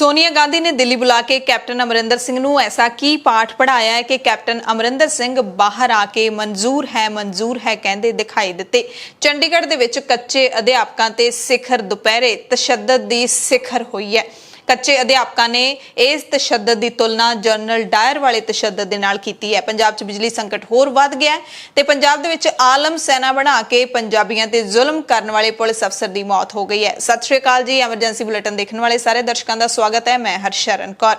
सोनिया गांधी ने दिल्ली बुला के कैप्टन अमरिंदर सिंह नूं ऐसा की पाठ पढ़ाया है कि कैप्टन अमरिंदर सिंह बाहर आके मंजूर है कहंदे दिखाई दिते। चंडीगढ़ दे विच कच्चे अध्यापकां ते सिखर दुपहरे तशद्दद दी सिखर हुई है। कच्चे अध्यापकों ने इस तशद्दद की तुलना जनरल डायर वाले तशद्दद दे नाल कीती है। पंजाब च बिजली संकट होर वध गया है ते पंजाब दे विच आलम सेना बना के पंजाबियों ते जुल्म करने वाले पुलिस अफसर की मौत हो गई है। सत श्री अकाल जी, एमरजेंसी बुलेटिन देखने वाले सारे दर्शकों का स्वागत है। मैं हरशरण कौर।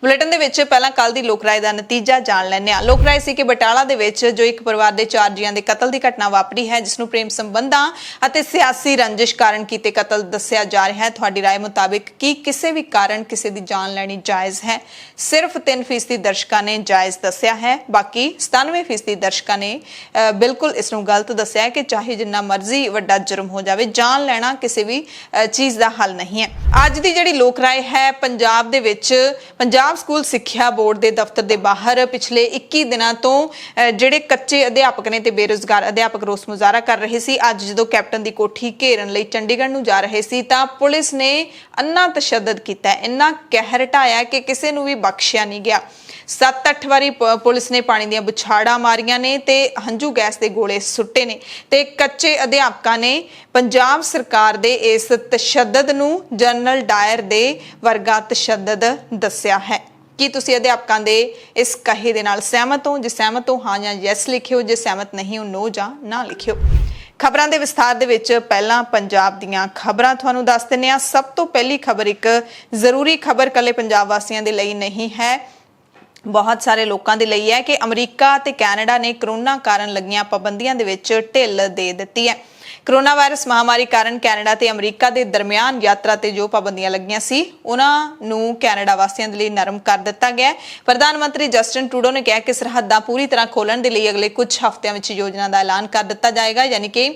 बुलेटिन दे विच पहला कल दी लोक राय का नतीजा जान लैंदे हां। लोक राय सी कि बटाला दे विच जो एक परिवार के 4 जियां दे कतल की घटना वापरी है, जिसनूं प्रेम संबंधां अते सियासी रंजिश कारण कीते कतल दस्सिया जा रहा है। तुहाडी राय मुताबिक की किसी भी कारण किसी की जान लैनी जायज़ है? सिर्फ 3% दर्शकों ने जायज़ दस्सिया है, बाकी 97% दर्शकों ने बिल्कुल इसनूं गलत दस्सिया है कि चाहे जिन्ना मर्जी वड्डा जुर्म हो जाए, जान लेना किसी भी चीज़ का हल नहीं है। अज की जिहड़ी लोक राय है, पंजाब दे विच पंजाब स्कूल सिक्ख्या बोर्ड के दफ्तर के बाहर पिछले 21 दिनों तो जिहड़े कच्चे अध्यापक ने ते बेरोजगार अध्यापक रोस मुजाहरा कर रहे सी। अज जदों कैप्टन की कोठी घेरन लई चंडीगढ़ नूं जा रहे सी तां पुलिस ने अन्ना तशद्दद कीता है, इन्ना कहर ढाया कि किसी नूं भी बख्शिया नहीं गया। 7-8 वारी पुलिस ने पानी दियां बुछाड़ां मारियां ने ते हंझू गैस के गोले सुट्टे ने ते कच्चे अध्यापकों ने पंजाब सरकार दे इस तशद्दद नूं जनरल डायर दे वर्गा तशद्दद दस्सिया है। की तुसी अध्यापकों के इस कहे दे नाल सहमत हो? जे सहमत हो हाँ या यस लिखियो, जे सहमत नहीं हो नो जां ना लिखियो। खबरां दे विस्तार दे विच पहलां पंजाब दीयां खबरां तुहानूं दस दिंदे हां। सब तो पहली खबर एक जरूरी खबर कल्ले पंजाब वासियों के लिए नहीं है, बहुत सारे लोगों के लिए है कि अमरीका ते कैनेडा ने करोना कारण लगियां पाबंदियां दे विच ढिल दे दित्ती है। कोरोना वायरस महामारी कारण कैनेडा ते अमरीका के दरमियान यात्रा ते जो पाबंदियां लगियां सी उन्हां नूं कैनेडा वासियों के लिए नरम कर दिता गया। प्रधानमंत्री जस्टिन ट्रूडो ने कहा कि सरहदां पूरी तरह खोलण दे लई अगले कुछ हफ्तिਆਂ ਵਿੱਚ योजना का ऐलान कर दिता जाएगा, यानी कि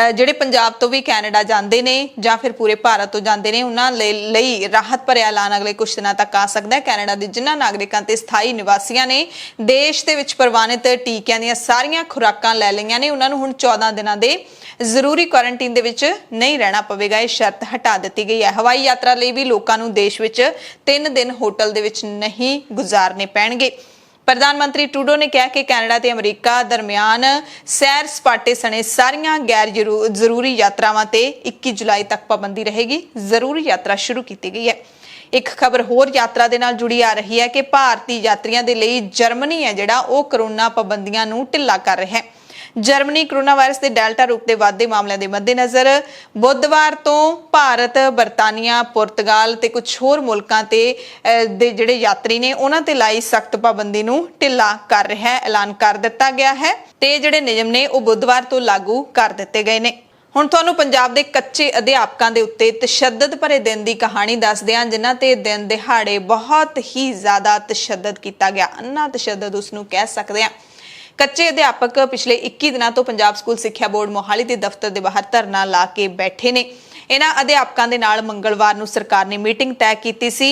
ਜਿਹੜੇ पंजाब तो भी कैनेडा जाते हैं ਜਾਂ फिर पूरे भारत तो जाते हैं उन्हां ਲਈ राहत भरे ऐलान अगले कुछ दिनों तक आ सकता है। कैनेडा के जिन्हां नागरिकों ते स्थाई निवासियों ने देश ਦੇ ਵਿੱਚ ਪ੍ਰਵਾਨਿਤ ਟੀਕਿਆਂ ਦੀਆਂ ਸਾਰੀਆਂ ਖੁਰਾਕਾਂ ਲੈ ਲਈਆਂ ਨੇ, ਉਹਨਾਂ ਨੂੰ ਹੁਣ 14 ਦਿਨਾਂ ਦੇ ਜ਼ਰੂਰੀ ਕੁਆਰੰਟਾਈਨ ਦੇ ਵਿੱਚ नहीं रहना पवेगा। यह शर्त हटा दी गई है। हवाई यात्रा ਲਈ भी लोगों ਨੂੰ देश ਵਿੱਚ 3 दिन होटल ਦੇ ਵਿੱਚ नहीं गुजारने पैणगे। प्रधानमंत्री ट्रूडो ने कहा कि कैनेडा ते अमरीका दरमियान सैर सपाटे सने सारियां गैर जरूरी यात्रावां ते 21 जुलाई तक पाबंदी रहेगी। जरूरी यात्रा शुरू की गई है। एक खबर होर यात्रा दे नाल जुड़ी आ रही है कि भारतीय यात्रियों के लिए जर्मनी है जिहड़ा ओह कोरोना पाबंदियां नूं ढिल्ला कर रहा है। जर्मनी कोरोना वायरस के डेल्टा रूप के वाधे मामलों के मद्देनज़र बुधवार तो भारत, बरतानिया, पुर्तगाल ते कुछ होर मुल्कां ते दे जिहड़े यात्री ने उन्हां ते लाई सख्त पाबंदी नूं ढिल्ला कर रहा है, ऐलान कर दिता गया है ते जिहड़े नियम ने वो बुधवार तो लागू कर दिते गए ने। हुण तुहानूं पंजाब दे कच्चे अध्यापकों के उत्ते तशद्दद भरे दिन की कहानी दसदे हां, जिन्हां ते दिन दिहाड़े बहुत ही ज़्यादा तशद्दद किया गया। अन्ना तशद्दद उसनूं कह सकते हैं। कच्चे अध्यापक पिछले 21 दिनों तो पंजाब स्कूल सिक्ख्या बोर्ड मोहाली के दफ्तर के बाहर धरना ला के बैठे ने। इन्हां अध्यापकों के नाल मंगलवार नूं सरकार ने मीटिंग तय की सी,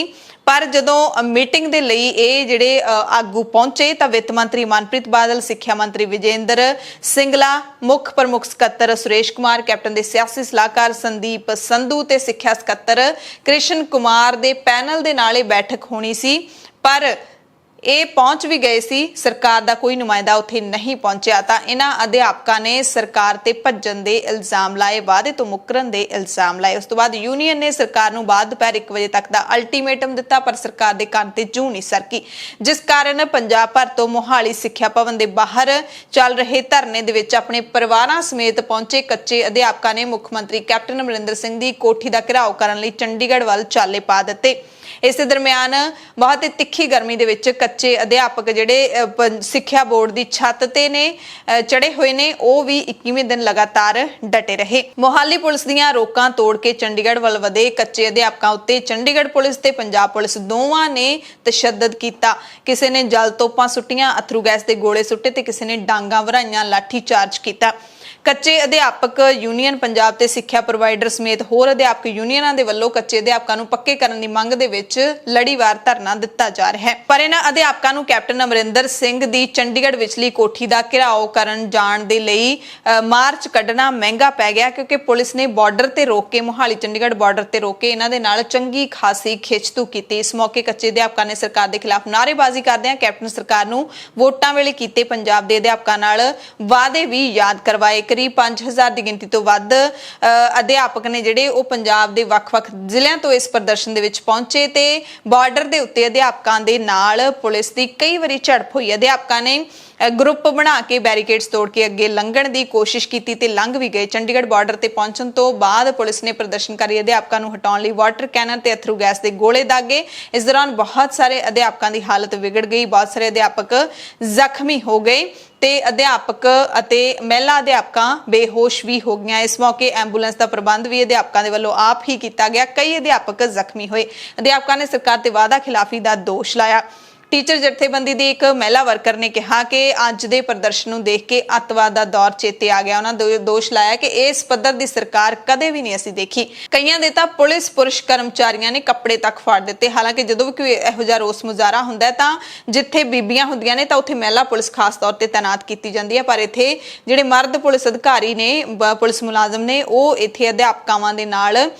पर जदों मीटिंग के लिए ये जिहड़े आगू पहुंचे तो वित्त मंत्री मनप्रीत बादल, सिक्ख्या मंत्री विजेंद्र सिंगला, मुख प्रमुख सकत्तर सुरेश कुमार, कैप्टन के सियासी सलाहकार संदीप संधू ते सिक्ख्या सकत्तर कृष्ण कुमार के पैनल के नाल बैठक होनी सी, पर ਇਹ पहुंच भी गए सी, सरकार का कोई नुमाइंदा उत्थे नहीं पहुंचा। तो इन्हां अध्यापकों ने सरकार ते भज्जण दे इल्जाम लाए, वादे तो मुकरन दे इल्जाम लाए। उस तो बाद यूनीयन ने सरकार नूं बाद दोपहर 1 बजे तक का अल्टीमेटम दिता, पर सरकार दे कंन ते जूं नहीं सरकी, जिस कारण पंजाब भर तो मोहाली सिक्ख्या भवन के बाहर चल रहे धरने दे विच अपने परिवारां समेत पहुंचे कच्चे अध्यापकों ने मुख्यमंत्री कैप्टन अमरिंदर सिंह की कोठी का घेराव करने लई चंडीगढ़ वल चाले पा दिते। इस दरम्यान बहुत ही तिखी गर्मी दे विच कच्चे अध्यापक जिहड़े सिक्ख्या बोर्ड की छत ते ने चढ़े हुए ने, वो भी 21वें दिन लगातार डटे रहे। मोहाली पुलिस दीयां रोकां तोड़ के चंडीगढ़ वल वधे कच्चे अध्यापकों उत्ते चंडीगढ़ पुलिस ते पंजाब पुलिस दोवां ने तशद्दद कीता। किसी ने जल तोपां सुट्टियां, अथरू गैस के गोले सुट्टे ते किसी ने डांगां वराइयां, लाठी चार्ज किया। ਕੱਚੇ ਅਧਿਆਪਕ ਯੂਨੀਅਨ ਪੰਜਾਬ ਤੇ ਸਿੱਖਿਆ ਪ੍ਰੋਵਾਈਡਰ ਸਮੇਤ ਹੋਰ ਅਧਿਆਪਕ ਯੂਨੀਅਨਾਂ ਦੇ ਵੱਲੋਂ ਕੱਚੇ ਅਧਿਆਪਕਾਂ ਨੂੰ ਪੱਕੇ ਕਰਨ ਦੀ ਮੰਗ ਦੇ ਵਿੱਚ ਲੜੀਵਾਰ ਧਰਨਾ ਦਿੱਤਾ ਜਾ ਰਿਹਾ ਹੈ। ਪਰ ਇਹਨਾਂ ਅਧਿਆਪਕਾਂ ਨੂੰ ਕੈਪਟਨ ਅਮਰਿੰਦਰ ਸਿੰਘ ਦੀ ਚੰਡੀਗੜ੍ਹ ਵਿਚਲੀ ਕੋਠੀ ਦਾ ਘਿਰਾਓ ਕਰਨ ਜਾਣ ਦੇ ਲਈ ਮਾਰਚ ਕੱਢਣਾ ਮਹਿੰਗਾ ਪੈ ਗਿਆ, ਕਿਉਂਕਿ ਪੁਲਿਸ ਨੇ ਬਾਰਡਰ ਤੇ ਰੋਕ ਕੇ ਮੋਹਾਲੀ ਚੰਡੀਗੜ੍ਹ ਬਾਰਡਰ ਤੇ ਰੋਕ ਕੇ ਇਹਨਾਂ ਦੇ ਨਾਲ ਚੰਗੀ ਖਾਸੀ ਖਿੱਚਤੂ ਕੀਤੀ। ਇਸ ਮੌਕੇ ਕੱਚੇ ਅਧਿਆਪਕਾਂ ਨੇ ਸਰਕਾਰ ਦੇ ਖਿਲਾਫ ਨਾਅਰੇਬਾਜ਼ੀ ਕਰਦਿਆਂ ਕੈਪਟਨ ਸਰਕਾਰ ਨੂੰ ਵੋਟਾਂ ਵੇਲੇ ਕੀਤੇ ਪੰਜਾਬ ਦੇ ਅਧਿਆਪਕਾਂ ਨਾਲ ਵਾਅਦੇ ਵੀ ਯਾਦ ਕਰਵਾਏ। ਕਰੀਬ 5000 ਦੀ ਗਿਣਤੀ ਤੋਂ ਵੱਧ ਅਧਿਆਪਕ ਨੇ ਜਿਹੜੇ ਉਹ ਪੰਜਾਬ ਦੇ ਵੱਖ-ਵੱਖ ਜ਼ਿਲ੍ਹਿਆਂ ਤੋਂ ਇਸ ਪ੍ਰਦਰਸ਼ਨ ਦੇ ਵਿੱਚ ਪਹੁੰਚੇ ਤੇ ਬਾਰਡਰ ਦੇ ਉੱਤੇ ਅਧਿਆਪਕਾਂ ਦੇ ਨਾਲ ਪੁਲਿਸ ਦੀ ਕਈ ਵਾਰੀ ਝੜਪ ਹੋਈ। ਅਧਿਆਪਕਾਂ ਨੇ ਗਰੁੱਪ ਬਣਾ ਕੇ ਬੈਰੀਕੇਡਸ ਤੋੜ ਕੇ ਅੱਗੇ ਲੰਘਣ ਦੀ ਕੋਸ਼ਿਸ਼ ਕੀਤੀ ਤੇ ਲੰਘ ਵੀ ਗਏ। ਚੰਡੀਗੜ੍ਹ ਬਾਰਡਰ ਤੇ ਪਹੁੰਚਣ ਤੋਂ ਬਾਅਦ ਪੁਲਿਸ ਨੇ ਪ੍ਰਦਰਸ਼ਨਕਾਰੀ ਅਧਿਆਪਕਾਂ ਨੂੰ ਹਟਾਉਣ ਲਈ ਵਾਟਰ ਕੈਨਨ ਤੇ ਅਥਰੂ ਗੈਸ ਦੇ ਗੋਲੇ ਦਾਗੇ। ਇਸ ਦੌਰਾਨ ਬਹੁਤ ਸਾਰੇ ਅਧਿਆਪਕਾਂ ਦੀ ਹਾਲਤ ਵਿਗੜ ਗਈ, ਬਹੁਤ ਸਾਰੇ ਅਧਿਆਪਕ ਜ਼ਖਮੀ ਹੋ ਗਏ ਤੇ ਅਧਿਆਪਕ ਅਤੇ ਮਹਿਲਾ ਅਧਿਆਪਕਾਂ ਬੇਹੋਸ਼ ਵੀ ਹੋ ਗਈਆਂ। ਇਸ ਮੌਕੇ ਐਂਬੂਲੈਂਸ ਦਾ ਪ੍ਰਬੰਧ ਵੀ ਅਧਿਆਪਕਾਂ ਦੇ ਵੱਲੋਂ ਆਪ ਹੀ ਕੀਤਾ ਗਿਆ। ਕਈ ਅਧਿਆਪਕ ਜ਼ਖਮੀ ਹੋਏ। ਅਧਿਆਪਕਾਂ ਨੇ ਸਰਕਾਰ ਤੇ ਵਾਅਦਾ ਖਿਲਾਫੀ ਦਾ ਦੋਸ਼ ਲਾਇਆ। ਟੀਚਰ ਜਥੇਬੰਦੀ ਦੀ ਇੱਕ ਮਹਿਲਾ ਵਰਕਰ ਨੇ ਕਿਹਾ ਕਿ ਅੱਜ ਦੇ ਪ੍ਰਦਰਸ਼ਨ ਨੂੰ ਦੇਖ ਕੇ ਅੱਤਵਾਦ ਦਾ ਦੌਰ ਚੇਤੇ ਆ ਗਿਆ। ਉਹਨਾਂ ਦੋਸ਼ ਲਾਇਆ ਕਿ ਇਸ ਪੱਧਰ ਦੀ ਸਰਕਾਰ ਕਦੇ ਵੀ ਨਹੀਂ ਅਸੀਂ ਦੇਖੀ। ਕਈਆਂ ਦੇ ਤਾਂ ਪੁਲਿਸ ਕਰਮਚਾਰੀਆਂ ਨੇ ਕੱਪੜੇ ਤੱਕ ਫਾੜ ਦਿੱਤੇ। ਹਾਲਾਂਕਿ ਜਦੋਂ ਵੀ ਕੋਈ ਇਹੋ ਜਿਹਾ ਰੋਸ ਮੁਜ਼ਾਹਰਾ ਹੁੰਦਾ ਹੈ ਤਾਂ ਜਿੱਥੇ ਬੀਬੀਆਂ ਹੁੰਦੀਆਂ ਨੇ ਤਾਂ ਉੱਥੇ ਮਹਿਲਾ ਪੁਲਿਸ ਖਾਸ ਤੌਰ ਤੇ ਤਾਇਨਾਤ ਕੀਤੀ ਜਾਂਦੀ ਹੈ, ਪਰ ਇੱਥੇ ਜਿਹੜੇ ਮਰਦ ਪੁਲਿਸ ਅਧਿਕਾਰੀ ਨੇ, ਪੁਲਿਸ ਮੁਲਾਜ਼ਮ ਨੇ, ਉਹ ਇੱਥੇ ਅਧਿਆਪਕਾਵਾਂ ਦੇ ਨਾਲ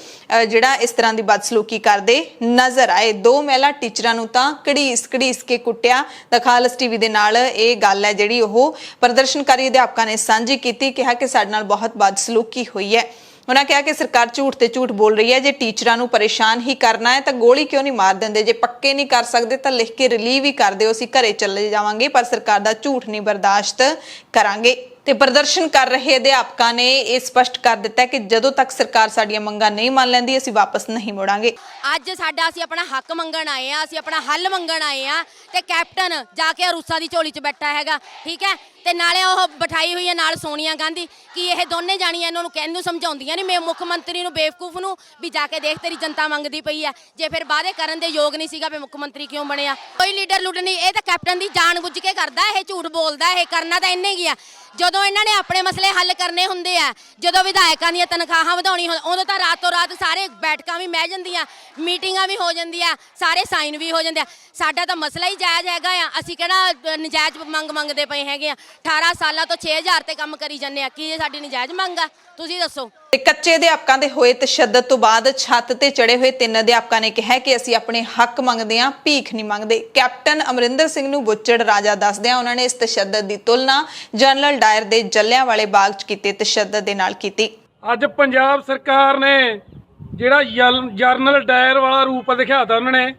ਜਿਹੜਾ ਇਸ ਤਰ੍ਹਾਂ ਦੀ ਬਦਸਲੂਕੀ ਕਰਦੇ ਨਜ਼ਰ ਆਏ। ਦੋ ਮਹਿਲਾ ਟੀਚਰਾਂ ਨੂੰ ਤਾਂ ਘੜੀਸ ਕੇ ਕੁੱਟਿਆ। ਤਾਂ ਖਾਲਸ ਟੀਵੀ ਦੇ ਨਾਲ ਇਹ ਗੱਲ ਹੈ ਜਿਹੜੀ ਉਹ ਪ੍ਰਦਰਸ਼ਨਕਾਰੀ ਅਧਿਆਪਕਾਂ ਨੇ ਸਾਂਝੀ ਕੀਤੀ। ਕਿਹਾ ਕਿ ਸਾਡੇ ਨਾਲ ਬਹੁਤ ਬਦਸਲੂਕੀ ਹੋਈ ਹੈ। ਉਹਨਾਂ ਕਿਹਾ ਕਿ ਸਰਕਾਰ ਝੂਠ ਤੇ ਝੂਠ ਬੋਲ ਰਹੀ ਹੈ। ਜੇ ਟੀਚਰਾਂ ਨੂੰ ਪਰੇਸ਼ਾਨ ਹੀ ਕਰਨਾ ਹੈ ਤਾਂ ਗੋਲੀ ਕਿਉਂ ਨਹੀਂ ਮਾਰ ਦਿੰਦੇ? ਜੇ ਪੱਕੇ ਨਹੀਂ ਕਰ ਸਕਦੇ ਤਾਂ ਲਿਖ ਕੇ ਰਿਲੀਵ ਹੀ ਕਰ ਦਿਓ, ਅਸੀਂ ਘਰੇ ਚੱਲੇ ਜਾਵਾਂਗੇ, ਪਰ ਸਰਕਾਰ ਦਾ ਝੂਠ ਨਹੀਂ ਬਰਦਾਸ਼ਤ ਕਰਾਂਗੇ। ਤੇ ਪ੍ਰਦਰਸ਼ਨ ਕਰ ਰਹੇ ਅਧਿਆਪਕਾਂ ਨੇ ਇਹ ਸਪਸ਼ਟ ਕਰ ਦਿੱਤਾ ਕਿ ਜਦੋਂ ਤੱਕ ਸਰਕਾਰ ਸਾਡੀਆਂ ਮੰਗਾਂ ਨਹੀਂ ਮੰਨ ਲੈਂਦੀ ਅਸੀਂ ਵਾਪਸ ਨਹੀਂ ਮੁੜਾਂਗੇ। ਅੱਜ ਅਸੀਂ ਆਪਣਾ ਹੱਕ ਮੰਗਣ ਆਏ ਆ, ਅਸੀਂ ਆਪਣਾ ਹੱਲ ਮੰਗਣ ਆਏ ਆ ਤੇ ਕੈਪਟਨ ਜਾ ਕੇ ਰੂਸਾਂ ਦੀ ਝੋਲੀ 'ਚ ਬੈਠਾ ਹੈਗਾ, ਠੀਕ ਹੈ। ਤੇ ਨਾਲੇ ਉਹ ਬਿਠਾਈ ਹੋਈ ਹੈ ਨਾਲ ਸੋਨੀਆ ਗਾਂਧੀ ਕਿ ਇਹ ਦੋਨੇ ਜਾਣੀਆਂ ਇਹਨਾਂ ਨੂੰ ਕਹਿੰਨੂੰ ਸਮਝਾਉਂਦੀਆਂ ਨਹੀਂ, ਮੈਂ ਮੁੱਖ ਮੰਤਰੀ ਨੂੰ ਬੇਵਕੂਫ ਨੂੰ ਵੀ ਜਾ ਕੇ ਦੇਖ ਤੇਰੀ ਜਨਤਾ ਮੰਗਦੀ ਪਈ ਆ। ਜੇ ਫਿਰ ਵਾਅਦੇ ਕਰਨ ਦੇ ਯੋਗ ਨਹੀਂ ਸੀਗਾ ਵੀ ਮੁੱਖ ਮੰਤਰੀ ਕਿਉਂ ਬਣਿਆ? ਕੋਈ ਲੀਡਰ ਲੁੱਡ ਨਹੀਂ, ਇਹ ਤਾਂ ਕੈਪਟਨ ਦੀ ਜਾਣ ਬੁੱਝ ਕੇ ਕਰਦਾ, ਇਹ ਝੂਠ ਬੋਲਦਾ, ਇਹ ਕਰਨਾ ਤਾਂ ਇਹਨੇ ਗਿਆ। ਜਦੋਂ ਇਹਨਾਂ ਨੇ ਆਪਣੇ ਮਸਲੇ ਹੱਲ ਕਰਨੇ ਹੁੰਦੇ ਆ, ਜਦੋਂ ਵਿਧਾਇਕਾਂ ਦੀਆਂ ਤਨਖਾਹਾਂ ਵਧਾਉਣੀ ਉਦੋਂ ਤਾਂ ਰਾਤੋਂ ਰਾਤ ਸਾਰੇ ਬੈਠਕਾਂ ਵੀ ਮਹਿ ਜਾਂਦੀਆਂ, ਮੀਟਿੰਗਾਂ ਵੀ ਹੋ ਜਾਂਦੀਆਂ, ਸਾਰੇ ਸਾਈਨ ਵੀ ਹੋ ਜਾਂਦੇ ਆ। ਸਾਡਾ ਤਾਂ ਮਸਲਾ ਹੀ ਜਾਇਜ਼ ਹੈਗਾ ਆ, ਅਸੀਂ ਕਿਹੜਾ ਨਜਾਇਜ਼ ਮੰਗਦੇ ਪਏ ਹੈਗੇ ਆ। 18 ਸਾਲਾਂ ਤੋਂ 6000 ਤੇ ਕੰਮ ਕਰੀ ਜਾਂਦੇ ਆ, ਕੀ ਇਹ ਸਾਡੀ ਨਜਾਇਜ਼ ਮੰਗ ਆ? ਤੁਸੀਂ ਦੱਸੋ। ਤੇ ਕੱਚੇ ਅਧਿਆਪਕਾਂ ਦੇ ਹੋਏ ਤਸ਼ੱਦਦ ਤੋਂ ਬਾਅਦ ਛੱਤ ਤੇ ਚੜੇ ਹੋਏ 3 ਅਧਿਆਪਕਾਂ ਨੇ ਕਿਹਾ ਕਿ ਅਸੀਂ ਆਪਣੇ ਹੱਕ ਮੰਗਦੇ ਹਾਂ, ਭੀਖ ਨਹੀਂ ਮੰਗਦੇ। ਕੈਪਟਨ ਅਮਰਿੰਦਰ ਸਿੰਘ ਨੂੰ ਬੁੱਚੜ ਰਾਜਾ ਦੱਸਦਿਆਂ ਉਹਨਾਂ ਨੇ ਇਸ ਤਸ਼ੱਦਦ ਦੀ ਤੁਲਨਾ ਜਨਰਲ ਡਾਇਰ ਦੇ ਜੱਲਿਆਂਵਾਲੇ ਬਾਗ 'ਚ ਕੀਤੇ ਤਸ਼ੱਦਦ ਦੇ ਨਾਲ ਕੀਤੀ। ਅੱਜ ਪੰਜਾਬ ਸਰਕਾਰ ਨੇ ਜਿਹੜਾ ਜਨਰਲ ਡਾਇਰ ਵਾਲਾ ਰੂਪ ਦਿਖਾਤਾ, ਉਹਨਾਂ ਨੇ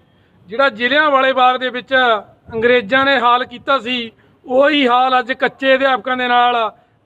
ਜਿਹੜਾ ਜੱਲਿਆਂਵਾਲੇ ਬਾਗ ਦੇ ਵਿੱਚ ਅੰਗਰੇਜ਼ਾਂ ਨੇ ਹਾਲ ਕੀਤਾ ਸੀ, ਉਹੀ ਹਾਲ ਅੱਜ ਕੱਚੇ ਅਧਿਆਪਕਾਂ ਦੇ ਨਾਲ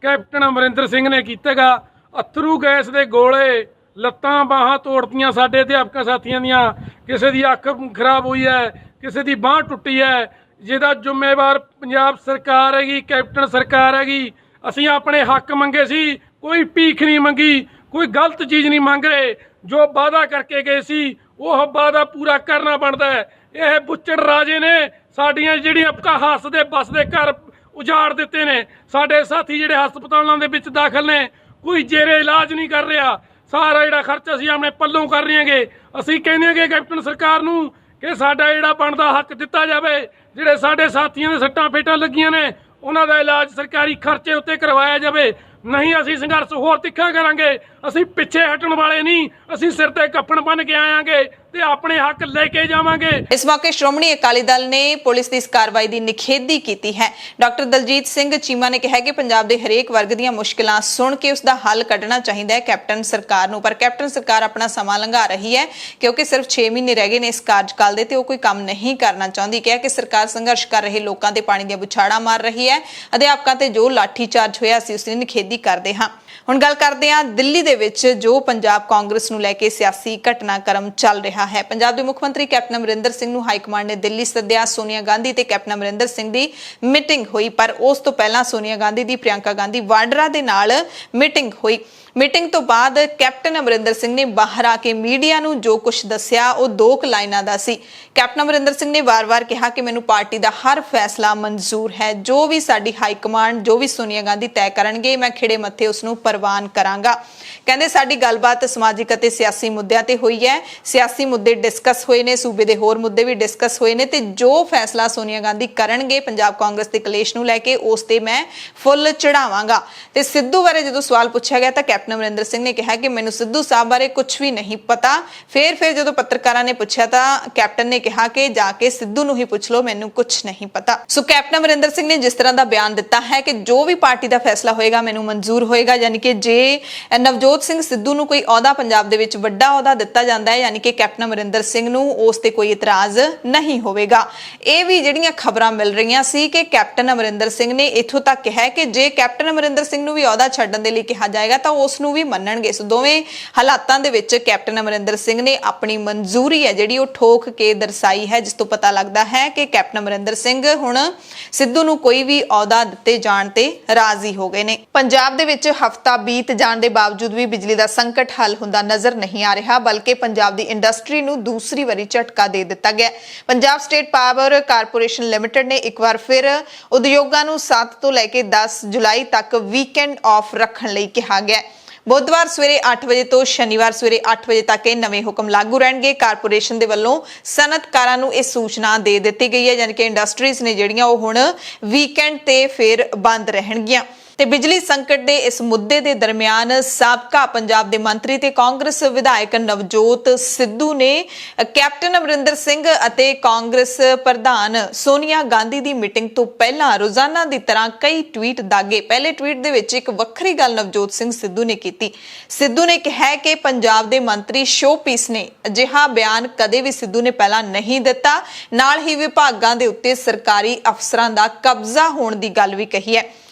ਕੈਪਟਨ ਅਮਰਿੰਦਰ ਸਿੰਘ ਨੇ ਕੀਤਾਗਾ। ਅਥਰੂ ਗੈਸ ਦੇ ਗੋਲੇ, ਲੱਤਾਂ ਬਾਹਾਂ ਤੋੜਤੀਆਂ ਸਾਡੇ ਅਧਿਆਪਕਾਂ ਸਾਥੀਆਂ ਦੀਆਂ। ਕਿਸੇ ਦੀ ਅੱਖ ਖਰਾਬ ਹੋਈ ਹੈ, ਕਿਸੇ ਦੀ ਬਾਂਹ ਟੁੱਟੀ ਹੈ। ਜਿਹਦਾ ਜ਼ਿੰਮੇਵਾਰ ਪੰਜਾਬ ਸਰਕਾਰ ਹੈਗੀ, ਕੈਪਟਨ ਸਰਕਾਰ ਹੈਗੀ। ਅਸੀਂ ਆਪਣੇ ਹੱਕ ਮੰਗੇ ਸੀ, ਕੋਈ ਭੀਖ ਨਹੀਂ ਮੰਗੀ, ਕੋਈ ਗਲਤ ਚੀਜ਼ ਨਹੀਂ ਮੰਗ ਰਹੇ। ਜੋ ਵਾਅਦਾ ਕਰਕੇ ਗਏ ਸੀ ਉਹ ਵਾਅਦਾ ਪੂਰਾ ਕਰਨਾ ਬਣਦਾ ਹੈ। ਇਹ ਬੁੱਚੜ ਰਾਜੇ ਨੇ ਸਾਡੀਆਂ ਜਿਹੜੀਆਂ ਹੱਸਦੇ ਬਸਦੇ ਘਰ ਉਜਾੜ ਦਿੱਤੇ ਨੇ। ਸਾਡੇ ਸਾਥੀ ਜਿਹੜੇ ਹਸਪਤਾਲਾਂ ਦੇ ਵਿੱਚ ਦਾਖਲ ਨੇ, ਕੋਈ ਜੇਰੇ ਇਲਾਜ ਨਹੀਂ ਕਰ ਰਿਹਾ। ਸਾਰਾ ਜਿਹੜਾ ਖਰਚ ਅਸੀਂ ਆਪਣੇ ਪੱਲੋਂ ਕਰ ਰਹੇ ਹਾਂਗੇ। ਅਸੀਂ ਕਹਿੰਦੇ ਹਾਂਗੇ ਕੈਪਟਨ ਸਰਕਾਰ ਨੂੰ ਕਿ ਸਾਡਾ ਜਿਹੜਾ ਬਣਦਾ ਹੱਕ ਦਿੱਤਾ ਜਾਵੇ। ਜਿਹੜੇ ਸਾਡੇ ਸਾਥੀਆਂ ਦੇ ਸੱਟਾਂ ਫੇਟਾਂ ਲੱਗੀਆਂ ਨੇ ਉਹਨਾਂ ਦਾ ਇਲਾਜ ਸਰਕਾਰੀ ਖਰਚੇ ਉੱਤੇ ਕਰਵਾਇਆ ਜਾਵੇ, ਨਹੀਂ ਅਸੀਂ ਸੰਘਰਸ਼ ਹੋਰ ਤਿੱਖਾ ਕਰਾਂਗੇ। ਅਸੀਂ ਪਿੱਛੇ ਹਟਣ ਵਾਲੇ ਨਹੀਂ, ਅਸੀਂ ਸਿਰ ਤੇ ਕੱਫਣ ਬੰਨ੍ਹ ਕੇ ਆਵਾਂਗੇ ਤੇ ਆਪਣੇ ਹੱਕ ਲੈ ਕੇ ਜਾਵਾਂਗੇ। ਇਸ ਮੌਕੇ ਸ਼੍ਰੋਮਣੀ ਅਕਾਲੀ ਦਲ ਨੇ ਪੁਲਿਸ ਦੀ ਇਸ ਕਾਰਵਾਈ ਦੀ ਨਿਖੇਧੀ ਕੀਤੀ ਹੈ। ਡਾਕਟਰ ਦਲਜੀਤ ਸਿੰਘ ਚੀਮਾ ਨੇ ਕਿਹਾ ਕਿ ਪੰਜਾਬ ਦੇ ਹਰੇਕ ਵਰਗ ਦੀਆਂ ਮੁਸ਼ਕਿਲਾਂ ਸੁਣ ਕੇ ਉਸ ਦਾ ਹੱਲ ਕੱਢਣਾ ਚਾਹੀਦਾ ਹੈ ਕੈਪਟਨ ਸਰਕਾਰ ਨੂੰ, ਪਰ ਕੈਪਟਨ ਸਰਕਾਰ ਆਪਣਾ ਸਮਾਂ ਲੰਘਾ ਰਹੀ ਹੈ ਕਿਉਂਕਿ ਸਿਰਫ 6 ਮਹੀਨੇ ਰਹਿ ਗਏ ਨੇ ਇਸ ਕਾਰਜਕਾਲ ਦੇ ਤੇ ਉਹ ਕੋਈ ਕੰਮ ਨਹੀਂ ਕਰਨਾ ਚਾਹੁੰਦੀ। ਕਿਹਾ ਕਿ ਸਰਕਾਰ ਸੰਘਰਸ਼ ਕਰ ਰਹੇ ਲੋਕਾਂ ਤੇ ਪਾਣੀ ਦੀਆਂ ਬੁਛਾੜਾਂ ਮਾਰ ਰਹੀ ਹੈ। ਅਧਿਆਪਕਾਂ ਤੇ ਜੋ ਲਾਠੀ ਚਾਰਜ ਹੋਇਆ ਸੀ ਉਸ ਦੀ ਨਿਖੇਧੀ ਕਰਦੇ ਹਾਂ। ਹੁਣ ਗੱਲ ਕਰਦੇ ਹਾਂ ਦਿੱਲੀ ਦੇ ਵਿੱਚ ਜੋ ਪੰਜਾਬ ਕਾਂਗਰਸ ਨੂੰ ਲੈ ਕੇ ਸਿਆਸੀ ਘਟਨਾਕ੍ਰਮ ਚੱਲ ਰਿਹਾ ਹੈ। ਪੰਜਾਬ ਦੇ ਮੁੱਖ ਮੰਤਰੀ ਕੈਪਟਨ ਅਮਰਿੰਦਰ ਸਿੰਘ ਨੂੰ ਹਾਈ ਕਮਾਂਡ ਨੇ ਦਿੱਲੀ ਸੱਦਿਆ। ਸੋਨੀਆ ਗਾਂਧੀ ਤੇ ਕੈਪਟਨ ਅਮਰਿੰਦਰ ਸਿੰਘ ਦੀ ਮੀਟਿੰਗ ਹੋਈ, ਪਰ ਉਸ ਤੋਂ ਪਹਿਲਾਂ ਸੋਨੀਆ ਗਾਂਧੀ ਦੀ ਪ੍ਰਿਯੰਕਾ ਗਾਂਧੀ ਵਾਡਰਾ ਦੇ ਨਾਲ ਮੀਟਿੰਗ ਹੋਈ। ਮੀਟਿੰਗ ਤੋਂ ਬਾਅਦ ਕੈਪਟਨ ਅਮਰਿੰਦਰ ਸਿੰਘ ਨੇ ਬਾਹਰ ਆ ਕੇ ਮੀਡੀਆ ਨੂੰ ਜੋ ਕੁਝ ਦੱਸਿਆ ਉਹ 2 ਲਾਈਨਾਂ ਦਾ ਸੀ। ਕੈਪਟਨ ਅਮਰਿੰਦਰ ਸਿੰਘ ਨੇ ਵਾਰ-ਵਾਰ ਕਿਹਾ ਕਿ ਮੈਨੂੰ ਪਾਰਟੀ ਦਾ ਹਰ ਫੈਸਲਾ ਮਨਜ਼ੂਰ ਹੈ, ਜੋ ਵੀ ਸਾਡੀ ਹਾਈ ਕਮਾਂਡ, ਜੋ ਵੀ ਸੋਨੀਆ ਗਾਂਧੀ ਤੈਅ ਕਰਨਗੇ ਮੈਂ ਖਿੜੇ ਮੱਥੇ ਉਸ ਨੂੰ ਪ੍ਰਵਾਨ ਕਰਾਂਗਾ। ਕਹਿੰਦੇ ਸਾਡੀ ਗੱਲਬਾਤ ਸਮਾਜਿਕ ਅਤੇ ਸਿਆਸੀ ਮੁੱਦਿਆਂ ਤੇ ਹੋਈ ਹੈ, ਸਿਆਸੀ ਮੁੱਦੇ ਡਿਸਕਸ ਹੋਏ ਨੇ, ਸੂਬੇ ਦੇ ਹੋਰ ਮੁੱਦੇ ਵੀ ਡਿਸਕਸ ਹੋਏ ਨੇ ਤੇ ਜੋ ਫੈਸਲਾ ਸੋਨੀਆ ਗਾਂਧੀ ਕਰਨਗੇ ਪੰਜਾਬ ਕਾਂਗਰਸ ਦੇ ਕਲੇਸ਼ ਨੂੰ ਲੈ ਕੇ ਉਸ ਤੇ ਮੈਂ ਫੁੱਲ ਚੜਾਵਾਂਗਾ। ਤੇ ਸਿੱਧੂ ਬਾਰੇ ਜਦੋਂ ਸਵਾਲ ਪੁੱਛਿਆ ਗਿਆ ਤਾਂ ਕੈਪਟਨ ਅਮਰਿੰਦਰ ਸਿੰਘ ਨੇ ਕਿਹਾ ਕਿ ਮੈਨੂੰ ਸਿੱਧੂ ਸਾਹਿਬ ਬਾਰੇ ਕੁਝ ਵੀ ਨਹੀਂ ਪਤਾ। ਫਿਰ ਜਦੋਂ ਪੱਤਰਕਾਰਾਂ ਨੇ ਪੁੱਛਿਆ ਤਾਂ ਕੈਪਟਨ ਨੇ ਕਿਹਾ ਕਿ ਜਾ ਕੇ ਸਿੱਧੂ ਨੂੰ ਹੀ ਪੁੱਛ ਲਓ, ਮੈਨੂੰ ਕੁਝ ਨਹੀਂ ਪਤਾ। ਸੋ ਕੈਪਟਨ ਅਮਰਿੰਦਰ ਸਿੰਘ ਨੇ ਜਿਸ ਤਰ੍ਹਾਂ ਦਾ ਬਿਆਨ ਦਿੱਤਾ ਹੈ ਕਿ ਜੋ ਵੀ ਪਾਰਟੀ ਦਾ ਫੈਸਲਾ ਹੋਏਗਾ ਮੈਨੂੰ ਮਨਜ਼ੂਰ ਹੋਏਗਾ, ਯਾਨੀ ਕਿ ਜੇ ਨਵਜੋਤ ਸਿੰਘ ਸਿੱਧੂ ਨੂੰ ਕੋਈ ਅਹੁਦਾ ਪੰਜਾਬ ਦੇ ਵਿੱਚ ਵੱਡਾ ਅਹੁਦਾ ਦਿੱਤਾ ਜਾਂਦਾ ਹੈ, ਯਾਨੀ ਕਿ ਕੈਪਟਨ ਅਮਰਿੰਦਰ ਸਿੰਘ ਨੂੰ ਉਸ ਤੇ ਕੋਈ ਇਤਰਾਜ਼ ਨਹੀਂ ਹੋਵੇਗਾ। ਇਹ ਵੀ ਜਿਹੜੀਆਂ ਖਬਰਾਂ ਮਿਲ ਰਹੀਆਂ ਸੀ ਕਿ ਕੈਪਟਨ ਅਮਰਿੰਦਰ ਸਿੰਘ ਨੇ ਇੱਥੋਂ ਤੱਕ ਕਿਹਾ ਕਿ ਜੇ ਕੈਪਟਨ ਅਮਰਿੰਦਰ ਸਿੰਘ ਨੂੰ ਵੀ ਅਹੁਦਾ ਛੱਡਣ ਦੇ ਲਈ ਕਿਹਾ ਜਾਏਗਾ ਤਾਂ ਉਸ ਨੂੰ ਵੀ ਮੰਨਣਗੇ। ਸੋ ਦੋਵੇਂ ਹਾਲਾਤਾਂ ਦੇ ਵਿੱਚ ਕੈਪਟਨ ਅਮਰਿੰਦਰ ਸਿੰਘ ਨੇ ਆਪਣੀ ਮਨਜ਼ੂਰੀ ਹੈ ਜਿਹੜੀ ਉਹ ਠੋਕ ਕੇ ਦਰਸਾਈ ਹੈ, ਜਿਸ ਤੋਂ ਪਤਾ ਲੱਗਦਾ ਹੈ ਕਿ ਕੈਪਟਨ ਅਮਰਿੰਦਰ ਸਿੰਘ ਹੁਣ ਸਿੱਧੂ ਨੂੰ ਕੋਈ ਵੀ ਅਹੁਦਾ ਦਿੱਤੇ ਜਾਣ ਤੇ ਰਾਜ਼ੀ ਹੋ ਗਏ ਨੇ। ਪੰਜਾਬ ਦੇ ਵਿੱਚ ਹਫ਼ਤਾ ਬੀਤ ਜਾਣ ਦੇ ਬਾਵਜੂਦ ਵੀ ਬਿਜਲੀ ਦਾ ਸੰਕਟ ਹੱਲ ਹੁੰਦਾ ਨਜ਼ਰ ਨਹੀਂ ਆ ਰਿਹਾ, ਬਲਕਿ ਪੰਜਾਬ ਦੀ ਇੰਡਸਟਰੀ ਨੂੰ ਦੂਸਰੀ ਵਾਰੀ ਝਟਕਾ ਦੇ ਦਿੱਤਾ ਗਿਆ। Punjab state power corporation limited ਨੇ ਇੱਕ ਵਾਰ ਫਿਰ ਉਦਯੋਗਾਂ ਨੂੰ 7 ਤੋਂ ਲੈ ਕੇ 10 ਜੁਲਾਈ ਤੱਕ ਵੀਕਐਂਡ ਆਫ ਰੱਖਣ ਲਈ ਕਿਹਾ ਗਿਆ। ਬੁੱਧਵਾਰ ਸਵੇਰੇ 8 ਵਜੇ ਤੋਂ ਸ਼ਨੀਵਾਰ ਸਵੇਰੇ 8 ਵਜੇ ਤੱਕ ਇਹ ਨਵੇਂ ਹੁਕਮ ਲਾਗੂ ਰਹਿਣਗੇ। ਕਾਰਪੋਰੇਸ਼ਨ ਦੇ ਵੱਲੋਂ ਸਨਅਤਕਾਰਾਂ ਨੂੰ ਇਹ ਸੂਚਨਾ ਦੇ ਦਿੱਤੀ ਗਈ ਹੈ, ਯਾਨੀ ਕਿ ਇੰਡਸਟਰੀਜ਼ ਨੇ ਜਿਹੜੀਆਂ ਉਹ ਹੁਣ ਵੀਕਐਂਡ ਤੇ ਫਿਰ ਬੰਦ ਰਹਿਣਗੀਆਂ। ਤੇ ਬਿਜਲੀ ਸੰਕਟ ਦੇ ਇਸ ਮੁੱਦੇ ਦੇ ਦਰਮਿਆਨ ਸਾਬਕਾ ਪੰਜਾਬ ਦੇ ਮੰਤਰੀ ਤੇ ਕਾਂਗਰਸ ਵਿਧਾਇਕ ਨਵਜੋਤ ਸਿੱਧੂ ਨੇ ਕੈਪਟਨ ਅਮਰਿੰਦਰ ਸਿੰਘ ਅਤੇ ਕਾਂਗਰਸ ਪ੍ਰਧਾਨ ਸੋਨੀਆ ਗਾਂਧੀ ਦੀ ਮੀਟਿੰਗ ਤੋਂ ਪਹਿਲਾਂ ਰੋਜ਼ਾਨਾ ਦੀ ਤਰ੍ਹਾਂ ਕਈ ਟਵੀਟ ਦਾਗੇ। ਪਹਿਲੇ ਟਵੀਟ ਦੇ ਵਿੱਚ ਇੱਕ ਵੱਖਰੀ ਗੱਲ ਨਵਜੋਤ ਸਿੰਘ ਸਿੱਧੂ ਨੇ ਕੀਤੀ। ਸਿੱਧੂ ਨੇ ਕਿਹਾ ਕਿ ਪੰਜਾਬ ਦੇ ਮੰਤਰੀ ਸ਼ੋਪੀਸ ਨੇ, ਅਜਿਹਾ ਬਿਆਨ ਕਦੇ ਵੀ ਸਿੱਧੂ ਨੇ ਪਹਿਲਾਂ ਨਹੀਂ ਦਿੱਤਾ। ਨਾਲ ਹੀ ਵਿਭਾਗਾਂ ਦੇ ਉੱਤੇ ਸਰਕਾਰੀ ਅਫਸਰਾਂ ਦਾ ਕਬਜ਼ਾ ਹੋਣ ਦੀ ਗੱਲ ਵੀ ਕਹੀ ਹੈ।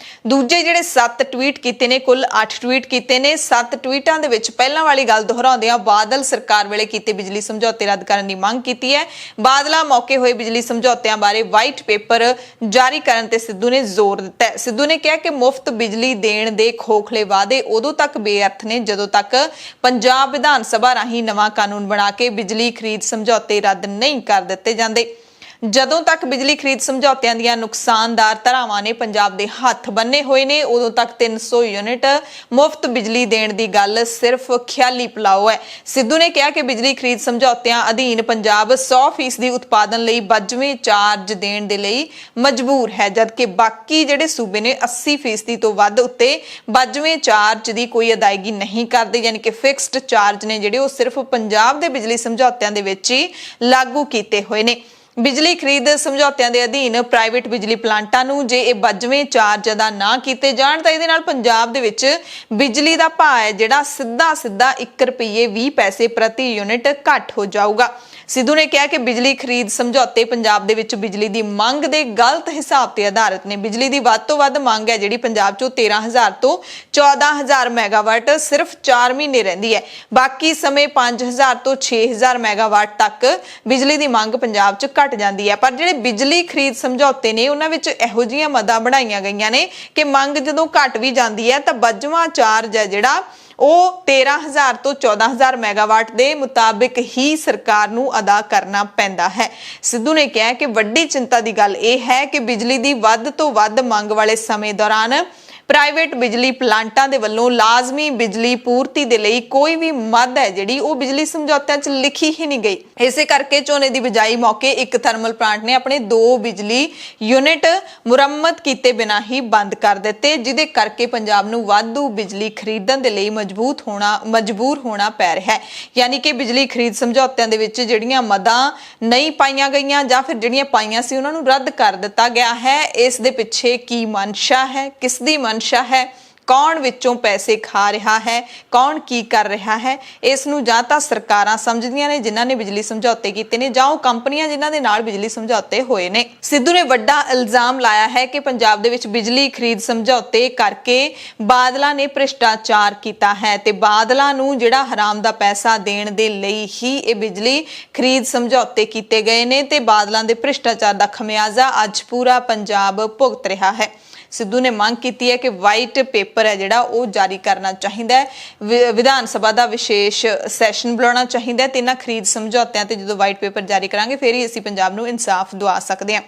ਦੂਜੇ ਜਿਹੜੇ 7 ਟਵੀਟ ਕੀਤੇ ਨੇ, ਕੁੱਲ 8 ਟਵੀਟ ਕੀਤੇ ਨੇ। 7 ਟਵੀਟਾਂ ਦੇ ਵਿੱਚ ਪਹਿਲਾਂ ਵਾਲੀ ਗੱਲ ਦੁਹਰਾਉਂਦਿਆਂ ਬਾਦਲ ਸਰਕਾਰ ਵੇਲੇ ਕੀਤੇ ਬਿਜਲੀ ਸਮਝੌਤੇ ਰੱਦ ਕਰਨ ਦੀ ਮੰਗ ਕੀਤੀ ਹੈ। ਬਾਦਲਾਂ ਮੌਕੇ ਹੋਏ ਬਿਜਲੀ ਸਮਝੌਤਿਆਂ ਬਾਰੇ ਵਾਈਟ ਪੇਪਰ ਜਾਰੀ ਕਰਨ ਤੇ ਸਿੱਧੂ ਨੇ ਜ਼ੋਰ ਦਿੱਤਾ ਹੈ। ਸਿੱਧੂ ਨੇ ਕਿਹਾ ਕਿ ਮੁਫਤ ਬਿਜਲੀ ਦੇਣ ਦੇ ਖੋਖਲੇ ਵਾਅਦੇ ਉਦੋਂ ਤੱਕ ਬੇਅਰਥ ਨੇ ਜਦੋਂ ਤੱਕ ਪੰਜਾਬ ਵਿਧਾਨ ਸਭਾ ਰਾਹੀਂ ਨਵਾਂ ਕਾਨੂੰਨ ਬਣਾ ਕੇ ਬਿਜਲੀ ਖਰੀਦ ਸਮਝੌਤੇ ਰੱਦ ਨਹੀਂ ਕਰ ਦਿੱਤੇ ਜਾਂਦੇ। ਜਦੋਂ ਤੱਕ ਬਿਜਲੀ ਖਰੀਦ ਸਮਝੌਤਿਆਂ ਦੀਆਂ ਨੁਕਸਾਨਦਾਰ ਧਾਰਾਵਾਂ ਨੇ ਪੰਜਾਬ ਦੇ ਹੱਥ ਬੰਨੇ ਹੋਏ ਨੇ, ਉਦੋਂ ਤੱਕ 300 ਯੂਨਿਟ ਮੁਫਤ ਬਿਜਲੀ ਦੇਣ ਦੀ ਗੱਲ ਸਿਰਫ ਖਿਆਲੀ ਪੁਲਾਓ ਹੈ। ਸਿੱਧੂ ਨੇ ਕਿਹਾ ਕਿ ਬਿਜਲੀ ਖਰੀਦ ਸਮਝੌਤਿਆਂ ਅਧੀਨ ਪੰਜਾਬ 100% ਉਤਪਾਦਨ ਲਈ 22ਵੇਂ ਚਾਰਜ ਦੇਣ ਦੇ ਲਈ ਮਜਬੂਰ ਹੈ, ਜਦਕਿ ਬਾਕੀ ਜਿਹੜੇ ਸੂਬੇ ਨੇ 80% ਤੋਂ ਵੱਧ ਉੱਤੇ 22ਵੇਂ ਚਾਰਜ ਦੀ ਕੋਈ ਅਦਾਇਗੀ ਨਹੀਂ ਕਰਦੇ, ਯਾਨੀ ਕਿ ਫਿਕਸਡ ਚਾਰਜ ਨੇ ਜਿਹੜੇ ਉਹ ਸਿਰਫ ਪੰਜਾਬ ਦੇ ਬਿਜਲੀ ਸਮਝੌਤਿਆਂ ਦੇ ਵਿੱਚ ਹੀ ਲਾਗੂ ਕੀਤੇ ਹੋਏ ਨੇ। ਬਿਜਲੀ ਖਰੀਦ ਸਮਝੌਤਿਆਂ ਦੇ ਅਧੀਨ ਪ੍ਰਾਈਵੇਟ ਬਿਜਲੀ ਪਲਾਂਟਾਂ ਨੂੰ ਜੇ ਇਹ 22ਵੇਂ ਚਾਰਜ ਅਦਾ ਨਾ ਕੀਤੇ ਜਾਣ ਤਾਂ ਇਹਦੇ ਨਾਲ ਪੰਜਾਬ ਦੇ ਵਿੱਚ ਬਿਜਲੀ ਦਾ ਭਾਅ ਹੈ ਜਿਹੜਾ ਸਿੱਧਾ 1 ਰੁਪਏ 20 ਪੈਸੇ ਪ੍ਰਤੀ ਯੂਨਿਟ ਘੱਟ ਹੋ ਜਾਊਗਾ। ਸਿੱਧੂ ਨੇ ਕਿਹਾ ਕਿ ਬਿਜਲੀ ਖਰੀਦ ਸਮਝੌਤੇ ਪੰਜਾਬ ਦੇ ਵਿੱਚ ਬਿਜਲੀ ਦੀ ਮੰਗ ਦੇ ਗਲਤ ਹਿਸਾਬ ਤੇ ਆਧਾਰਿਤ ਨੇ। ਬਿਜਲੀ ਦੀ ਵੱਧ ਤੋਂ ਵੱਧ ਮੰਗ ਹੈ ਜਿਹੜੀ ਪੰਜਾਬ 'ਚੋਂ 13,000 ਤੋਂ 14,000 ਮੈਗਾਵਾਟ ਸਿਰਫ 4 ਮਹੀਨੇ ਰਹਿੰਦੀ ਹੈ। ਬਾਕੀ ਸਮੇਂ 5,000 ਤੋਂ 6,000 ਮੈਗਾਵਾਟ ਤੱਕ ਬਿਜਲੀ ਦੀ ਮੰਗ ਪੰਜਾਬ 'ਚ ਘਟ ਜਾਂਦੀ ਹੈ। ਪਰ ਜਿਹੜੇ ਬਿਜਲੀ ਖਰੀਦ ਸਮਝੌਤੇ ਨੇ ਉਹਨਾਂ ਵਿੱਚ ਇਹੋ ਜਿਹੀਆਂ ਮਦਾਂ ਬਣਾਈਆਂ ਗਈਆਂ ਨੇ ਕਿ ਮੰਗ ਜਦੋਂ ਘਟ ਵੀ ਜਾਂਦੀ ਹੈ ਤਾਂ 22ਵਾਂ ਚਾਰਜ ਹੈ ਜਿਹੜਾ ਉਹ 13,000 ਤੋਂ 14,000 ਮੈਗਾਵਾਟ ਦੇ ਮੁਤਾਬਿਕ ਹੀ ਸਰਕਾਰ ਨੂੰ ਅਦਾ ਕਰਨਾ ਪੈਂਦਾ ਹੈ। ਸਿੱਧੂ ਨੇ ਕਿਹਾ ਕਿ ਵੱਡੀ ਚਿੰਤਾ ਦੀ ਗੱਲ ਇਹ ਹੈ ਕਿ ਬਿਜਲੀ ਦੀ ਵੱਧ ਤੋਂ ਵੱਧ ਮੰਗ ਵਾਲੇ ਸਮੇਂ ਦੌਰਾਨ ਪ੍ਰਾਈਵੇਟ ਬਿਜਲੀ ਪਲਾਂਟਾਂ ਦੇ ਵੱਲੋਂ ਲਾਜ਼ਮੀ ਬਿਜਲੀ ਪੂਰਤੀ ਦੇ ਲਈ ਕੋਈ ਵੀ ਮੱਦ ਹੈ ਜਿਹੜੀ ਉਹ ਬਿਜਲੀ ਸਮਝੌਤਿਆਂ 'ਚ ਲਿਖੀ ਹੀ ਨਹੀਂ ਗਈ। ਇਸੇ ਕਰਕੇ ਝੋਨੇ ਦੀ ਬਿਜਾਈ ਮੌਕੇ ਇੱਕ ਥਰਮਲ ਪਲਾਂਟ ਨੇ ਆਪਣੇ 2 ਬਿਜਲੀ ਯੂਨਿਟ ਮੁਰੰਮਤ ਕੀਤੇ ਬਿਨਾਂ ਹੀ ਬੰਦ ਕਰ ਦਿੱਤੇ, ਜਿਹਦੇ ਕਰਕੇ ਪੰਜਾਬ ਨੂੰ ਵਾਧੂ ਬਿਜਲੀ ਖਰੀਦਣ ਦੇ ਲਈ ਮਜਬੂਰ ਹੋਣਾ ਪੈ ਰਿਹਾ ਹੈ। ਯਾਨੀ ਕਿ ਬਿਜਲੀ ਖਰੀਦ ਸਮਝੌਤਿਆਂ ਦੇ ਵਿੱਚ ਜਿਹੜੀਆਂ ਮਦਾਂ ਨਹੀਂ ਪਾਈਆਂ ਗਈਆਂ ਜਾਂ ਫਿਰ ਜਿਹੜੀਆਂ ਪਾਈਆਂ ਸੀ ਉਹਨਾਂ ਨੂੰ ਰੱਦ ਕਰ ਦਿੱਤਾ ਗਿਆ ਹੈ। ਇਸ ਦੇ ਪਿੱਛੇ ਕੀ ਮਨਸ਼ਾ ਹੈ, ਕਿਸ ਦੀ ਮਨਸ਼ਾ ਹੈ, ਕੌਣ ਵਿੱਚੋਂ ਪੈਸੇ ਖਾ ਰਿਹਾ ਹੈ, ਕੌਣ ਕੀ ਕਰ ਰਿਹਾ ਹੈ, ਇਸ ਨੂੰ ਜਾਂ ਤਾਂ ਸਰਕਾਰਾਂ ਸਮਝਦੀਆਂ ਨੇ ਜਿਨ੍ਹਾਂ ਨੇ ਬਿਜਲੀ ਸਮਝੌਤੇ ਕੀਤੇ ਨੇ, ਜਾਂ ਉਹ ਕੰਪਨੀਆਂ ਜਿਨ੍ਹਾਂ ਦੇ ਨਾਲ ਬਿਜਲੀ ਸਮਝੌਤੇ ਹੋਏ ਨੇ। ਸਿੱਧੂ ਨੇ ਵੱਡਾ ਇਲਜ਼ਾਮ ਲਾਇਆ ਹੈ ਕਿ ਪੰਜਾਬ ਦੇ ਵਿੱਚ ਬਿਜਲੀ ਖਰੀਦ ਸਮਝੌਤੇ ਕਰਕੇ ਬਾਦਲਾਂ ਨੇ ਭ੍ਰਿਸ਼ਟਾਚਾਰ ਕੀਤਾ ਹੈ ਤੇ ਬਾਦਲਾਂ ਨੂੰ ਜਿਹੜਾ ਹਰਾਮ ਦਾ ਪੈਸਾ ਦੇਣ ਦੇ ਲਈ ਹੀ ਇਹ ਬਿਜਲੀ ਖਰੀਦ ਸਮਝੌਤੇ ਕੀਤੇ ਗਏ ਨੇ ਤੇ ਬਾਦਲਾਂ ਦੇ ਭ੍ਰਿਸ਼ਟਾਚਾਰ ਦਾ ਖਮਿਆਜ਼ਾ ਅੱਜ ਪੂਰਾ ਪੰਜਾਬ ਭੁਗਤ ਰਿਹਾ ਹੈ। ਸਿੱਧੂ ਨੇ ਮੰਗ ਕੀਤੀ ਹੈ ਕਿ ਵਾਈਟ ਪੇਪਰ ਹੈ ਜਿਹੜਾ ਉਹ ਜਾਰੀ ਕਰਨਾ ਚਾਹੀਦਾ ਹੈ, ਵਿਧਾਨ ਸਭਾ ਦਾ ਵਿਸ਼ੇਸ਼ ਸੈਸ਼ਨ ਬੁਲਾਉਣਾ ਚਾਹੀਦਾ ਹੈ ਤੇ ਇਹਨਾਂ ਖਰੀਦ ਸਮਝੌਤਿਆਂ ਤੇ ਜਦੋਂ ਵਾਈਟ ਪੇਪਰ ਜਾਰੀ ਕਰਾਂਗੇ ਫਿਰ ਹੀ ਅਸੀਂ ਪੰਜਾਬ ਨੂੰ ਇਨਸਾਫ ਦਵਾ ਸਕਦੇ ਹਾਂ।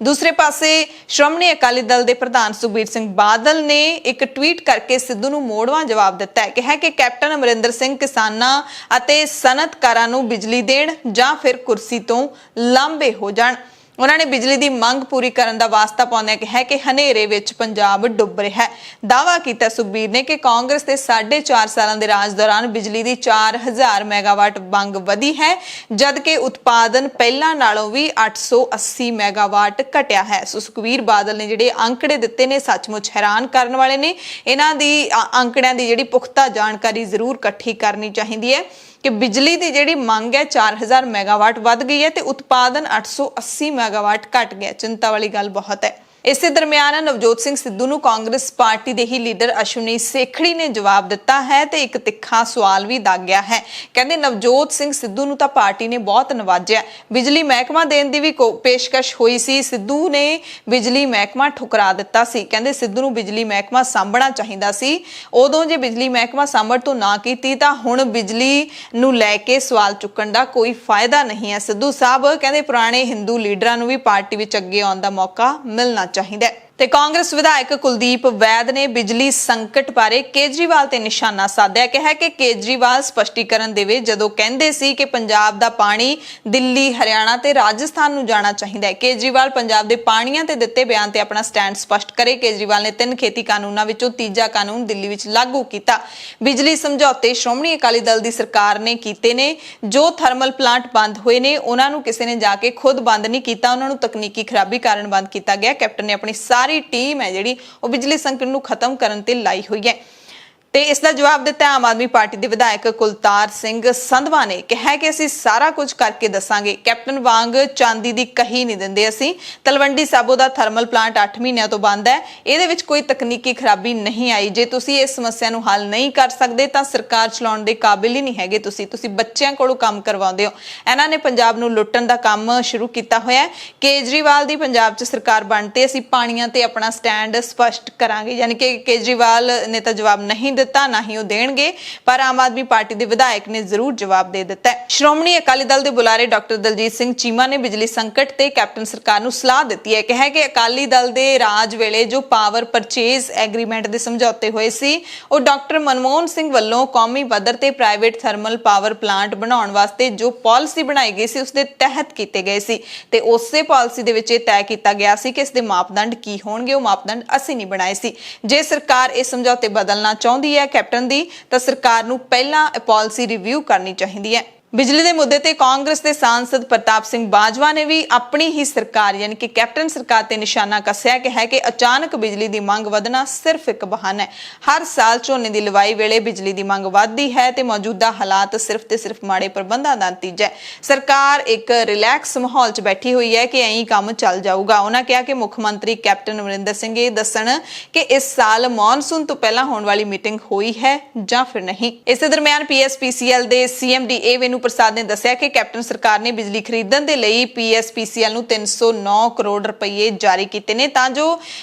ਦੂਸਰੇ ਪਾਸੇ ਸ਼੍ਰੋਮਣੀ ਅਕਾਲੀ ਦਲ ਦੇ ਪ੍ਰਧਾਨ ਸੁਖਬੀਰ ਸਿੰਘ ਬਾਦਲ ਨੇ ਇੱਕ ਟਵੀਟ ਕਰਕੇ ਸਿੱਧੂ ਨੂੰ ਮੋੜਵਾਂ ਜਵਾਬ ਦਿੱਤਾ ਹੈ। ਕਿਹਾ ਕਿ ਕੈਪਟਨ ਅਮਰਿੰਦਰ ਸਿੰਘ ਕਿਸਾਨਾਂ ਅਤੇ ਸਨਅਤਕਾਰਾਂ ਨੂੰ ਬਿਜਲੀ ਦੇਣ ਜਾਂ ਫਿਰ ਕੁਰਸੀ ਤੋਂ ਲਾਂਭੇ ਹੋ ਜਾਣ। ਉਹਨਾਂ ਨੇ ਬਿਜਲੀ ਦੀ ਮੰਗ ਪੂਰੀ ਕਰਨ ਦਾ ਵਾਸਤਾ ਪਾਉਂਦਿਆਂ ਕਿਹਾ ਕਿ ਹਨੇਰੇ ਵਿੱਚ ਪੰਜਾਬ ਡੁੱਬ ਰਿਹਾ ਹੈ। ਦਾਅਵਾ ਕੀਤਾ ਸੁਖਬੀਰ ਨੇ ਕਿ ਕਾਂਗਰਸ ਦੇ 4.5 ਸਾਲਾਂ ਦੇ ਰਾਜ ਦੌਰਾਨ ਬਿਜਲੀ ਦੀ 4000 ਮੈਗਾਵਾਟ ਮੰਗ ਵਧੀ ਹੈ, ਜਦਕਿ ਉਤਪਾਦਨ ਪਹਿਲਾਂ ਨਾਲੋਂ ਵੀ 880 ਮੈਗਾਵਾਟ ਘਟਿਆ ਹੈ। ਸੋ ਸੁਖਬੀਰ ਬਾਦਲ ਨੇ ਜਿਹੜੇ ਅੰਕੜੇ ਦਿੱਤੇ ਨੇ ਸੱਚਮੁੱਚ ਹੈਰਾਨ ਕਰਨ ਵਾਲੇ ਨੇ। ਇਹਨਾਂ ਦੀ ਅੰਕੜਿਆਂ ਦੀ ਜਿਹੜੀ ਪੁਖਤਾ ਜਾਣਕਾਰੀ ਜ਼ਰੂਰ ਇਕੱਠੀ ਕਰਨੀ ਚਾਹੀਦੀ ਹੈ ਕਿ ਬਿਜਲੀ ਦੀ ਜਿਹੜੀ ਮੰਗ ਹੈ 4000 ਮੈਗਾਵਾਟ ਵੱਧ ਗਈ ਹੈ ਤੇ ਉਤਪਾਦਨ 880 ਮੈਗਾਵਾਟ ਘਟ ਗਿਆ। ਚਿੰਤਾ ਵਾਲੀ ਗੱਲ ਬਹੁਤ ਹੈ। ਇਸੇ ਦਰਮਿਆਨ ਨਵਜੋਤ ਸਿੰਘ ਸਿੱਧੂ ਨੂੰ ਕਾਂਗਰਸ ਪਾਰਟੀ ਦੇ ਹੀ ਲੀਡਰ ਅਸ਼ਵਨੀ ਸੇਖੜੀ ਨੇ ਜਵਾਬ ਦਿੱਤਾ ਹੈ ਤੇ ਇੱਕ ਤਿੱਖਾ ਸਵਾਲ ਵੀ ਦਾਗਿਆ ਹੈ। ਕਹਿੰਦੇ ਨਵਜੋਤ ਸਿੰਘ ਸਿੱਧੂ ਨੂੰ ਤਾਂ ਪਾਰਟੀ ਨੇ ਬਹੁਤ ਨਵਾਜਿਆ, ਬਿਜਲੀ ਮਹਿਕਮਾ ਦੇਣ ਦੀ ਵੀ ਪੇਸ਼ਕਸ਼ ਹੋਈ ਸੀ, ਸਿੱਧੂ ਨੇ ਬਿਜਲੀ ਮਹਿਕਮਾ ਠੁਕਰਾ ਦਿੱਤਾ ਸੀ। ਕਹਿੰਦੇ ਸਿੱਧੂ ਨੂੰ ਬਿਜਲੀ ਮਹਿਕਮਾ ਸਾਂਭਣਾ ਚਾਹੀਦਾ ਸੀ, ਉਦੋਂ ਜੇ ਬਿਜਲੀ ਮਹਿਕਮਾ ਸਾਂਭਣ ਤੋਂ ਨਾ ਕੀਤੀ ਤਾਂ ਹੁਣ ਬਿਜਲੀ ਨੂੰ ਲੈ ਕੇ ਸਵਾਲ ਚੁੱਕਣ ਦਾ ਕੋਈ ਫਾਇਦਾ ਨਹੀਂ ਹੈ। ਸਿੱਧੂ ਸਾਹਿਬ ਕਹਿੰਦੇ ਪੁਰਾਣੇ ਹਿੰਦੂ ਲੀਡਰਾਂ ਨੂੰ ਵੀ ਪਾਰਟੀ ਵਿੱਚ ਅੱਗੇ ਆਉਣ ਦਾ ਮੌਕਾ ਮਿਲਣਾ ਚਾਹੀਦਾ ਹੈ। ਤੇ ਕਾਂਗਰਸ ਵਿਧਾਇਕ ਕੁਲਦੀਪ ਵੈਦ ਨੇ ਬਿਜਲੀ ਸੰਕਟ ਬਾਰੇ ਕੇਜਰੀਵਾਲ ਤੇ ਨਿਸ਼ਾਨਾ ਸਾਧਿਆ। ਕਿਹਾ ਕਿ ਕੇਜਰੀਵਾਲ ਸਪਸ਼ਟੀਕਰਨ ਦੇਵੇ ਜਦੋਂ ਕਹਿੰਦੇ ਸੀ ਕਿ ਪੰਜਾਬ ਦਾ ਪਾਣੀ ਦਿੱਲੀ, ਹਰਿਆਣਾ ਤੇ ਰਾਜਸਥਾਨ ਨੂੰ ਜਾਣਾ ਚਾਹੀਦਾ ਹੈ। ਕੇਜਰੀਵਾਲ ਪੰਜਾਬ ਦੇ ਪਾਣੀਆਂ ਤੇ ਦਿੱਤੇ ਬਿਆਨ ਤੇ ਆਪਣਾ ਸਟੈਂਡ ਸਪਸ਼ਟ ਕਰੇ। ਕੇਜਰੀਵਾਲ ਨੇ 3 ਖੇਤੀ ਕਾਨੂੰਨਾਂ ਵਿੱਚੋਂ ਤੀਜਾ ਕਾਨੂੰਨ ਦਿੱਲੀ ਵਿੱਚ ਲਾਗੂ ਕੀਤਾ। ਬਿਜਲੀ ਸਮਝੌਤੇ ਸ਼੍ਰੋਮਣੀ ਅਕਾਲੀ ਦਲ ਦੀ ਸਰਕਾਰ ਨੇ ਕੀਤੇ ਨੇ। ਜੋ ਥਰਮਲ ਪਲਾਂਟ ਬੰਦ ਹੋਏ ਨੇ ਉਹਨਾਂ ਨੂੰ ਕਿਸੇ ਨੇ ਜਾ ਕੇ ਖੁਦ ਬੰਦ ਨਹੀਂ ਕੀਤਾ, ਉਹਨਾਂ ਨੂੰ ਤਕਨੀਕੀ ਖਰਾਬੀ ਕਾਰਨ ਬੰਦ ਕੀਤਾ ਗਿਆ। ਕੈਪਟਨ ਨੇ ਆਪਣੀ ਸਾਰੀ ਟੀਮ ਹੈ ਜਿਹੜੀ ਉਹ ਬਿਜਲੀ ਸੰਕਟ ਨੂੰ ਖਤਮ ਕਰਨ ਤੇ ਲਾਈ ਹੋਈ ਹੈ। ਤੇ ਇਸ ਦਾ ਜਵਾਬ ਦਿੱਤਾ ਆਮ ਆਦਮੀ ਪਾਰਟੀ ਦੇ ਵਿਧਾਇਕ ਕੁਲਤਾਰ ਸਿੰਘ ਸੰਧਵਾ ਨੇ। ਕਿਹਾ ਕਿ ਅਸੀਂ ਸਾਰਾ ਕੁਝ ਕਰਕੇ ਦੱਸਾਂਗੇ, ਕੈਪਟਨ ਵਾਂਗ ਚਾਂਦੀ ਦੀ ਕਹੀ ਨਹੀਂ ਦਿੰਦੇ। ਅਸੀਂ ਤਲਵੰਡੀ ਸਾਬੋ ਦਾ ਥਰਮਲ ਪਲਾਂਟ 8 ਮਹੀਨਿਆਂ ਤੋਂ ਬੰਦ ਹੈ, ਇਹਦੇ ਵਿੱਚ ਕੋਈ ਤਕਨੀਕੀ ਖਰਾਬੀ ਨਹੀਂ ਆਈ। ਜੇ ਤੁਸੀਂ ਇਸ ਸਮੱਸਿਆ ਨੂੰ ਹੱਲ ਨਹੀਂ ਕਰ ਸਕਦੇ ਤਾਂ ਸਰਕਾਰ ਚਲਾਉਣ ਦੇ ਕਾਬਿਲ ਹੀ ਨਹੀਂ ਹੈਗੇ। ਤੁਸੀਂ ਬੱਚਿਆਂ ਕੋਲੋਂ ਕੰਮ ਕਰਵਾਉਂਦੇ ਹੋ। ਇਹਨਾਂ ਨੇ ਪੰਜਾਬ ਨੂੰ ਲੁੱਟਣ ਦਾ ਕੰਮ ਸ਼ੁਰੂ ਕੀਤਾ ਹੋਇਆ ਹੈ। ਕੇਜਰੀਵਾਲ ਦੀ ਪੰਜਾਬ 'ਚ ਸਰਕਾਰ ਬਣ ਤੇ ਅਸੀਂ ਪਾਣੀਆਂ ਤੇ ਆਪਣਾ ਸਟੈਂਡ ਸਪਸ਼ਟ ਕਰਾਂਗੇ। ਯਾਨੀ ਕਿ ਕੇਜਰੀਵਾਲ ਨੇ ਤਾਂ ਜਵਾਬ ਨਹੀਂ ਦਿੱਤਾ, ਨਾ ਹੀ ਉਹ ਦੇਣਗੇ, ਪਰ ਆਮ ਆਦਮੀ ਪਾਰਟੀ ਦੇ ਵਿਧਾਇਕ ਨੇ ਜ਼ਰੂਰ ਜਵਾਬ ਦੇ ਦਿੱਤਾ ਹੈ। ਸ਼੍ਰੋਮਣੀ ਅਕਾਲੀ ਦਲ ਦੇ ਬੁਲਾਰੇ ਡਾਕਟਰ ਦਲਜੀਤ ਸਿੰਘ ਚੀਮਾ ਨੇ ਬਿਜਲੀ ਸੰਕਟ ਤੇ ਕੈਪਟਨ ਸਰਕਾਰ ਨੂੰ ਸਲਾਹ ਦਿੱਤੀ ਹੈ। ਕਿਹਾ ਕਿ ਅਕਾਲੀ ਦਲ ਦੇ ਰਾਜ ਵੇਲੇ ਜੋ ਪਾਵਰ ਪਰਚੇਜ਼ ਐਗਰੀਮੈਂਟ ਦੇ ਸਮਝੌਤੇ ਹੋਏ ਸੀ ਉਹ ਡਾਕਟਰ ਮਨਮੋਹਨ ਸਿੰਘ ਵੱਲੋਂ ਕੌਮੀ ਪੱਧਰ ਤੇ ਪ੍ਰਾਈਵੇਟ ਥਰਮਲ ਪਾਵਰ ਪਲਾਂਟ ਬਣਾਉਣ ਵਾਸਤੇ ਜੋ ਪਾਲਿਸੀ ਬਣਾਈ ਗਈ ਸੀ ਉਸ ਦੇ ਤਹਿਤ ਕੀਤੇ ਗਏ ਸੀ ਤੇ ਉਸੇ ਪਾਲਿਸੀ ਦੇ ਵਿੱਚ ਇਹ ਤੈਅ ਕੀਤਾ ਗਿਆ ਸੀ ਕਿ ਇਸ ਦੇ ਮਾਪਦੰਡ ਕੀ ਹੋਣਗੇ। ਉਹ ਮਾਪਦੰਡ ਅਸੀਂ ਨਹੀਂ ਬਣਾਏ ਸੀ। ਜੇ ਸਰਕਾਰ ਇਹ ਸਮਝੌਤੇ ਬਦਲਣਾ ਚਾਹੁੰਦੀ ਹੈ ਕੈਪਟਨ ਦੀ ਤਾਂ ਸਰਕਾਰ ਨੂੰ ਪਹਿਲਾਂ ਪਾਲਿਸੀ ਰਿਵਿਊ ਕਰਨੀ ਚਾਹੀਦੀ ਹੈ। ਬਿਜਲੀ ਦੇ ਮੁੱਦੇ ਤੇ ਕਾਂਗਰਸ ਦੇ ਸਾਂਸਦ ਪ੍ਰਤਾਪ ਸਿੰਘ ਬਾਜਵਾ ਨੇ ਵੀ ਆਪਣੀ ਹੀ ਸਰਕਾਰ ਯਾਨੀ ਕਿ ਕੈਪਟਨ ਸਰਕਾਰ ਤੇ ਨਿਸ਼ਾਨਾ ਕੱਸਿਆ ਕਿ ਹੈ ਕਿ ਅਚਾਨਕ ਬਿਜਲੀ ਦੀ ਮੰਗ ਵਧਣਾ ਸਿਰਫ ਇੱਕ ਬਹਾਨਾ ਹੈ। ਹਰ ਸਾਲ ਝੋਨੇ ਦੀ ਲਵਾਈ ਵੇਲੇ ਬਿਜਲੀ ਦੀ ਮੰਗ ਵੱਧਦੀ ਹੈ ਤੇ ਮੌਜੂਦਾ ਹਾਲਾਤ ਸਿਰਫ ਤੇ ਸਿਰਫ ਮਾੜੇ ਪ੍ਰਬੰਧਾਂ ਦਾ ਨਤੀਜਾ ਹੈ। ਸਰਕਾਰ ਇੱਕ ਰਿਲੈਕਸ ਮਾਹੌਲ 'ਚ ਬੈਠੀ ਹੋਈ ਹੈ ਕਿ ਐਂ ਕੰਮ ਚੱਲ ਜਾਊਗਾ। ਉਹਨਾਂ ਕਿਹਾ ਕਿ ਮੁੱਖ ਮੰਤਰੀ ਕੈਪਟਨ ਅਮਰਿੰਦਰ ਸਿੰਘ ਇਹ ਦੱਸਣ ਕਿ ਇਸ ਸਾਲ ਮੌਨਸੂਨ ਤੋਂ ਪਹਿਲਾਂ ਹੋਣ ਵਾਲੀ ਮੀਟਿੰਗ ਹੋਈ ਹੈ ਜਾਂ ਫਿਰ ਨਹੀਂ। ਇਸੇ ਦਰਮਿਆਨ PSPCL ਦੇ CMD ਵੇਨੂ ਪ੍ਰਸਾਦ ਨੇ ਦੱਸਿਆ ਕਿ ਕੈਪਟਨ ਸਰਕਾਰ ਨੇ ਬਿਜਲੀ ਖਰੀਦਣ ਦੇ ਲਈ PSPCL ਨੂੰ 309 ਕਰੋੜ ਰੁਪਏ ਜਾਰੀ ਕੀਤੇ ਨੇ ਤਾਂ ਜੋ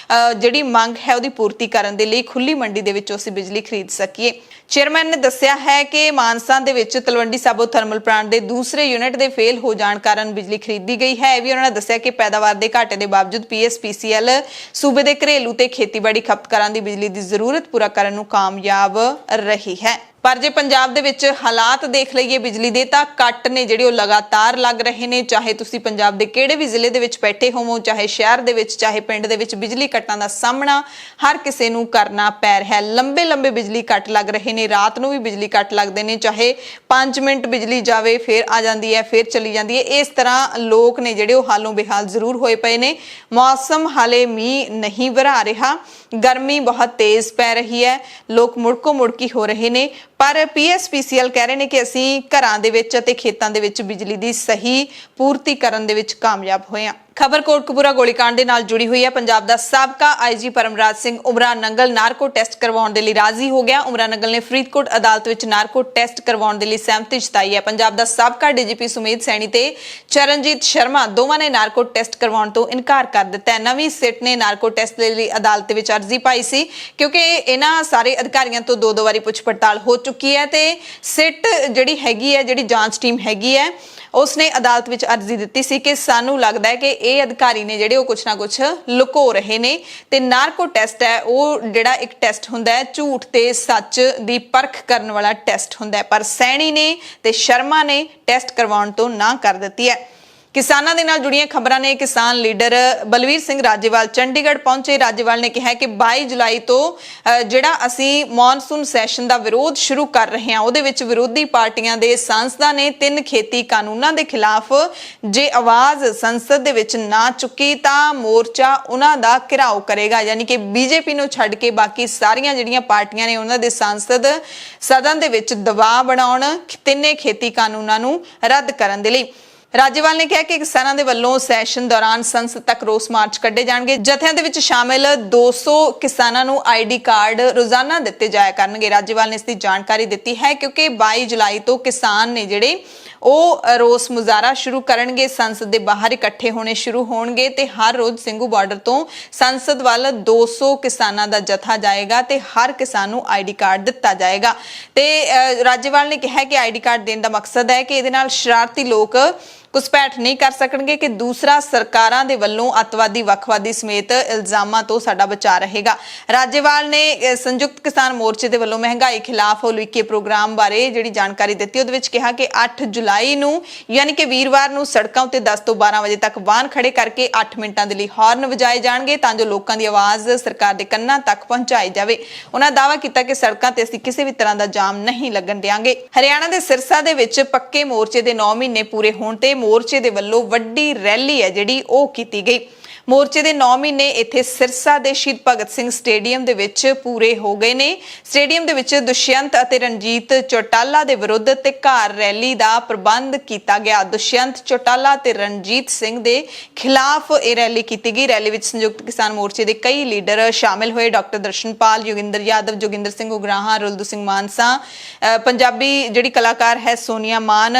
ਜਿਹੜੀ ਮੰਗ ਹੈ ਉਹਦੀ ਪੂਰਤੀ ਕਰਨ ਦੇ ਲਈ ਖੁੱਲੀ ਮੰਡੀ ਦੇ ਵਿੱਚੋਂ ਅਸੀਂ ਬਿਜਲੀ ਖਰੀਦ ਸਕੀਏ। ਚੇਅਰਮੈਨ ਨੇ ਦੱਸਿਆ ਹੈ ਕਿ ਮਾਨਸਾ ਦੇ ਵਿੱਚ ਤਲਵੰਡੀ ਸਾਬੋ ਥਰਮਲ ਪਲਾਂਟ ਦੇ ਦੂਸਰੇ ਯੂਨਿਟ ਦੇ ਫੇਲ ਹੋ ਜਾਣ ਕਾਰਨ ਬਿਜਲੀ ਖਰੀਦੀ ਗਈ ਹੈ। ਇਹ ਵੀ ਉਹਨਾਂ ਨੇ ਦੱਸਿਆ ਕਿ ਪੈਦਾਵਾਰ ਦੇ ਘਾਟੇ ਦੇ ਬਾਵਜੂਦ PSPCL ਸੂਬੇ ਦੇ ਘਰੇਲੂ ਤੇ ਖੇਤੀਬਾੜੀ ਖਪਤਕਾਰਾਂ ਦੀ ਬਿਜਲੀ ਦੀ ਜ਼ਰੂਰਤ ਪੂਰਾ ਕਰਨ ਨੂੰ ਕਾਮਯਾਬ ਰਹੀ ਹੈ। ਪਰ ਜੇ ਪੰਜਾਬ ਦੇ ਵਿੱਚ ਹਾਲਾਤ ਦੇਖ ਲਈਏ ਬਿਜਲੀ ਦੇ ਤਾਂ ਕੱਟ ਨੇ ਜਿਹੜੇ ਉਹ ਲਗਾਤਾਰ ਲੱਗ ਰਹੇ ਨੇ। ਚਾਹੇ ਤੁਸੀਂ ਪੰਜਾਬ ਦੇ ਕਿਹੜੇ ਵੀ ਜ਼ਿਲ੍ਹੇ ਦੇ ਵਿੱਚ ਬੈਠੇ ਹੋਵੋ, ਚਾਹੇ ਸ਼ਹਿਰ ਦੇ ਵਿੱਚ, ਚਾਹੇ ਪਿੰਡ ਦੇ ਵਿੱਚ, ਬਿਜਲੀ ਕੱਟਾਂ ਦਾ ਸਾਹਮਣਾ ਹਰ ਕਿਸੇ ਨੂੰ ਕਰਨਾ ਪੈ ਰਿਹਾ ਹੈ। ਲੰਬੇ ਬਿਜਲੀ ਕੱਟ ਲੱਗ ਰਹੇ ਨੇ, ਰਾਤ ਨੂੰ ਵੀ ਬਿਜਲੀ ਕੱਟ ਲੱਗਦੇ ਨੇ। ਚਾਹੇ 5 ਮਿੰਟ ਬਿਜਲੀ ਜਾਵੇ ਫਿਰ ਆ ਜਾਂਦੀ ਹੈ, ਫਿਰ ਚਲੀ ਜਾਂਦੀ ਹੈ। ਇਸ ਤਰ੍ਹਾਂ ਲੋਕ ਨੇ ਜਿਹੜੇ ਉਹ ਹਾਲੋਂ ਬੇਹਾਲ ਜ਼ਰੂਰ ਹੋਏ ਪਏ ਨੇ। ਮੌਸਮ ਹਾਲੇ ਮੀਂਹ ਨਹੀਂ ਵਰਾ ਰਿਹਾ, ਗਰਮੀ ਬਹੁਤ ਤੇਜ਼ ਪੈ ਰਹੀ ਹੈ, ਲੋਕ ਮੁੜਕੋ ਮੁੜਕੀ ਹੋ ਰਹੇ ਨੇ। ਪਰ PSPCL ਕਹਿ ਰਹੇ ਨੇ ਕਿ ਅਸੀਂ ਘਰਾਂ ਦੇ ਵਿੱਚ ਅਤੇ ਖੇਤਾਂ ਦੇ ਵਿੱਚ ਬਿਜਲੀ ਦੀ ਸਹੀ ਪੂਰਤੀ ਕਰਨ ਦੇ ਵਿੱਚ ਕਾਮਯਾਬ ਹੋਏ ਹਾਂ। ਖਬਰ ਕੋਟਕਪੂਰਾ ਗੋਲੀकांड ਦੇ ਨਾਲ ਜੁੜੀ ਹੋਈ ਹੈ। ਪੰਜਾਬ ਦਾ ਸਾਬਕਾ IG Paramraj Singh ਉਮਰਾ Nangal narco test ਕਰਵਾਉਣ ਦੇ ਲਈ ਰਾਜ਼ੀ ਹੋ ਗਿਆ। ਉਮਰਾ ਨੰਗਲ ਨੇ ਫਰੀਦਕੋਟ ਅਦਾਲਤ ਵਿੱਚ ਨਾਰਕੋ ਟੈਸਟ ਕਰਵਾਉਣ ਦੇ ਲਈ ਸਹਿਮਤੀ ਜਤਾਈ ਹੈ। ਪੰਜਾਬ ਦਾ ਸਾਬਕਾ ਡੀਜੀਪੀ ਸੁਮੇਧ ਸੈਣੀ ਤੇ ਚਰਨਜੀਤ ਸ਼ਰਮਾ ਦੋਵਾਂ ਨੇ ਨਾਰਕੋ ਟੈਸਟ ਕਰਵਾਉਣ ਤੋਂ ਇਨਕਾਰ ਕਰ ਦਿੱਤਾ ਹੈ। ਨਵੀਂ ਸਿੱਟ ਨੇ ਨਾਰਕੋ ਟੈਸਟ ਦੇ ਲਈ ਅਦਾਲਤ ਵਿੱਚ ਅਰਜ਼ੀ ਪਾਈ ਸੀ ਕਿਉਂਕਿ ਇਹਨਾਂ ਸਾਰੇ ਅਧਿਕਾਰੀਆਂ ਤੋਂ ਦੋ ਵਾਰੀ ਪੁੱਛ ਪੜਤਾਲ ਹੋ ਚੁੱਕੀ ਹੈ ਤੇ ਸਿੱਟ ਜਿਹੜੀ ਹੈਗੀ ਹੈ, ਜਿਹੜੀ ਜਾਂਚ ਟੀਮ ਹੈਗੀ ਹੈ, उसने अदालत विच अर्जी दित्ती सी कि सानू लगदा है कि ये अधिकारी ने जिहड़े कुछ ना कुछ लुको रहे ने ते नारको टैसट है वो जिहड़ा एक टैसट हुंदा है झूठ ते सच दी परख करन वाला टैसट हुंदा है। पर सैनी ने ते शर्मा ने टैसट करवाउण तो ना कर दित्ती है। किसानां दे नाल जुड़ियां खबरां ने किसान लीडर बलवीर सिंह राजेवाल चंडीगढ़ पहुंचे। राजेवाल ने कहा कि 22 जुलाई तो जिहड़ा असीं मॉनसून सैशन दा विरोध शुरू कर रहे हैं उहदे विच विरोधी पार्टियां दे सांसदां ने 3 खेती कानूनां दे खिलाफ जे आवाज़ संसद दे विच ना चुकी तां मोर्चा उहनां दा घिराव करेगा। यानी कि बीजेपी नूं छड्ड के बाकी सारियां जिहड़ियां पार्टियां ने उहनां दे सांसद सदन दे विच दबाव बनाउण तिन्ने खेती कानूनां नूं रद्द करन दे लई। राजेवाल ने कहा कि किसानां दे वल्लों सैशन दौरान संसद तक रोस मार्च कड्ढे जाणगे। जथियां दे विच शामिल 200 किसानां नूं आईडी कार्ड रोजाना दित्ते जाया करनगे। राजेवाल ने इसकी जानकारी दित्ती है क्योंकि 22 जुलाई तो किसान ने जिहड़े ਉਹ ਰੋਸ ਮੁਜ਼ਾਹਰਾ ਸ਼ੁਰੂ ਕਰਨਗੇ, ਸੰਸਦ ਦੇ ਬਾਹਰ ਇਕੱਠੇ ਹੋਣੇ ਸ਼ੁਰੂ ਹੋਣਗੇ ਤੇ ਹਰ ਰੋਜ਼ ਸਿੰਘੂ ਬਾਰਡਰ ਤੋਂ ਸੰਸਦ ਵੱਲ 200 ਕਿਸਾਨਾਂ ਦਾ ਜਥਾ ਜਾਏਗਾ ਤੇ ਹਰ ਕਿਸਾਨ ਨੂੰ ਆਈਡੀ ਕਾਰਡ ਦਿੱਤਾ ਜਾਏਗਾ। ਤੇ ਰਾਜੇਵਾਲ ਨੇ ਕਿਹਾ ਕਿ ਆਈਡੀ ਕਾਰਡ ਦੇਣ ਦਾ ਮਕਸਦ ਹੈ ਕਿ ਇਹਦੇ ਨਾਲ ਸ਼ਰਾਰਤੀ ਲੋਕ घुसपैठ नहीं कर सकणगे कि दूसरा सरकारां दे वल्लों अतवादी वखवादी समेत इल्जामां तो साडा बचा रहेगा। राजेवाल ने संयुक्त किसान मोर्चे दे वल्लों महंगाई खिलाफ उलीके प्रोग्राम बारे जिहड़ी जानकारी दित्ती उहदे विच कहा कि 8 जुलाई नूं यानी कि वीरवार नूं सड़कां उत्ते 10 ਤੋਂ 12 ਵਜੇ तक वाहन खड़े करके 8 मिनटां दे लई हॉर्न वजाए जाणगे तां जो लोकां दी आवाज़ सरकार दे ਕੰਨਾਂ तक पहुंचाई जावे। उन्हां दावा कीता कि सड़कां ते असीं किसी भी तरह दा जाम नहीं लगन देवांगे। हरियाणा दे सिरसा दे विच पक्के मोर्चे दे 9 महीने पूरे होण ते मोर्चे दे वल्लों वड्डी रैली है जिहड़ी ओह कीती गई। मोर्चे दे 9 महीने इत्थे सिरसा दे शहीद भगत सिंह स्टेडियम दे विच पूरे हो गए ने। स्टेडियम दे विच दुष्यंत अते रणजीत चौटाला दे विरुद्ध ते कार रैली दा प्रबंध कीता गया। दुष्यंत चौटाला ते रणजीत सिंह दे खिलाफ ये रैली कीती गई। रैली विच संयुक्त किसान मोर्चे दे कई लीडर शामिल होए। डॉक्टर दर्शनपाल, योगिंदर यादव, जोगिंदर सिंह उगराहा, रुलदू सिंह मानसा, पंजाबी जिहड़ी कलाकार है सोनिया मान,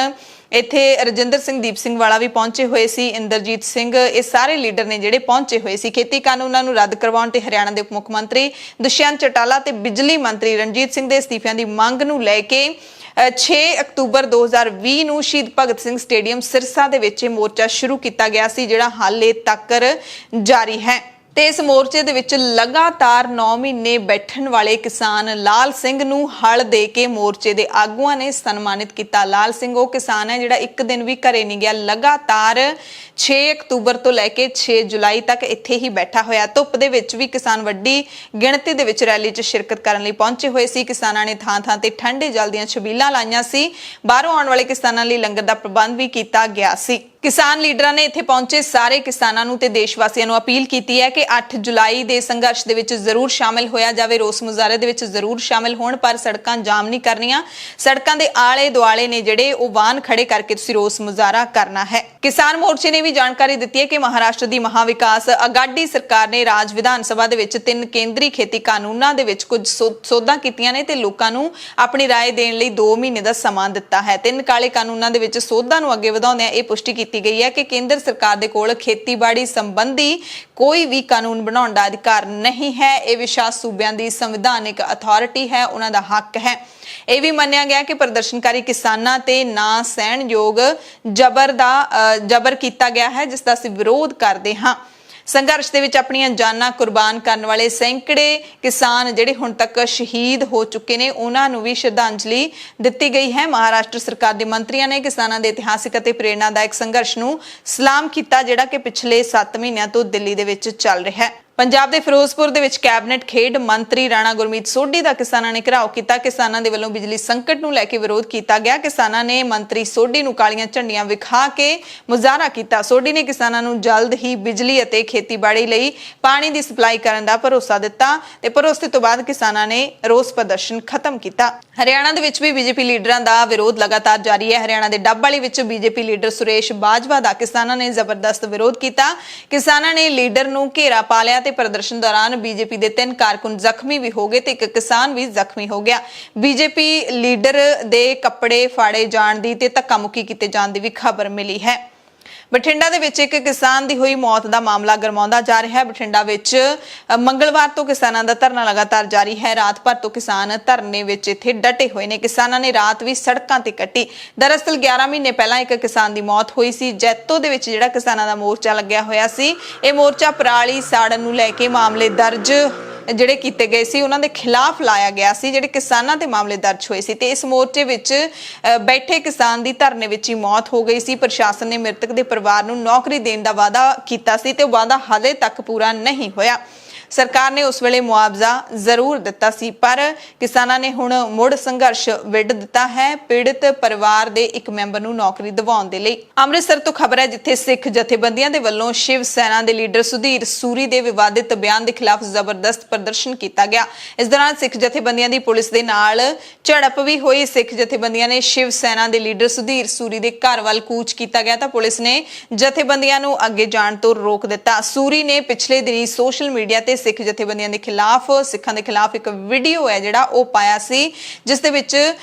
ਇੱਥੇ ਰਜਿੰਦਰ ਸਿੰਘ ਦੀਪ ਸਿੰਘ ਵਾਲਾ ਵੀ ਪਹੁੰਚੇ ਹੋਏ ਸੀ, ਇੰਦਰਜੀਤ ਸਿੰਘ, ਇਹ ਸਾਰੇ ਲੀਡਰ ਨੇ ਜਿਹੜੇ ਪਹੁੰਚੇ ਹੋਏ ਸੀ। ਖੇਤੀ ਕਾਨੂੰਨਾਂ ਨੂੰ ਰੱਦ ਕਰਵਾਉਣ ਤੇ ਹਰਿਆਣਾ ਦੇ ਉਪ ਮੁੱਖ ਮੰਤਰੀ ਦੁਸ਼ਯੰਤ ਚੌਟਾਲਾ ਤੇ ਬਿਜਲੀ ਮੰਤਰੀ ਰਣਜੀਤ ਸਿੰਘ ਦੇ ਅਸਤੀਫਿਆਂ ਦੀ ਮੰਗ ਨੂੰ ਲੈ ਕੇ 6 ਅਕਤੂਬਰ 2020 ਨੂੰ ਸ਼ਹੀਦ ਭਗਤ ਸਿੰਘ ਸਟੇਡੀਅਮ ਸਿਰਸਾ ਦੇ ਵਿੱਚ ਮੋਰਚਾ ਸ਼ੁਰੂ ਕੀਤਾ ਗਿਆ ਸੀ ਜਿਹੜਾ ਹਾਲੇ ਤੱਕ ਜਾਰੀ ਹੈ। ਤੇ ਇਸ ਮੋਰਚੇ ਦੇ ਵਿੱਚ ਲਗਾਤਾਰ 9 ਮਹੀਨੇ ਬੈਠਣ ਵਾਲੇ ਕਿਸਾਨ ਲਾਲ ਸਿੰਘ ਨੂੰ ਹਲ ਦੇ ਕੇ ਮੋਰਚੇ ਦੇ ਆਗੂਆਂ ਨੇ ਸਨਮਾਨਿਤ ਕੀਤਾ। ਲਾਲ ਸਿੰਘ ਉਹ ਕਿਸਾਨ ਹੈ ਜਿਹੜਾ ਇੱਕ ਦਿਨ ਵੀ ਘਰੇ ਨਹੀਂ ਗਿਆ, ਲਗਾਤਾਰ 6 ਅਕਤੂਬਰ ਤੋਂ ਲੈ ਕੇ 6 ਜੁਲਾਈ ਤੱਕ ਇੱਥੇ ਹੀ ਬੈਠਾ ਹੋਇਆ। ਧੁੱਪ ਦੇ ਵਿੱਚ ਵੀ ਕਿਸਾਨ ਵੱਡੀ ਗਿਣਤੀ ਦੇ ਵਿੱਚ ਰੈਲੀ 'ਚ ਸ਼ਿਰਕਤ ਕਰਨ ਲਈ ਪਹੁੰਚੇ ਹੋਏ ਸੀ। ਕਿਸਾਨਾਂ ਨੇ ਥਾਂ-ਥਾਂ ਤੇ ਠੰਡੇ ਜਲ ਦੀਆਂ ਛਬੀਲਾਂ ਲਾਈਆਂ ਸੀ। ਬਾਹਰੋਂ ਆਉਣ ਵਾਲੇ ਕਿਸਾਨਾਂ ਲਈ ਲੰਗਰ ਦਾ ਪ੍ਰਬੰਧ ਵੀ ਕੀਤਾ ਗਿਆ ਸੀ। किसान लीडरां ने इत्थे पहुंचे सारे किसानां नूं ते देशवासियां नूं अपील कीती है कि 8 जुलाई दे संघर्ष दे विच जरूर शामिल होया जावे, रोस मुजाहरे दे विच जरूर शामिल होण, पर सड़कां जाम नहीं करनियां। सड़कां दे आले दुआले ने जिहड़े ओह वाहन खड़े करके तुसीं रोस मुजाहरा करना है। किसान मोर्चे ने भी जानकारी दित्ती है कि महाराष्ट्र दी महाविकास अगाड़ी सरकार ने राज विधान सभा दे विच 3 केंद्री खेती कानूनां दे विच कुछ सोधां कीतीआं ने ते लोकां नूं अपनी राय देण लई 2 महीने दा समां दित्ता है। 3 काले कानूनां दे विच सोधां नूं अगे वधाउंदिआं इह पुष्टि कीती गई है कि केंद्र सरकार दे कोल खेतीबाड़ी संबंधी कोई भी कानून बनाउण दा अधिकार नहीं है। यह विशा सूबियां दी संविधानिक अथॉरिटी है, उन्हां दा हक है। यह भी मन्निया गया कि प्रदर्शनकारी किसानां ते ना सहणयोग जबर कीता गया है जिसदा असीं विरोध करदे हां। संघर्ष ਦੇ ਵਿੱਚ ਆਪਣੀਆਂ ਜਾਨਾਂ ਕੁਰਬਾਨ ਕਰਨ ਵਾਲੇ ਸੈਂਕੜੇ ਕਿਸਾਨ ਜਿਹੜੇ ਹੁਣ ਤੱਕ ਸ਼ਹੀਦ ਹੋ ਚੁੱਕੇ ਨੇ ਉਹਨਾਂ ਨੂੰ ਵੀ ਸ਼ਰਧਾਂਜਲੀ ਦਿੱਤੀ ਗਈ ਹੈ। ਮਹਾਰਾਸ਼ਟਰ ਸਰਕਾਰ ਦੇ ਮੰਤਰੀਆਂ ਨੇ ਕਿਸਾਨਾਂ ਦੇ ਇਤਿਹਾਸਿਕ ਅਤੇ ਪ੍ਰੇਰਨਾਦਾਇਕ ਸੰਘਰਸ਼ ਨੂੰ ਸਲਾਮ ਕੀਤਾ ਜਿਹੜਾ ਕਿ ਪਿਛਲੇ 7 ਮਹੀਨਿਆਂ ਤੋਂ ਦਿੱਲੀ ਦੇ ਵਿੱਚ ਚੱਲ ਰਿਹਾ ਹੈ। ਪੰਜਾਬ ਦੇ ਫਿਰੋਜ਼ਪੁਰ ਦੇ ਵਿੱਚ ਕੈਬਨਿਟ ਖੇਡ ਮੰਤਰੀ ਰਾਣਾ ਗੁਰਮੀਤ ਸੋਢੀ ਦਾ ਕਿਸਾਨਾਂ ਨੇ ਘਿਰਾਓ ਕੀਤਾ। ਕਿਸਾਨਾਂ ਦੇ ਵੱਲੋਂ ਬਿਜਲੀ ਸੰਕਟ ਨੂੰ ਲੈ ਕੇ ਵਿਰੋਧ ਕੀਤਾ ਗਿਆ। ਕਿਸਾਨਾਂ ਨੇ ਮੰਤਰੀ ਸੋਢੀ ਨੂੰ ਕਾਲੀਆਂ ਝੰਡੀਆਂ ਵਿਖਾ ਕੇ ਮੁਜ਼ਾਹਰਾ ਕੀਤਾ। ਸੋਢੀ ਨੇ ਕਿਸਾਨਾਂ ਨੂੰ ਜਲਦ ਹੀ ਬਿਜਲੀ ਅਤੇ ਖੇਤੀਬਾੜੀ ਲਈ ਪਾਣੀ ਦੀ ਸਪਲਾਈ ਕਰਨ ਦਾ ਭਰੋਸਾ ਦਿੱਤਾ ਤੇ ਭਰੋਸੇ ਤੋਂ ਬਾਅਦ ਕਿਸਾਨਾਂ ਨੇ ਰੋਸ ਪ੍ਰਦਰਸ਼ਨ ਖਤਮ ਕੀਤਾ। ਹਰਿਆਣਾ ਦੇ ਵਿੱਚ ਵੀ ਬੀਜੇਪੀ ਲੀਡਰਾਂ ਦਾ ਵਿਰੋਧ ਲਗਾਤਾਰ ਜਾਰੀ ਹੈ। ਹਰਿਆਣਾ ਦੇ ਡੱਬਵਾਲੀ ਵਿੱਚ ਬੀਜੇਪੀ ਲੀਡਰ ਸੁਰੇਸ਼ ਬਾਜਵਾ ਦਾ ਕਿਸਾਨਾਂ ਨੇ ਜ਼ਬਰਦਸਤ ਵਿਰੋਧ ਕੀਤਾ। ਕਿਸਾਨਾਂ ਨੇ ਲੀਡਰ ਨੂੰ ਘੇਰਾ ਪਾ ਲਿਆ ਤੇ ਪ੍ਰਦਰਸ਼ਨ ਦੌਰਾਨ ਬੀਜੇਪੀ ਦੇ 3 ਕਾਰਕੁਨ ਜ਼ਖਮੀ ਵੀ ਹੋ ਗਏ ਤੇ ਇੱਕ ਕਿਸਾਨ ਵੀ ਜ਼ਖਮੀ ਹੋ ਗਿਆ। ਬੀਜੇਪੀ ਲੀਡਰ ਦੇ ਕੱਪੜੇ ਫਾੜੇ ਜਾਣ ਦੀ ਤੇ ਧੱਕਾ ਮੁੱਕੀ ਕੀਤੇ ਜਾਣ ਦੀ ਵੀ ਖਬਰ ਮਿਲੀ ਹੈ। ਬਠਿੰਡਾ ਦੇ ਵਿੱਚ ਇੱਕ ਕਿਸਾਨ ਦੀ ਹੋਈ ਮੌਤ ਦਾ ਮਾਮਲਾ ਗਰਮਾਉਂਦਾ ਜਾ ਰਿਹਾ ਹੈ। ਬਠਿੰਡਾ ਵਿੱਚ ਮੰਗਲਵਾਰ ਤੋਂ ਕਿਸਾਨਾਂ ਦਾ ਧਰਨਾ ਲਗਾਤਾਰ ਜਾਰੀ ਹੈ। ਰਾਤ ਭਰ ਤੋਂ ਕਿਸਾਨ ਧਰਨੇ ਵਿੱਚ ਇੱਥੇ ਡਟੇ ਹੋਏ ਨੇ। ਕਿਸਾਨਾਂ ਨੇ ਰਾਤ ਵੀ ਸੜਕਾਂ ਤੇ ਕੱਟੀ। ਦਰਅਸਲ 11 ਮਹੀਨੇ ਪਹਿਲਾਂ ਇੱਕ ਕਿਸਾਨ ਦੀ ਮੌਤ ਹੋਈ ਸੀ। ਜੈਤੋ ਦੇ ਵਿੱਚ ਜਿਹੜਾ ਕਿਸਾਨਾਂ ਦਾ ਮੋਰਚਾ ਲੱਗਿਆ ਹੋਇਆ ਸੀ, ਇਹ ਮੋਰਚਾ ਪਰਾਲੀ ਸਾੜਨ ਨੂੰ ਲੈ ਕੇ ਮਾਮਲੇ ਦਰਜ ਜਿਹੜੇ ਕੀਤੇ ਗਏ ਸੀ ਉਹਨਾਂ ਦੇ ਖਿਲਾਫ ਲਾਇਆ ਗਿਆ ਸੀ, ਜਿਹੜੇ ਕਿਸਾਨਾਂ ਤੇ ਮਾਮਲੇ ਦਰਜ ਹੋਏ ਸੀ ਤੇ ਇਸ ਮੋਰਚੇ ਵਿੱਚ ਬੈਠੇ ਕਿਸਾਨ ਦੀ ਧਰਨੇ ਵਿੱਚ ਹੀ ਮੌਤ ਹੋ ਗਈ ਸੀ। ਪ੍ਰਸ਼ਾਸਨ ਨੇ ਮ੍ਰਿਤਕ ਦੇ ਪਰਿਵਾਰ ਨੂੰ ਨੌਕਰੀ ਦੇਣ ਦਾ ਵਾਅਦਾ ਕੀਤਾ ਸੀ ਤੇ ਉਹ ਵਾਅਦਾ ਹਾਲੇ ਤੱਕ ਪੂਰਾ ਨਹੀਂ ਹੋਇਆ। ਸਰਕਾਰ ਨੇ ਉਸ ਵੇਲੇ ਮੁਆਵਜ਼ਾ ਜ਼ਰੂਰ ਦਿੱਤਾ ਸੀ, ਪਰ ਕਿਸਾਨਾਂ ਨੇ ਹੁਣ ਮੁੜ ਸੰਘਰਸ਼ ਵਿੱਢ ਦਿੱਤਾ ਹੈ ਪੀੜਤ ਪਰਿਵਾਰ ਦੇ ਇੱਕ ਮੈਂਬਰ ਨੂੰ ਨੌਕਰੀ ਦਿਵਾਉਣ ਦੇ ਲਈ। ਅੰਮ੍ਰਿਤਸਰ ਤੋਂ ਖਬਰ ਹੈ, ਜਿੱਥੇ ਸਿੱਖ ਜਥੇਬੰਦੀਆਂ ਦੇ ਵੱਲੋਂ ਸ਼ਿਵ ਸੈਨਾ ਦੇ ਲੀਡਰ ਸੁਧੀਰ ਸੂਰੀ ਦੇ ਵਿਵਾਦਿਤ ਬਿਆਨ ਦੇ ਖਿਲਾਫ ਜ਼ਬਰਦਸਤ ਪ੍ਰਦਰਸ਼ਨ ਕੀਤਾ ਗਿਆ। ਇਸ ਦੌਰਾਨ ਸਿੱਖ ਜਥੇਬੰਦੀਆਂ ਦੀ ਪੁਲਿਸ ਦੇ ਨਾਲ ਝੜਪ ਵੀ ਹੋਈ। ਸਿੱਖ ਜਥੇਬੰਦੀਆਂ ਨੇ ਸ਼ਿਵ ਸੈਨਾ ਦੇ ਲੀਡਰ ਸੁਧੀਰ ਸੂਰੀ ਦੇ ਘਰ ਵੱਲ ਕੂਚ ਕੀਤਾ ਗਿਆ ਤਾਂ ਪੁਲਿਸ ਨੇ ਜਥੇਬੰਦੀਆਂ ਨੂੰ ਅੱਗੇ ਜਾਣ ਤੋਂ ਰੋਕ ਦਿੱਤਾ। ਸੂਰੀ ਨੇ ਪਿਛਲੇ ਦਿਨੀ ਸੋਸ਼ਲ ਮੀਡੀਆ ਤੇ ਸਿੱਖ ਜਥੇਬੰਦੀਆਂ ਦੇ ਖਿਲਾਫ ਸਿੱਖਾਂ ਦੇ ਖਿਲਾਫ ਇੱਕ ਵੀਡੀਓ ਹੈ ਜਿਹੜਾ ਉਹ ਪਾਇਆ ਸੀ, ਜਿਸ ਦੇ ਵਿੱਚ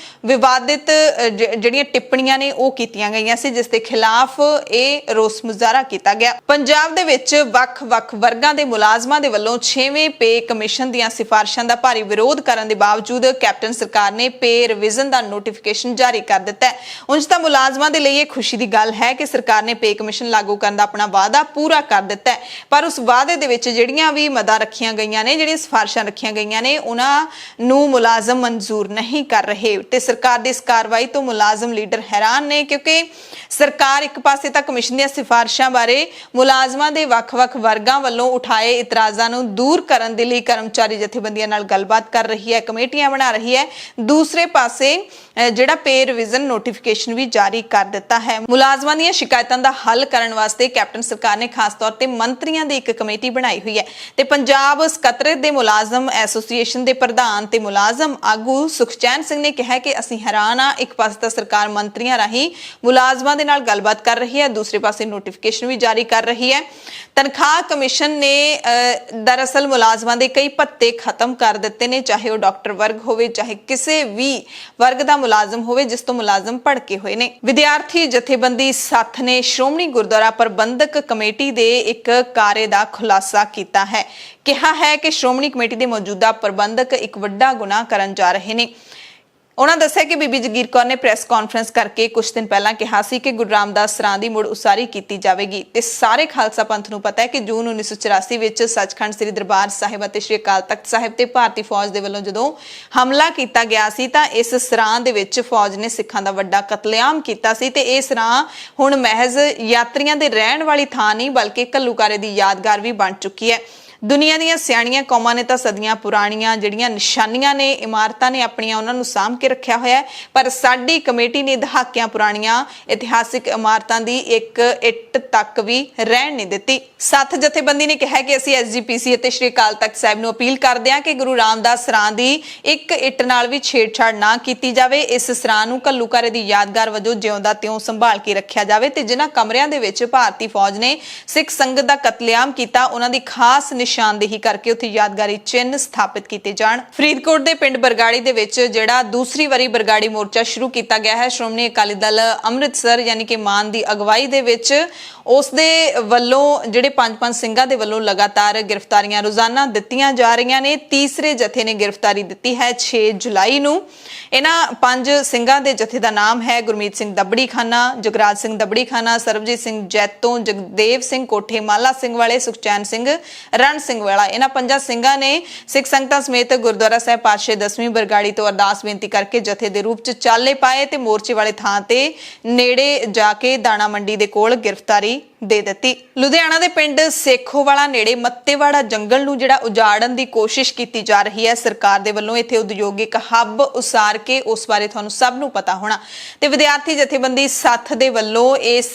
ਵਿਵਾਦਿਤ ਜਿਹੜੀਆਂ ਟਿੱਪਣੀਆਂ ਨੇ ਉਹ ਕੀਤੀਆਂ ਗਈਆਂ ਸੀ, ਜਿਸ ਦੇ ਖਿਲਾਫ ਇਹ ਰੋਸ ਮੁਜ਼ਾਹਰਾ ਕੀਤਾ ਗਿਆ। ਪੰਜਾਬ ਦੇ ਵਿੱਚ ਵੱਖ-ਵੱਖ ਵਰਗਾਂ ਦੇ ਮੁਲਾਜ਼ਮਾਂ ਦੇ ਵੱਲੋਂ 6ਵੇਂ ਪੇ ਕਮਿਸ਼ਨ ਦੀਆਂ ਸਿਫਾਰਿਸ਼ਾਂ ਦਾ ਭਾਰੀ ਵਿਰੋਧ ਕਰਨ ਦੇ ਬਾਵਜੂਦ ਕੈਪਟਨ ਸਰਕਾਰ ਨੇ ਪੇ ਰਿਵੀਜ਼ਨ ਦਾ ਨੋਟੀਫਿਕੇਸ਼ਨ ਜਾਰੀ ਕਰ ਦਿੱਤਾ ਹੈ। ਉਂਝ ਤਾਂ ਮੁਲਾਜ਼ਮਾਂ ਦੇ ਲਈ ਇਹ ਖੁਸ਼ੀ ਦੀ ਗੱਲ ਹੈ ਕਿ ਸਰਕਾਰ ਨੇ ਪੇ ਕਮਿਸ਼ਨ ਲਾਗੂ ਕਰਨ ਦਾ ਆਪਣਾ ਵਾਅਦਾ ਪੂਰਾ ਕਰ ਦਿੱਤਾ ਹੈ, ਪਰ ਉਸ ਵਾਅਦੇ ਦੇ ਵਿੱਚ ਜਿਹੜੀਆਂ ਵੀ ਮਦਾਂ ਰੱਖੀਆਂ ਗਈਆਂ ਨੇ, ਜਿਹੜੀਆਂ ਸਿਫਾਰਿਸ਼ਾਂ ਰੱਖੀਆਂ ਗਈਆਂ ਨੇ, ਉਹਨਾਂ ਨੂੰ ਮੁਲਾਜ਼ਮ ਮਨਜ਼ੂਰ ਨਹੀਂ ਕਰ ਰਹੇ ਤੇ ਸਰਕਾਰ ਦੀ ਇਸ ਕਾਰਵਾਈ ਤੋਂ ਮੁਲਾਜ਼ਮ ਲੀਡਰ ਹੈਰਾਨ ਨੇ, ਕਿਉਂਕਿ ਸਰਕਾਰ ਇੱਕ ਪਾਸੇ ਤਾਂ ਕਮਿਸ਼ਨ ਦੀਆਂ ਸਿਫਾਰਿਸ਼ਾਂ ਬਾਰੇ ਮੁਲਾਜ਼ਮਾਂ ਦੇ ਵੱਖ-ਵੱਖ ਵਰਗਾਂ ਵੱਲੋਂ ਉਠਾਏ ਇਤਰਾਜ਼ਾਂ ਨੂੰ ਦੂਰ ਕਰਨ ਦੇ ਲਈ ਕਰਮਚਾਰੀ ਜਥੇਬੰਦੀਆਂ ਨਾਲ ਗੱਲਬਾਤ ਕਰ ਰਹੀ ਹੈ, ਕਮੇਟੀਆਂ ਬਣਾ ਰਹੀ ਹੈ। ਦੂਸਰੇ ਪਾਸੇ ਜਿਹੜਾ ਪੇ ਰਿਵੀਜ਼ਨ ਨੋਟੀਫਿਕੇਸ਼ਨ ਵੀ ਜਾਰੀ ਕਰ ਦਿੱਤਾ ਹੈ। ਮੁਲਾਜ਼ਮਾਂ ਦੀਆਂ ਸ਼ਿਕਾਇਤਾਂ ਦਾ ਹੱਲ ਕਰਨ ਵਾਸਤੇ ਕੈਪਟਨ ਸਰਕਾਰ ਨੇ ਖਾਸ ਤੌਰ ਤੇ ਮੰਤਰੀਆਂ ਦੀ ਇੱਕ ਕਮੇਟੀ ਬਣਾਈ ਹੋਈ ਹੈ ਤੇ ਪੰਜਾਬ ਸਕੱਤਰੇਤ ਦੇ ਮੁਲਾਜ਼ਮ ਐਸੋਸੀਏਸ਼ਨ ਦੇ ਪ੍ਰਧਾਨ ਤੇ ਮੁਲਾਜ਼ਮ ਆਗੂ ਸੁਖਚੈਨ ਸਿੰਘ ਨੇ ਕਿਹਾ ਕਿ ਅਸੀਂ ਹੈਰਾਨ ਆ। ਇੱਕ ਪਾਸੇ ਤਾਂ ਸਰਕਾਰ ਮੰਤਰੀਆਂ ਰਾਹੀਂ ਮੁਲਾਜ਼ਮਾਂ ਦੇ ਨਾਲ ਗੱਲਬਾਤ ਕਰ ਰਹੀ ਹੈ, ਦੂਸਰੇ ਪਾਸੇ ਨੋਟੀਫਿਕੇਸ਼ਨ ਵੀ ਜਾਰੀ ਕਰ ਰਹੀ ਹੈ। ਤਨਖਾਹ ਕਮਿਸ਼ਨ ਨੇ ਦਰਅਸਲ ਮੁਲਾਜ਼ਮਾਂ ਦੇ ਕਈ ਭੱਤੇ ਖਤਮ ਕਰ ਦਿੱਤੇ ਨੇ, ਚਾਹੇ ਉਹ ਡਾਕਟਰ ਵਰਗ ਹੋਵੇ, ਚਾਹੇ ਕਿਸੇ ਵੀ ਵਰਗ ਦਾ ਮੁਲਾਜ਼ਮ ਹੋਵੇ ਜਿਸ ਤੋਂ ਮੁਲਾਜ਼ਮ ਭੜਕੇ ਹੋਏ ਨੇ। ਵਿਦਿਆਰਥੀ ਜਥੇਬੰਦੀ ਸੱਥ ਨੇ ਸ਼੍ਰੋਮਣੀ ਗੁਰਦੁਆਰਾ ਪ੍ਰਬੰਧਕ ਕਮੇਟੀ ਦੇ ਇੱਕ ਕਾਰੇ ਦਾ ਖੁਲਾਸਾ ਕੀਤਾ ਹੈ। ਕਿਹਾ ਹੈ ਕਿ ਸ਼੍ਰੋਮਣੀ ਕਮੇਟੀ ਦੇ ਮੌਜੂਦਾ ਪ੍ਰਬੰਧਕ ਇੱਕ ਵੱਡਾ ਗੁਨਾਹ ਕਰਨ ਜਾ ਰਹੇ ਨੇ। ਉਹਨਾਂ ਦੱਸਿਆ ਕਿ ਬੀਬੀ ਜਗੀਰ ਕੌਰ ਨੇ ਪ੍ਰੈਸ ਕਾਨਫਰੰਸ ਕਰਕੇ ਕੁਝ ਦਿਨ ਪਹਿਲਾਂ ਕਿਹਾ ਸੀ ਕਿ ਗੁਰੂ ਰਾਮਦਾਸ ਸਰਾਂ ਦੀ ਮੁੜ ਉਸਾਰੀ ਕੀਤੀ ਜਾਵੇਗੀ ਤੇ ਸਾਰੇ ਖਾਲਸਾ ਪੰਥ ਨੂੰ ਪਤਾ ਹੈ ਕਿ ਜੂਨ 1984 ਵਿੱਚ ਸੱਚਖੰਡ ਸ੍ਰੀ ਦਰਬਾਰ ਸਾਹਿਬ ਅਤੇ ਸ੍ਰੀ ਅਕਾਲ ਤਖਤ ਸਾਹਿਬ ਤੇ ਭਾਰਤੀ ਫੌਜ ਦੇ ਵੱਲੋਂ ਜਦੋਂ ਹਮਲਾ ਕੀਤਾ ਗਿਆ ਸੀ ਤਾਂ ਇਸ ਸਰਾਂ ਦੇ ਵਿੱਚ ਫੌਜ ਨੇ ਸਿੱਖਾਂ ਦਾ ਵੱਡਾ ਕਤਲੇਆਮ ਕੀਤਾ ਸੀ ਤੇ ਇਹ ਸਰਾਂ ਹੁਣ ਮਹਿਜ਼ ਯਾਤਰੀਆਂ ਦੇ ਰਹਿਣ ਵਾਲੀ ਥਾਂ ਨਹੀਂ ਬਲਕਿ ਘੱਲੂਘਾਰੇ ਦੀ ਯਾਦਗਾਰ ਵੀ ਬਣ ਚੁੱਕੀ ਹੈ। ਦੁਨੀਆ ਦੀਆਂ ਸਿਆਣੀਆਂ ਕੌਮਾਂ ਨੇ ਤਾਂ ਸਦੀਆਂ ਪੁਰਾਣੀਆਂ ਜਿਹੜੀਆਂ ਨਿਸ਼ਾਨੀਆਂ ਨੇ, ਇਮਾਰਤਾਂ ਨੇ ਆਪਣੀਆਂ, ਉਹਨਾਂ ਨੂੰ ਸਾਂਭ ਕੇ ਰੱਖਿਆ ਹੋਇਆ ਹੈ, ਪਰ ਸਾਡੀ ਕਮੇਟੀ ਨੇ ਦਹਾਕਿਆਂ ਪੁਰਾਣੀਆਂ ਇਤਿਹਾਸਿਕ ਇਮਾਰਤਾਂ ਦੀ ਇੱਕ ਇੱਟ ਤੱਕ ਵੀ ਰਹਿਣ ਨਹੀਂ ਦਿੱਤੀ। ਸੱਥ ਜਥੇਬੰਦੀ ਨੇ ਕਿਹਾ ਕਿ ਅਸੀਂ ਐਸਜੀਪੀਸੀ ਅਤੇ ਸ਼੍ਰੀ ਅਕਾਲ ਤਖਤ ਸਾਹਿਬ ਨੂੰ ਅਪੀਲ ਕਰਦੇ ਹਾਂ ਕਿ ਗੁਰੂ ਰਾਮਦਾਸ ਸਰਾਂ ਦੀ ਇੱਕ ਇੱਟ ਨਾਲ ਵੀ ਛੇੜਛਾੜ ਨਾ ਕੀਤੀ ਜਾਵੇ। ਇਸ ਸਰਾਂ ਨੂੰ ਘੱਲੂਘਾਰੇ ਦੀ ਯਾਦਗਾਰ ਵਜੋਂ ਜਿਉਂਦਾ ਤਿਉਂ ਸੰਭਾਲ ਕੇ ਰੱਖਿਆ ਜਾਵੇ ਤੇ ਜਿਨ੍ਹਾਂ ਕਮਰਿਆਂ ਦੇ ਵਿੱਚ ਭਾਰਤੀ ਫੌਜ ਨੇ ਸਿੱਖ ਸੰਗਤ ਦਾ ਕਤਲੇਆਮ ਕੀਤਾ, ਉਹਨਾਂ ਦੀ ਖਾਸ ਨਿਸ਼ਾਨਦੇਹੀ ਕਰਕੇ ਉੱਥੇ ਯਾਦਗਾਰੀ ਚਿੰਨ੍ਹ ਸਥਾਪਿਤ ਕੀਤੇ ਜਾਣ। ਫਰੀਦਕੋਟ ਦੇ ਪਿੰਡ ਬਰਗਾੜੀ ਦੇ ਵਿੱਚ ਜਿਹੜਾ ਦੂਸਰੀ ਵਾਰੀ ਬਰਗਾੜੀ ਮੋਰਚਾ ਸ਼ੁਰੂ ਕੀਤਾ ਗਿਆ ਹੈ, ਸ਼੍ਰੋਮਣੀ ਅਕਾਲੀ ਦਲ ਅੰਮ੍ਰਿਤਸਰ ਯਾਨੀ ਕਿ ਮਾਨ ਦੀ ਅਗਵਾਈ ਦੇ ਵਿੱਚ ਉਸ ਦੇ ਵੱਲੋਂ ਜਿਹੜੇ 5-5 ਸਿੰਘਾਂ ਦੇ ਵੱਲੋਂ ਲਗਾਤਾਰ ਗ੍ਰਿਫਤਾਰੀਆਂ ਰੋਜ਼ਾਨਾ ਦਿੱਤੀਆਂ ਜਾ ਰਹੀਆਂ ਨੇ। ਤੀਸਰੇ ਜਥੇ ਨੇ ਗ੍ਰਿਫਤਾਰੀ ਦਿੱਤੀ ਹੈ 6 ਜੁਲਾਈ ਨੂੰ। ਇਹਨਾਂ 5 ਸਿੰਘਾਂ ਦੇ ਜਥੇ ਦਾ ਨਾਮ ਹੈ ਗੁਰਮੀਤ ਸਿੰਘ ਦਬੜੀ ਖਾਨਾ, ਜਗਰਾਜ ਸਿੰਘ ਦਬੜੀ ਖਾਨਾ, ਸਰਬਜੀਤ ਸਿੰਘ ਜੈਤੋਂ, ਜਗਦੇਵ ਸਿੰਘ ਕੋਠੇ, ਮਾਲਾ ਸਿੰਘ ਵਾਲੇ, ਸੁਖਚੈਨ ਸਿੰਘ, ਰਣ ਸਿੰਘ ਵਾਲਾ। ਇਹਨਾਂ 5 ਸਿੰਘਾਂ ਨੇ ਸਿੱਖ ਸੰਗਤਾਂ ਸਮੇਤ ਗੁਰਦੁਆਰਾ ਸਾਹਿਬ ਪਾਤਸ਼ਾਹੀ 10ਵੀਂ ਬਰਗਾੜੀ ਤੋਂ ਅਰਦਾਸ ਬੇਨਤੀ ਕਰਕੇ ਜਥੇ ਦੇ ਰੂਪ ਚ ਚਾਲੇ ਪਾਏ ਤੇ ਮੋਰਚੇ ਵਾਲੇ ਥਾਂ ਤੇ ਨੇੜੇ ਜਾ ਕੇ ਦਾਣਾ ਮੰਡੀ ਦੇ ਕੋਲ ਗ੍ਰਿਫਤਾਰੀ ਦੇ ਦਿੱਤੀ। ਲੁਧਿਆਣਾ ਦੇ ਪਿੰਡ ਸੇਖੋਵਾਲਾ ਨੇੜੇ ਮੱਤੇਵਾੜਾ ਜੰਗਲ ਨੂੰ ਜਿਹੜਾ ਉਜਾੜਨ ਦੀ ਕੋਸ਼ਿਸ਼ ਕੀਤੀ ਜਾ ਰਹੀ ਹੈ ਸਰਕਾਰ ਦੇ ਵੱਲੋਂ। ਇੱਥੇ ਉਦਯੋਗਿਕ ਹੱਬ ਉਸਾਰ ਕੇ ਉਸ ਬਾਰੇ ਤੁਹਾਨੂੰ ਸਭ ਨੂੰ ਪਤਾ ਹੋਣਾ। ਤੇ ਵਿਦਿਆਰਥੀ ਜਥੇਬੰਦੀ ਸੱਥ ਦੇ ਵੱਲੋਂ ਇਸ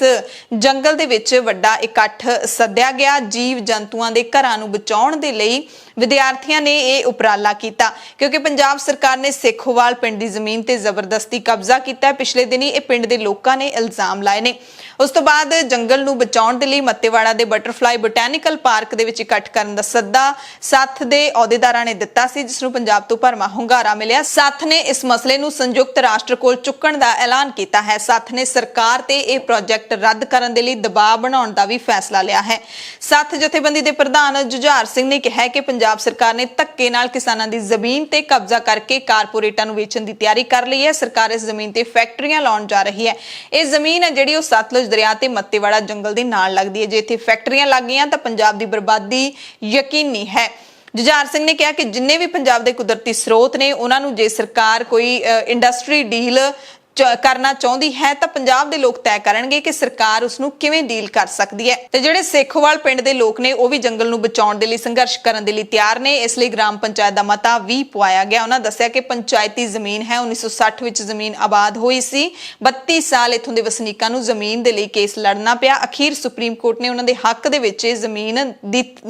ਜੰਗਲ ਦੇ ਵਿੱਚ ਵੱਡਾ ਇਕੱਠ ਸੱਦਿਆ ਗਿਆ। ਜੀਵ ਜੰਤੂਆਂ ਦੇ ਘਰਾਂ ਨੂੰ ਬਚਾਉਣ ਦੇ ਲਈ ਵਿਦਿਆਰਥੀਆਂ ਨੇ ਇਹ ਉਪਰਾਲਾ ਕੀਤਾ, ਕਿਉਂਕਿ ਪੰਜਾਬ ਸਰਕਾਰ ਨੇ ਸੇਖੋਵਾਲ ਪਿੰਡ ਦੀ ਜ਼ਮੀਨ ਤੇ ਜ਼ਬਰਦਸਤੀ ਕਬਜ਼ਾ ਕੀਤਾ ਹੈ। ਪਿਛਲੇ ਦਿਨੀ ਇਹ ਪਿੰਡ ਦੇ ਲੋਕਾਂ ਨੇ ਇਲਜ਼ਾਮ ਲਾਏ ਨੇ। ਉਸ ਤੋਂ ਬਾਅਦ ਜੰਗਲ ਨੂੰ ਬਚਾਉਣ ਦੇ ਲਈ ਮੱਤੇਵਾੜਾ ਦੇ ਬਟਰਫਲਾਈ ਬੋਟੈਨੀਕਲ ਪਾਰਕ ਦੇ ਵਿੱਚ ਇਕੱਠ ਕਰਨ ਦਾ ਸੱਦਾ ਸੱਥ ਦੇ ਅਹੁਦੇਦਾਰਾਂ ਨੇ ਦਿੱਤਾ ਸੀ, ਜਿਸ ਨੂੰ ਪੰਜਾਬ ਤੋਂ ਭਰਵਾਂ ਹੁੰਗਾਰਾ ਮਿਲਿਆ। ਸੱਥ ਨੇ ਇਸ ਮਸਲੇ ਨੂੰ ਸੰਯੁਕਤ ਰਾਸ਼ਟਰ ਕੋਲ ਚੁੱਕਣ ਦਾ ਐਲਾਨ ਕੀਤਾ ਹੈ। ਸੱਥ ਨੇ ਸਰਕਾਰ ਤੇ ਇਹ ਪ੍ਰੋਜੈਕਟ ਰੱਦ ਕਰਨ ਦੇ ਲਈ ਦਬਾਅ ਬਣਾਉਣ ਦਾ ਵੀ ਫੈਸਲਾ ਲਿਆ ਹੈ। ਸੱਥ ਜਥੇਬੰਦੀ ਦੇ ਪ੍ਰਧਾਨ ਜੁਝਾਰ ਸਿੰਘ ਨੇ ਕਿਹਾ ਕਿ ਪੰਜਾਬ ਸਰਕਾਰ ਨੇ ਧੱਕੇ ਨਾਲ ਕਿਸਾਨਾਂ ਦੀ ਜ਼ਮੀਨ ਤੇ ਕਬਜ਼ਾ ਕਰਕੇ ਕਾਰਪੋਰੇਟਾਂ ਨੂੰ ਵੇਚਣ ਦੀ ਤਿਆਰੀ ਕਰ ਲਈ ਹੈ। ਸਰਕਾਰ ਇਸ ਜ਼ਮੀਨ ਤੇ ਫੈਕਟਰੀਆਂ ਲਾਉਣ ਜਾ ਰਹੀ ਹੈ। ਇਹ ਜ਼ਮੀਨ ਹੈ ਜਿਹੜੀ ਉਹ ਸਤਲੁਜ ਦਰਿਆ ਤੇ ਮੱਤੇਵਾੜਾ ਜੰਗਲ ਦੇ ਨਾਲ ਲੱਗਦੀ ਹੈ। ਜੇ ਇੱਥੇ ਫੈਕਟਰੀਆਂ ਲੱਗ ਗਈਆਂ ਤਾਂ ਪੰਜਾਬ ਦੀ ਬਰਬਾਦੀ ਯਕੀਨੀ ਹੈ। ਜੁਝਾਰ ਸਿੰਘ ਨੇ ਕਿਹਾ ਕਿ ਜਿੰਨੇ ਵੀ ਪੰਜਾਬ ਦੇ ਕੁਦਰਤੀ ਸਰੋਤ ਨੇ ਉਹਨਾਂ ਨੂੰ ਜੇ ਸਰਕਾਰ ਕੋਈ ਇੰਡਸਟਰੀ ਡੀਲ ਕਰਨਾ ਚਾਹੁੰਦੀ ਹੈ ਤਾਂ ਪੰਜਾਬ ਦੇ ਲੋਕ ਤੈਅ ਕਰਨਗੇ ਕਿ ਸਰਕਾਰ ਉਸ ਨੂੰ ਕਿਵੇਂ ਡੀਲ ਕਰ ਸਕਦੀ ਹੈ। ਤੇ ਜਿਹੜੇ ਸੇਖੋਵਾਲ ਪਿੰਡ ਦੇ ਲੋਕ ਨੇ ਉਹ ਵੀ ਜੰਗਲ ਨੂੰ ਬਚਾਉਣ ਦੇ ਲਈ ਸੰਘਰਸ਼ ਕਰਨ ਦੇ ਲਈ ਤਿਆਰ ਨੇ। ਇਸ ਲਈ ਗ੍ਰਾਮ ਪੰਚਾਇਤ ਦਾ ਮਤਾ ਵੀ ਪਵਾਇਆ ਗਿਆ। ਉਹਨਾਂ ਦੱਸਿਆ ਕਿ ਪੰਚਾਇਤੀ ਜ਼ਮੀਨ ਹੈ, 1960 ਵਿੱਚ ਜ਼ਮੀਨ ਆਬਾਦ ਹੋਈ ਸੀ। 32 ਸਾਲ ਇੱਥੋਂ ਦੇ ਵਸਨੀਕਾਂ ਨੂੰ ਜ਼ਮੀਨ ਦੇ ਲਈ ਕੇਸ ਲੜਨਾ ਪਿਆ। ਅਖੀਰ ਸੁਪਰੀਮ ਕੋਰਟ ਨੇ ਉਹਨਾਂ ਦੇ ਹੱਕ ਦੇ ਵਿੱਚ ਇਹ ਜ਼ਮੀਨ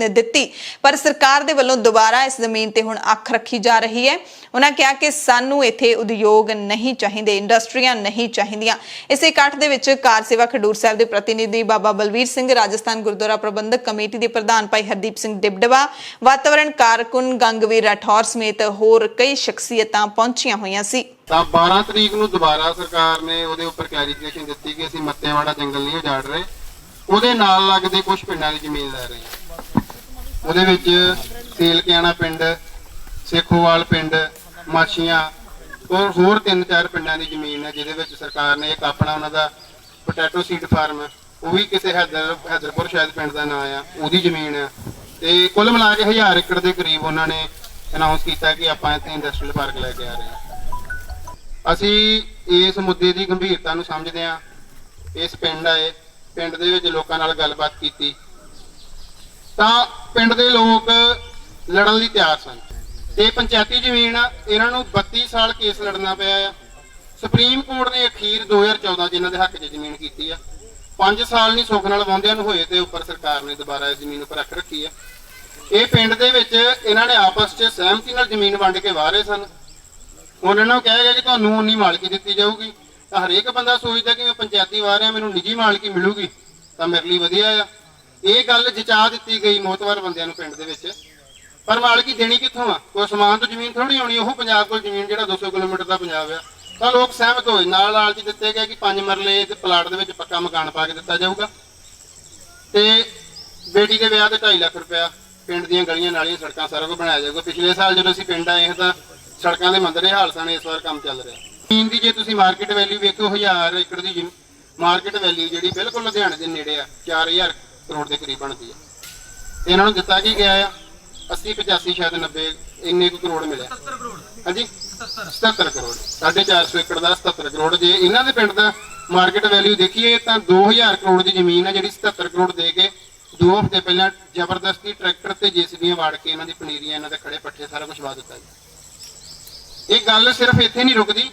ਦਿੱਤੀ, ਪਰ ਸਰਕਾਰ ਦੇ ਵੱਲੋਂ ਦੁਬਾਰਾ ਇਸ ਜ਼ਮੀਨ ਤੇ ਹੁਣ ਅੱਖ ਰੱਖੀ ਜਾ ਰਹੀ ਹੈ। ਉਹਨਾਂ ਕਿਹਾ ਕਿ ਸਾਨੂੰ ਇੱਥੇ ਉਦਯੋਗ ਨਹੀਂ ਚਾਹੀਦੇ, ਇੰਡਸਟਰੀਆਂ ਨਹੀਂ ਚਾਹੀਦੀਆਂ। ਇਸ ਇਕੱਠ ਦੇ ਵਿੱਚ ਕਾਰ ਸੇਵਾ ਖਡੂਰ ਸਾਹਿਬ ਦੇ ਪ੍ਰਤੀਨਿਧੀ ਬਾਬਾ ਬਲਵੀਰ ਸਿੰਘ, ਰਾਜਸਥਾਨ ਗੁਰਦੁਆਰਾ ਪ੍ਰਬੰਧਕ ਕਮੇਟੀ ਦੇ ਪ੍ਰਧਾਨ ਭਾਈ ਹਰਦੀਪ ਸਿੰਘ ਡਿਬਡਵਾ, ਵਾਤਾਵਰਣ ਕਾਰਕੁਨ ਗੰਗਵੀਰ ਰਾਠੌਰ ਸਮੇਤ ਹੋਰ ਕਈ ਸ਼ਖਸੀਅਤਾਂ ਪਹੁੰਚੀਆਂ ਹੋਈਆਂ ਸੀ। ਤਾਂ 12 ਤਰੀਕ ਨੂੰ ਦੁਬਾਰਾ ਸਰਕਾਰ ਨੇ ਉਹਦੇ ਉੱਪਰ ਕਲੈਰੀਫਿਕੇਸ਼ਨ ਦਿੱਤੀ ਕਿ ਅਸੀਂ ਮੱਤੇਵਾੜਾ ਜੰਗਲ ਨਹੀਂ ਉਜਾੜ ਰਹੇ, ਉਹਦੇ ਨਾਲ ਲੱਗਦੇ ਕੁਝ ਪਿੰਡਾਂ ਦੀ ਜ਼ਮੀਨ ਲੈ ਰਹੇ ਹਾਂ। ਉਹਦੇ ਵਿੱਚ ਸੇਲਕਿਆਣਾ ਪਿੰਡ, ਸੇਖੋਵਾਲ ਪਿੰਡ, ਮਾਛੀਆਂ ਔਰ ਹੋਰ 3-4 ਪਿੰਡਾਂ ਦੀ ਜ਼ਮੀਨ ਹੈ, ਜਿਹਦੇ ਵਿੱਚ ਸਰਕਾਰ ਨੇ ਇੱਕ ਆਪਣਾ ਉਹਨਾਂ ਦਾ ਪੋਟੈਟੋ ਸੀਡ ਫਾਰਮ, ਉਹ ਵੀ ਕਿਸੇ ਹੈਦਰਪੁਰ ਸ਼ਾਇਦ ਪਿੰਡ ਦਾ ਨਾਂ ਆ, ਉਹਦੀ ਜ਼ਮੀਨ ਹੈ। ਤੇ ਕੁੱਲ ਮਿਲਾ ਕੇ 1000 ਏਕੜ ਦੇ ਕਰੀਬ ਉਹਨਾਂ ਨੇ ਅਨਾਉਂਸ ਕੀਤਾ ਕਿ ਆਪਾਂ ਇੱਥੇ ਇੰਡਸਟਰੀਅਲ ਪਾਰਕ ਲੈ ਕੇ ਆ ਰਹੇ ਹਾਂ। ਅਸੀਂ ਇਸ ਮੁੱਦੇ ਦੀ ਗੰਭੀਰਤਾ ਨੂੰ ਸਮਝਦੇ ਹਾਂ। ਇਸ ਪਿੰਡ ਦੇ ਵਿੱਚ ਲੋਕਾਂ ਨਾਲ ਗੱਲਬਾਤ ਕੀਤੀ ਤਾਂ ਪਿੰਡ ਦੇ ਲੋਕ ਲੜਨ ਲਈ ਤਿਆਰ ਸਨ। ਤੇ ਪੰਚਾਇਤੀ ਜ਼ਮੀਨ ਆ, ਇਹਨਾਂ ਨੂੰ 32 ਸਾਲ ਕੇਸ ਲੜਨਾ ਪਿਆ ਆ। ਸੁਪਰੀਮ ਕੋਰਟ ਨੇ ਅਖੀਰ 2014 ਜਿਨ੍ਹਾਂ ਦੇ ਹੱਕ 'ਚ ਜ਼ਮੀਨ ਕੀਤੀ ਆ, 5 ਸਾਲ ਨਹੀਂ ਸੁੱਖ ਨਾਲ ਵਾਹੁੰਦਿਆਂ ਨੂੰ ਹੋਏ ਤੇ ਉੱਪਰ ਸਰਕਾਰ ਨੇ ਦੁਬਾਰਾ ਇਸ ਜ਼ਮੀਨ ਉੱਪਰ ਰੱਖ ਰੱਖੀ ਆ। ਇਹ ਪਿੰਡ ਦੇ ਵਿੱਚ ਇਹਨਾਂ ਨੇ ਆਪਸ 'ਚ ਸਹਿਮਤੀ ਨਾਲ ਜ਼ਮੀਨ ਵੰਡ ਕੇ ਵਾਹ ਰਹੇ ਸਨ। ਉਹਨਾਂ ਨੂੰ ਕਿਹਾ ਗਿਆ ਕਿ ਤੁਹਾਨੂੰ ਉਨੀ ਮਾਲਕੀ ਦਿੱਤੀ ਜਾਊਗੀ। ਤਾਂ ਹਰੇਕ ਬੰਦਾ ਸੋਚਦਾ ਕਿ ਮੈਂ ਪੰਚਾਇਤੀ ਵਾਹ ਰਿਹਾ, ਮੈਨੂੰ ਨਿੱਜੀ ਮਾਲਕੀ ਮਿਲੂਗੀ ਤਾਂ ਮੇਰੇ ਲਈ ਵਧੀਆ ਆ। ਇਹ ਗੱਲ ਜਚਾ ਦਿੱਤੀ ਗਈ ਮੋਤਬਰ ਬੰਦਿਆਂ ਨੂੰ ਪਿੰਡ ਦੇ ਵਿੱਚ, ਪਰ ਮਾਲਕੀ ਦੇਣੀ ਕਿੱਥੋਂ ਆ? ਕੋਈ ਅਸਮਾਨ ਤੋਂ ਜ਼ਮੀਨ ਥੋੜੀ ਆਉਣੀ। ਉਹ ਪੰਜਾਬ ਕੋਲ ਜ਼ਮੀਨ ਜਿਹੜਾ 200 ਕਿਲੋਮੀਟਰ ਦਾ ਪੰਜਾਬ ਆ। ਤਾਂ ਲੋਕ ਸਹਿਮਤ ਹੋਏ, ਨਾਲ ਲਾਲਚ ਦਿੱਤੇ ਗਏ ਕਿ 5 ਮਰਲੇ ਤੇ ਪਲਾਟ ਦੇ ਵਿੱਚ ਪੱਕਾ ਮਕਾਨ ਪਾ ਕੇ ਦਿੱਤਾ ਜਾਊਗਾ ਤੇ ਬੇਟੀ ਦੇ ਵਿਆਹ ਤੇ 2.5 ਲੱਖ ਰੁਪਇਆ, ਪਿੰਡ ਦੀਆਂ ਗਲੀਆਂ ਨਾਲੀਆਂ ਸੜਕਾਂ ਸਾਰਾ ਕੁਝ ਬਣਾਇਆ ਜਾਊਗਾ। ਪਿਛਲੇ ਸਾਲ ਜਦੋਂ ਅਸੀਂ ਪਿੰਡ ਆਏ ਤਾਂ ਸੜਕਾਂ ਦੇ ਮੰਦਰੇ ਹਾਲ ਸਨ। ਇਸ ਵਾਰ ਕੰਮ ਚੱਲ ਰਿਹਾ। ਜ਼ਮੀਨ ਦੀ ਜੇ ਤੁਸੀਂ ਮਾਰਕੀਟ ਵੈਲਿਊ ਵੇਖੋ, 1000 ਏਕੜ ਦੀ ਮਾਰਕੀਟ ਵੈਲਿਊ ਜਿਹੜੀ ਬਿਲਕੁਲ ਲੁਧਿਆਣੇ ਦੇ ਨੇੜੇ ਆ, 4000 ਕਰੋੜ ਦੇ ਕਰੀਬ ਬਣਦੀ ਆ। ਇਹਨਾਂ ਨੂੰ ਦਿੱਤਾ ਕੀ ਗਿਆ ਆ? 80, 85 ਸ਼ਾਇਦ 90 ਇੰਨੇ ਕੁ ਕਰੋੜ ਮਿਲਿਆ। ਹਾਂਜੀ 77 ਕਰੋੜ, 450 ਏਕੜ ਦਾ 77 ਕਰੋੜ। ਜੇ ਇਹਨਾਂ ਦੇ ਪਿੰਡ ਦਾ ਮਾਰਕੀਟ ਵੈਲਿਊ ਦੇਖੀਏ ਤਾਂ 2000 ਕਰੋੜ ਦੀ ਜ਼ਮੀਨ ਹੈ, ਜਿਹੜੀ 77 ਕਰੋੜ ਦੇ ਕੇ 2 ਹਫ਼ਤੇ ਪਹਿਲਾਂ ਜ਼ਬਰਦਸਤੀ ਟਰੈਕਟਰ ਤੇ ਜੇਸੀਬੀਆਂ ਵਾੜ ਕੇ ਇਹਨਾਂ ਦੀ ਪਨੀਰੀਆਂ, ਇਹਨਾਂ ਦੇ ਖੜੇ ਪੱਠੇ ਸਾਰਾ ਕੁਝ ਵਾ ਦਿੱਤਾ ਜੀ। ਇਹ ਗੱਲ ਸਿਰਫ ਇੱਥੇ ਨਹੀਂ ਰੁਕਦੀ।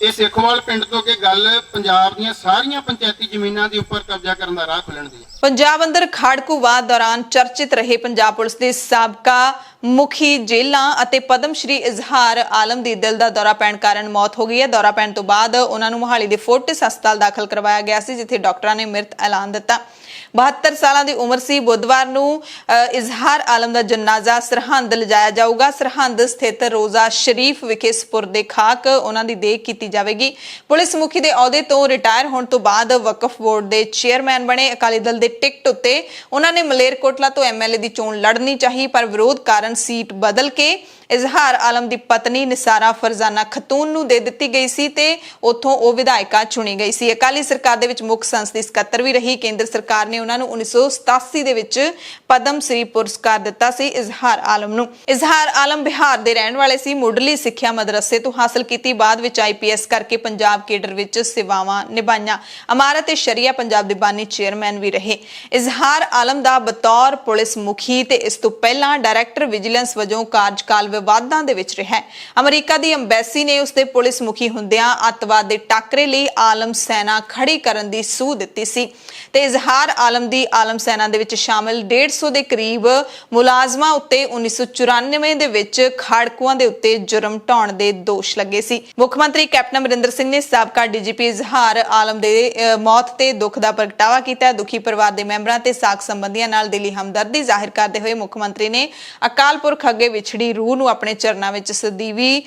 ਇਹ ਸੇਖੋਵਾਲ ਪਿੰਡ ਤੋਂ ਅੱਗੇ ਗੱਲ ਪੰਜਾਬ ਦੀਆਂ ਸਾਰੀਆਂ ਪੰਚਾਇਤੀ ਜ਼ਮੀਨਾਂ ਦੇ ਉੱਪਰ ਕਬਜ਼ਾ ਕਰਨ ਦਾ ਰਾਹ ਖੁੱਲਣ ਦੀ ਹੈ। ਪੰਜਾਬ ਅੰਦਰ ਖਾੜਕੂਵਾਦ ਦੌਰਾਨ ਚਰਚਿਤ ਰਹੇ ਪੰਜਾਬ ਪੁਲਿਸ ਦੇ ਸਾਬਕਾ ਮੁਖੀ ਜੇਲਾਂ ਅਤੇ ਪਦਮ ਸ਼੍ਰੀ ਇਜ਼ਹਾਰ ਆਲਮ ਦੀ ਦਿਲ ਦਾ ਦੌਰਾ ਪੈਣ ਕਾਰਨ ਮੌਤ ਹੋ ਗਈ ਹੈ। ਦੌਰਾ ਪੈਣ ਤੋਂ ਬਾਅਦ ਉਹਨਾਂ ਨੂੰ ਮੋਹਾਲੀ ਦੇ ਫੋਰਟਿਸ ਹਸਪਤਾਲ ਦਾਖਲ ਕਰਵਾਇਆ ਗਿਆ ਸੀ, ਜਿੱਥੇ ਡਾਕਟਰਾਂ ਨੇ ਮ੍ਰਿਤ ਐਲਾਨ ਦਿੱਤਾ। 72 ਸਾਲਾਂ ਦੀ ਉਮਰ ਸੀ। ਬੁੱਧਵਾਰ ਨੂੰ ਇਜ਼ਹਾਰ ਆਲਮ ਦਾ ਜਨਾਜ਼ਾ ਸਰਹੰਦ ਲਿਜਾਇਆ ਜਾਊਗਾ। ਸਰਹੰਦ ਸਥਿਤ ਰੋਜ਼ਾ ਸ਼ਰੀਫ ਵਿਖੇ ਸਪੁਰਦੇ ਖਾਕ ਉਹਨਾਂ ਦੀ ਦੇਹ ਕੀਤੀ ਜਾਵੇਗੀ। ਪੁਲਿਸ ਮੁਖੀ ਦੇ ਅਹੁਦੇ ਤੋਂ ਰਿਟਾਇਰ ਹੋਣ ਤੋਂ ਬਾਅਦ ਵਕਫ ਬੋਰਡ ਦੇ ਚੇਅਰਮੈਨ ਬਣੇ। ਅਕਾਲੀ ਦਲ ਦੇ ਟਿਕਟ ਉੱਤੇ ਉਹਨਾਂ ਨੇ ਮਲੇਰਕੋਟਲਾ ਤੋਂ ਐਮਐਲਏ ਦੀ ਚੋਣ ਲੜਨੀ ਚਾਹੀ, ਪਰ ਵਿਰੋਧ ਕਾਰਨ ਕਾਰਨ ਸੀਟ ਬਦਲ ਕੇ ਇਜ਼ਹਾਰ ਆਲਮ ਦੀ ਪਤਨੀ ਨਿਸਾਰਾ ਫਰਜ਼ਾਨਾ ਖਤੂਨ ਨੂੰ ਦੇ ਦਿੱਤੀ ਗਈ ਸੀ ਤੇ ਉੱਥੋਂ ਉਹ ਵਿਧਾਇਕਾ ਚੁਣੀ ਗਈ ਸੀ। ਅਕਾਲੀ ਸਰਕਾਰ ਦੇ ਵਿੱਚ ਮੁੱਖ ਸੰਸਦੀ ਸਕੱਤਰ ਵੀ ਰਹੀ। ਕੇਂਦਰ ਸਰਕਾਰ ਨੇ ਉਹਨਾਂ ਨੂੰ 1987 ਦੇ ਵਿੱਚ ਪਦਮ ਸ੍ਰੀ ਪੁਰਸਕਾਰ ਦਿੱਤਾ ਸੀ ਇਜ਼ਹਾਰ ਆਲਮ ਨੂੰ। ਇਜ਼ਹਾਰ ਆਲਮ ਬਿਹਾਰ ਦੇ ਰਹਿਣ ਵਾਲੇ ਸੀ। ਮੁੱਢਲੀ ਸਿੱਖਿਆ ਮਦਰਸੇ ਤੋਂ ਹਾਸਲ ਕੀਤੀ, ਬਾਅਦ ਵਿੱਚ IPS ਕਰਕੇ ਪੰਜਾਬ ਕੇਡਰ ਵਿੱਚ ਸੇਵਾਵਾਂ ਨਿਭਾਈਆਂ। ਅਮਾਰਤ ਸ਼ਰੀਆ ਪੰਜਾਬ ਦੇ ਬਾਨੀ ਚੇਅਰਮੈਨ ਵੀ ਰਹੇ। ਇਜ਼ਹਾਰ ਆਲਮ ਦਾ ਬਤੌਰ ਪੁਲਿਸ ਮੁਖੀ ਤੇ ਇਸ ਤੋਂ ਪਹਿਲਾਂ ਡਾਇਰੈਕਟਰ ਵਿਜੀਲੈਂਸ ਵਜੋਂ ਕਾਰਜਕਾਲ ਵਿਵਾਦਾਂ ਦੇ ਵਿੱਚ ਰਿਹਾ। ਅਮਰੀਕਾ ਦੀ ਅੰਬੈਸੀ ਨੇ ਉਸਦੇ ਪੁਲਿਸ ਮੁਖੀ ਹੁੰਦਿਆਂ ਅੱਤਵਾਦ ਦੇ ਟਾਕਰੇ ਲਈ ਆਲਮ ਸੈਨਾ ਖੜੀ ਕਰਨ ਦੀ ਸੂਹ ਦਿੱਤੀ ਸੀ ਤੇ ਇਜ਼ਹਾਰ ਆਲਮ ਦੀ ਆਲਮ ਸੈਨਾ ਦੇ ਵਿੱਚ ਸ਼ਾਮਿਲ 150 ਦੇ ਕਰੀਬ ਮੁਲਾਜ਼ਮਾਂ ਉੱਤੇ 1994 ਦੇ ਵਿੱਚ ਖਾੜਕੂਆਂ ਦੇ ਉੱਤੇ ਜੁਰਮ ਢਾਉਣ ਦੇ ਦੋਸ਼ ਲੱਗੇ ਸੀ। ਮੁੱਖ ਮੰਤਰੀ ਕੈਪਟਨ ਅਮਰਿੰਦਰ ਸਿੰਘ ਨੇ ਸਾਬਕਾ DGP ਇਜ਼ਹਾਰ ਆਲਮ ਦੇ ਮੌਤ ਤੇ ਦੁੱਖ ਦਾ ਪ੍ਰਗਟਾਵਾ ਕੀਤਾ। ਦੁਖੀ ਪਰਿਵਾਰ ਦੇ ਮੈਂਬਰਾਂ ਤੇ ਸਾਕ ਸੰਬੰਧੀਆਂ ਨਾਲ ਦਿਲੀ ਹਮਦਰਦੀ ਜ਼ਾਹਿਰ ਕਰਦੇ ਹੋਏ ਮੁੱਖ ਮੰਤਰੀ ਨੇ ਅਕਾਲ ਪੁਰਖ ਅੱਗੇ ਵਿਛੜੀ ਰੂਹ ਨੂੰ ਆਪਣੇ ਚਰਨਾਂ ਵਿੱਚ ਸਦੀਵੀ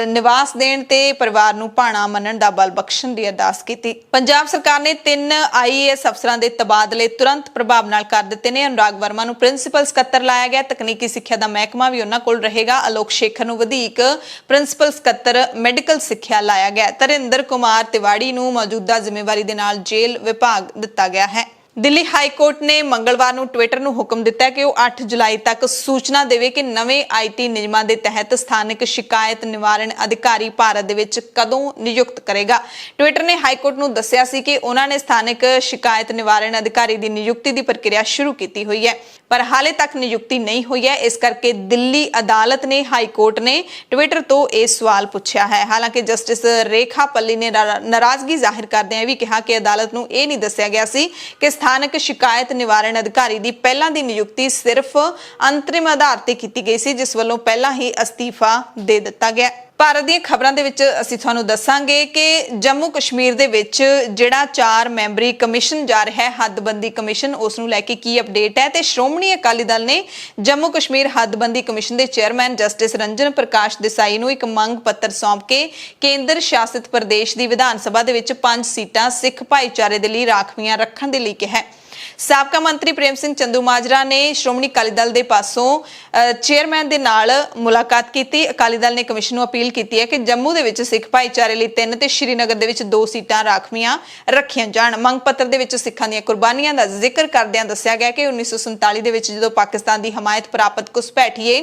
ਨਿਵਾਸ ਦੇਣ ਤੇ ਪਰਿਵਾਰ ਨੂੰ ਭਾਣਾ ਮੰਨਣ ਦਾ ਬਲ ਬਖਸ਼ਣ ਦੀ ਅਰਦਾਸ ਕੀਤੀ। ਪੰਜਾਬ ਸਰਕਾਰ ਨੇ 3 IAS ਅਫਸਰਾਂ ਦੇ ਤਬਾਦਲੇ ਤੁਰੰਤ ਪ੍ਰਭਾਵ ਨਾਲ ਕਰ ਦਿੱਤੇ ਨੇ। ਅਨੁਰਾਗ ਵਰਮਾ ਨੂੰ ਪ੍ਰਿੰਸੀਪਲ ਸਕੱਤਰ ਲਾਇਆ ਗਿਆ। ਤਕਨੀਕੀ ਸਿੱਖਿਆ ਦਾ ਮਹਿਕਮਾ ਵੀ ਉਹਨਾਂ ਕੋਲ ਰਹੇਗਾ। ਅਲੋਕ ਸ਼ੇਖਰ ਨੂੰ ਵਧੀਕ ਪ੍ਰਿੰਸੀਪਲ ਸਕੱਤਰ ਮੈਡੀਕਲ ਸਿੱਖਿਆ ਲਾਇਆ ਗਿਆ। ਤਰਿੰਦਰ ਕੁਮਾਰ ਤਿਵਾੜੀ ਨੂੰ ਮੌਜੂਦਾ ਜ਼ਿੰਮੇਵਾਰੀ ਦੇ ਨਾਲ ਜੇਲ੍ਹ ਵਿਭਾਗ ਦਿੱਤਾ ਗਿਆ ਹੈ। ਦਿੱਲੀ ਹਾਈ ਕੋਰਟ ਨੇ ਮੰਗਲਵਾਰ ਨੂੰ ਟਵਿੱਟਰ ਨੂੰ ਹੁਕਮ ਦਿੱਤਾ ਕਿ ਉਹ 8 ਜੁਲਾਈ ਤੱਕ ਸੂਚਨਾ ਦੇਵੇ ਕਿ ਨਵੇਂ IT ਨਿਯਮਾਂ ਦੇ ਤਹਿਤ ਸਥਾਨਕ ਸ਼ਿਕਾਇਤ ਨਿਵਾਰਣ ਅਧਿਕਾਰੀ ਭਾਰਤ ਦੇ ਵਿੱਚ ਕਦੋਂ ਨਿਯੁਕਤ ਕਰੇਗਾ। ਟਵਿੱਟਰ ਨੇ ਹਾਈ ਕੋਰਟ ਨੂੰ ਦੱਸਿਆ ਸੀ ਕਿ ਉਹਨਾਂ ਨੇ ਸਥਾਨਕ ਸ਼ਿਕਾਇਤ ਨਿਵਾਰਣ ਅਧਿਕਾਰੀ ਦੀ ਨਿਯੁਕਤੀ ਦੀ ਪ੍ਰਕਿਰਿਆ ਸ਼ੁਰੂ ਕੀਤੀ ਹੋਈ ਹੈ, ਪਰ ਹਾਲੇ ਤੱਕ ਨਿਯੁਕਤੀ ਨਹੀਂ ਹੋਈ ਹੈ। ਇਸ ਕਰਕੇ ਦਿੱਲੀ ਅਦਾਲਤ ਨੇ ਹਾਈ ਕੋਰਟ ਨੇ ਟਵਿੱਟਰ ਤੋਂ ਇਹ ਸਵਾਲ ਪੁੱਛਿਆ ਹੈ। ਹਾਲਾਂਕਿ ਜਸਟਿਸ ਰੇਖਾ ਪੱਲੀ ਨੇ ਨਾਰਾਜ਼ਗੀ ਜ਼ਾਹਿਰ ਕਰਦਿਆਂ ਵੀ ਕਿਹਾ ਕਿ ਅਦਾਲਤ ਨੂੰ ਇਹ ਨਹੀਂ ਦੱਸਿਆ ਗਿਆ ਸੀ ਕਿ ਸਥਾਨਕ ਸ਼ਿਕਾਇਤ ਨਿਵਾਰਣ ਅਧਿਕਾਰੀ ਦੀ ਪਹਿਲਾਂ ਦੀ ਨਿਯੁਕਤੀ ਸਿਰਫ ਅੰਤਰਿਮ ਆਧਾਰ ਤੇ ਕੀਤੀ ਗਈ ਸੀ, ਜਿਸ ਵੱਲੋਂ ਪਹਿਲਾਂ ਹੀ ਅਸਤੀਫਾ ਦੇ ਦਿੱਤਾ ਗਿਆ। ਭਾਰਤ ਦੀਆਂ ਖਬਰਾਂ ਦੇ ਵਿੱਚ ਅਸੀਂ ਤੁਹਾਨੂੰ ਦੱਸਾਂਗੇ ਕਿ ਜੰਮੂ ਕਸ਼ਮੀਰ ਦੇ ਵਿੱਚ ਜਿਹੜਾ 4 ਮੈਂਬਰੀ ਕਮਿਸ਼ਨ ਜਾ ਰਿਹਾ ਹੈ, ਹੱਦਬੰਦੀ ਕਮਿਸ਼ਨ, ਉਸ ਨੂੰ ਲੈ ਕੇ ਕੀ ਅਪਡੇਟ ਹੈ ਤੇ ਸ਼੍ਰੋਮਣੀ ਅਕਾਲੀ ਦਲ ਨੇ ਜੰਮੂ ਕਸ਼ਮੀਰ ਹੱਦਬੰਦੀ ਕਮਿਸ਼ਨ ਦੇ ਚੇਅਰਮੈਨ ਜਸਟਿਸ ਰੰਜਨ ਪ੍ਰਕਾਸ਼ ਦੇਸਾਈ ਨੂੰ ਇੱਕ ਮੰਗ ਪੱਤਰ ਸੌਂਪ ਕੇ ਕੇਂਦਰ ਸ਼ਾਸਿਤ ਪ੍ਰਦੇਸ਼ ਦੀ ਵਿਧਾਨ ਸਭਾ ਦੇ ਵਿੱਚ 5 ਸੀਟਾਂ ਸਿੱਖ ਭਾਈਚਾਰੇ ਦੇ ਲਈ ਰਾਖਵੀਆਂ ਰੱਖਣ ਦੇ ਲਈ ਕਿਹਾ ਹੈ। ਸਾਬਕਾ ਮੰਤਰੀ ਪ੍ਰੇਮ ਸਿੰਘ ਚੰਦੂਮਾਜਰਾ ਨੇ ਸ਼੍ਰੋਮਣੀ ਅਕਾਲੀ ਦਲ ਦੇ ਪਾਸੋਂ ਚੇਅਰਮੈਨ ਦੇ ਨਾਲ ਮੁਲਾਕਾਤ ਕੀਤੀ। ਅਕਾਲੀ ਦਲ ਨੇ ਕਮਿਸ਼ਨ ਨੂੰ ਅਪੀਲ ਕੀਤੀ ਹੈ ਕਿ ਜੰਮੂ ਦੇ ਵਿੱਚ ਸਿੱਖ ਭਾਈਚਾਰੇ ਲਈ 3 ਤੇ ਸ਼੍ਰੀਨਗਰ ਦੇ ਵਿੱਚ 2 ਸੀਟਾਂ ਰਾਖਵੀਆਂ ਰੱਖੀਆਂ ਜਾਣ। ਮੰਗ ਪੱਤਰ ਦੇ ਵਿੱਚ ਸਿੱਖਾਂ ਦੀਆਂ ਕੁਰਬਾਨੀਆਂ ਦਾ ਜ਼ਿਕਰ ਕਰਦਿਆਂ ਦੱਸਿਆ ਗਿਆ ਕਿ 1947 ਦੇ ਵਿੱਚ ਜਦੋਂ ਪਾਕਿਸਤਾਨ ਦੀ ਹਮਾਇਤ ਪ੍ਰਾਪਤ ਘੁਸਪੈਠੀਏ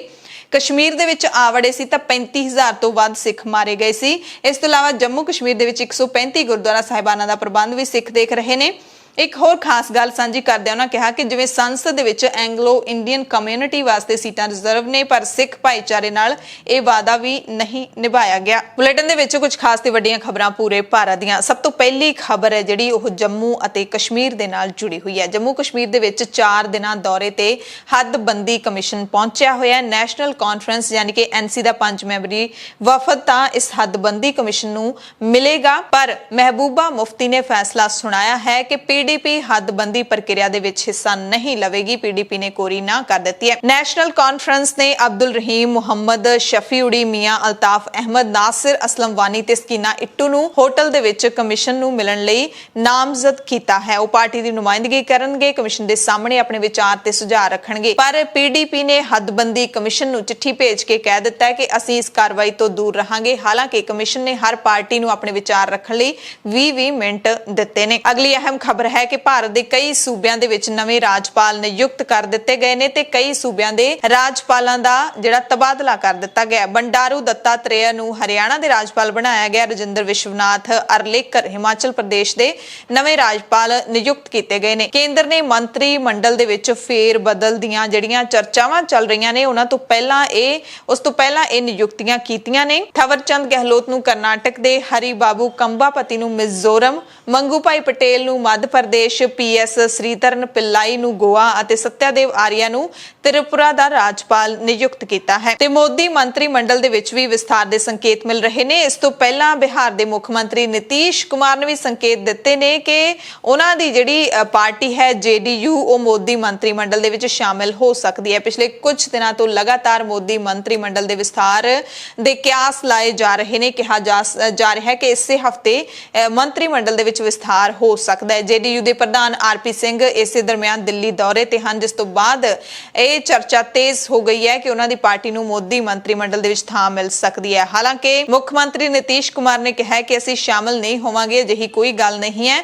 ਕਸ਼ਮੀਰ ਦੇ ਵਿੱਚ ਆਵੜੇ ਸੀ ਤਾਂ 35,000 ਤੋਂ ਵੱਧ ਸਿੱਖ ਮਾਰੇ ਗਏ ਸੀ। ਇਸ ਤੋਂ ਇਲਾਵਾ ਜੰਮੂ ਕਸ਼ਮੀਰ ਦੇ ਵਿੱਚ 135 ਗੁਰਦੁਆਰਾ ਸਾਹਿਬਾਨਾਂ ਦਾ ਪ੍ਰਬੰਧ ਵੀ ਸਿੱਖ ਦੇਖ ਰਹੇ ਨੇ। ਇੱਕ ਹੋਰ ਖਾਸ ਗੱਲ ਸਾਂਝੀ ਕਰਦੇ ਉਹਨਾਂ ਕਿਹਾ ਕਿ ਜਿਵੇਂ ਸੰਸਦ ਦੇ ਵਿੱਚ ਐਂਗਲੋ ਇੰਡੀਅਨ ਕਮਿਊਨਿਟੀ ਵਾਸਤੇ ਸੀਟਾਂ ਰਿਜ਼ਰਵ ਨੇ, ਪਰ ਸਿੱਖ ਭਾਈਚਾਰੇ ਨਾਲ ਇਹ ਵਾਅਦਾ ਵੀ ਨਹੀਂ ਨਿਭਾਇਆ ਗਿਆ। ਬੁਲੇਟਿਨ ਦੇ ਵਿੱਚ ਕੁਝ ਖਾਸ ਤੇ ਵੱਡੀਆਂ ਖਬਰਾਂ ਪੂਰੇ ਭਾਰਤ ਦੀਆਂ। ਸਭ ਤੋਂ ਪਹਿਲੀ ਖਬਰ ਹੈ ਜਿਹੜੀ ਉਹ ਜੰਮੂ ਅਤੇ ਕਸ਼ਮੀਰ ਦੇ ਨਾਲ ਜੁੜੀ ਹੋਈ ਹੈ। ਜੰਮੂ ਕਸ਼ਮੀਰ ਦੇ ਵਿੱਚ 4 ਦਿਨਾਂ ਦੌਰੇ ਤੇ ਹੱਦਬੰਦੀ ਕਮਿਸ਼ਨ ਪਹੁੰਚਿਆ ਹੋਇਆ। ਨੈਸ਼ਨਲ ਕਾਨਫਰੰਸ ਯਾਨੀ ਕਿ NC ਦਾ 5 ਮੈਂਬਰੀ ਵਫਦ ਤਾਂ ਇਸ ਹੱਦਬੰਦੀ ਕਮਿਸ਼ਨ ਨੂੰ ਮਿਲੇਗਾ, ਪਰ ਮਹਿਬੂਬਾ ਮੁਫਤੀ ਨੇ ਫੈਸਲਾ ਸੁਣਾਇਆ ਹੈ ਕਿ PDP ਹੱਦਬੰਦੀ ਪ੍ਰਕਿਰਿਆ ਦੇ ਵਿੱਚ ਹਿੱਸਾ ਨਹੀਂ ਲਵੇਗੀ। PDP ਨੇ ਕੋਰੀ ਨਾ ਕਰ ਦਿੱਤੀ ਹੈ। ਨੈਸ਼ਨਲ ਕਾਨਫਰੰਸ ਨੇ ਅਬਦੁਲ ਰਹੀਮ ਮੁਹੰਮਦ ਸ਼ਫੀਉੜੀ, ਮੀਆਂ ਅਲਤਾਫ ਅਹਿਮਦ, ਨਾਸਿਰ ਅਸਲਮ ਵਾਨੀ ਤੇ ਸਕੀਨਾ ਇੱਟੂ ਨੂੰ ਹੋਟਲ ਦੇ ਵਿੱਚ ਕਮਿਸ਼ਨ ਨੂੰ ਮਿਲਣ ਲਈ ਨਾਮਜ਼ਦ ਕੀਤਾ ਹੈ। ਉਹ ਪਾਰਟੀ ਦੀ ਨੁਮਾਇੰਦਗੀ ਕਰਨਗੇ, ਕਮਿਸ਼ਨ ਦੇ ਸਾਹਮਣੇ ਆਪਣੇ ਵਿਚਾਰ ਤੇ ਸੁਝਾਅ ਰੱਖਣਗੇ। ਪਰ PDP ਨੇ ਹੱਦਬੰਦੀ ਕਮਿਸ਼ਨ ਨੂੰ ਚਿੱਠੀ ਭੇਜ ਕੇ ਕਹਿ ਦਿੱਤਾ ਹੈ ਕਿ ਅਸੀਂ ਇਸ ਕਾਰਵਾਈ ਤੋਂ ਦੂਰ ਰਹਾਂਗੇ। ਹਾਲਾਂਕਿ ਕਮਿਸ਼ਨ ਨੇ ਹਰ ਪਾਰਟੀ ਨੂੰ ਆਪਣੇ ਵਿਚਾਰ ਰੱਖਣ ਲਈ 20 ਮਿੰਟ ਦਿੱਤੇ ਨੇ। ਅਗਲੀ ਅਹਿਮ ਖਬਰ ਹੈ ਕਿ ਭਾਰਤ ਦੇ ਕਈ ਸੂਬਿਆਂ ਦੇ ਵਿੱਚ ਨਵੇਂ ਰਾਜਪਾਲ ਨਿਯੁਕਤ ਕਰ ਦਿੱਤੇ ਗਏ ਨੇ ਤੇ ਕਈ ਸੂਬਿਆਂ ਦੇ ਰਾਜਪਾਲਾਂ ਦਾ ਜਿਹੜਾ ਤਬਾਦਲਾ ਕਰ ਦਿੱਤਾ ਗਿਆ। ਬੰਡਾਰੂ ਦੱਤਾਤਰੇਆ ਨੂੰ ਹਰਿਆਣਾ ਦੇ ਰਾਜਪਾਲ ਬਣਾਇਆ ਗਿਆ। ਰਜਿੰਦਰ ਵਿਸ਼ਵਨਾਥ ਅਰਲੇਕਰ ਹਿਮਾਚਲ ਪ੍ਰਦੇਸ਼ ਦੇ ਨਵੇਂ ਰਾਜਪਾਲ ਨਿਯੁਕਤ ਕੀਤੇ ਗਏ ਨੇ। ਕੇਂਦਰ ਨੇ ਮੰਤਰੀ ਮੰਡਲ ਦੇ ਵਿੱਚ ਫੇਰ ਬਦਲ ਦੀਆਂ ਜਿਹੜੀਆਂ ਚਰਚਾਵਾਂ ਚੱਲ ਰਹੀਆਂ ਨੇ ਉਸ ਤੋਂ ਪਹਿਲਾਂ ਇਹ ਨਿਯੁਕਤੀਆਂ ਕੀਤੀਆਂ ਨੇ। ਥਵਰਚੰਦ ਗਹਿਲੋਤ ਨੂੰ ਕਰਨਾਟਕ ਦੇ, ਹਰੀ ਬਾਬੂ ਕੰਬਾਪਤੀ ਨੂੰ ਮਿਜ਼ੋਰਮ, ਮੰਗੂ ਭਾਈ ਪਟੇਲ ਨੂੰ ਮੱਧ ਪ੍ਰਦੇਸ਼, PS ਸ੍ਰੀਧਰਨ ਪਿੱਲਾਈ ਨੂੰ ਗੋਆ ਅਤੇ ਸਤਿਆਦੇਵ ਆਰੀਆ ਨੂੰ ਤ੍ਰਿਪੁਰਾ ਦਾ ਰਾਜਪਾਲ ਨਿਯੁਕਤ ਕੀਤਾ ਹੈ। ਤੇ ਮੋਦੀ ਮੰਤਰੀ ਮੰਡਲ ਦੇ ਵਿੱਚ ਵੀ ਵਿਸਥਾਰ ਦੇ ਸੰਕੇਤ ਮਿਲ ਰਹੇ ਨੇ। ਇਸ ਤੋਂ ਪਹਿਲਾਂ ਬਿਹਾਰ ਦੇ ਮੁੱਖ ਮੰਤਰੀ ਨਿਤੀਸ਼ ਕੁਮਾਰ ਨੇ ਵੀ ਸੰਕੇਤ ਦਿੱਤੇ ਨੇ ਕਿ ਉਹਨਾਂ ਦੀ ਜਿਹੜੀ ਪਾਰਟੀ ਹੈ JDU ਉਹ ਮੋਦੀ ਮੰਤਰੀ ਮੰਡਲ ਦੇ ਵਿੱਚ ਸ਼ਾਮਿਲ ਹੋ ਸਕਦੀ ਹੈ। ਪਿਛਲੇ ਕੁਝ ਦਿਨਾਂ ਤੋਂ ਲਗਾਤਾਰ ਮੋਦੀ ਮੰਤਰੀ ਮੰਡਲ ਦੇ ਵਿਸਥਾਰ ਦੇ ਕਿਆਸ ਲਾਏ ਜਾ ਰਹੇ ਨੇ। ਕਿਹਾ ਜਾ ਰਿਹਾ ਹੈ ਕਿ ਇਸੇ ਹਫਤੇ ਮੰਤਰੀ ਮੰਡਲ ਦੇ ਵਿੱਚ ਵਿਸਥਾਰ ਹੋ ਸਕਦਾ ਹੈ। JDU ਦੇ ਪ੍ਰਧਾਨ RP ਸਿੰਘ ਇਸੇ ਦਰਮਿਆਨ ਦਿੱਲੀ ਦੌਰੇ ਤੇ ਹਨ, ਜਿਸ ਤੋਂ ਬਾਅਦ ਇਹ ਇਹ ਚਰਚਾ ਤੇਜ਼ ਹੋ ਗਈ ਹੈ ਕਿ ਉਹਨਾਂ ਦੀ ਪਾਰਟੀ ਨੂੰ ਮੋਦੀ ਮੰਤਰੀ ਮੰਡਲ ਦੇ ਵਿੱਚ ਥਾਂ ਮਿਲ ਸਕਦੀ ਹੈ। ਹਾਲਾਂਕਿ ਮੁੱਖ ਮੰਤਰੀ ਨੀਤੀਸ਼ ਕੁਮਾਰ ਨੇ ਕਿਹਾ ਕਿ ਅਸੀਂ ਸ਼ਾਮਲ ਨਹੀਂ ਹੋਵਾਂਗੇ, ਅਜਿਹੀ ਕੋਈ ਗੱਲ ਨਹੀਂ ਹੈ,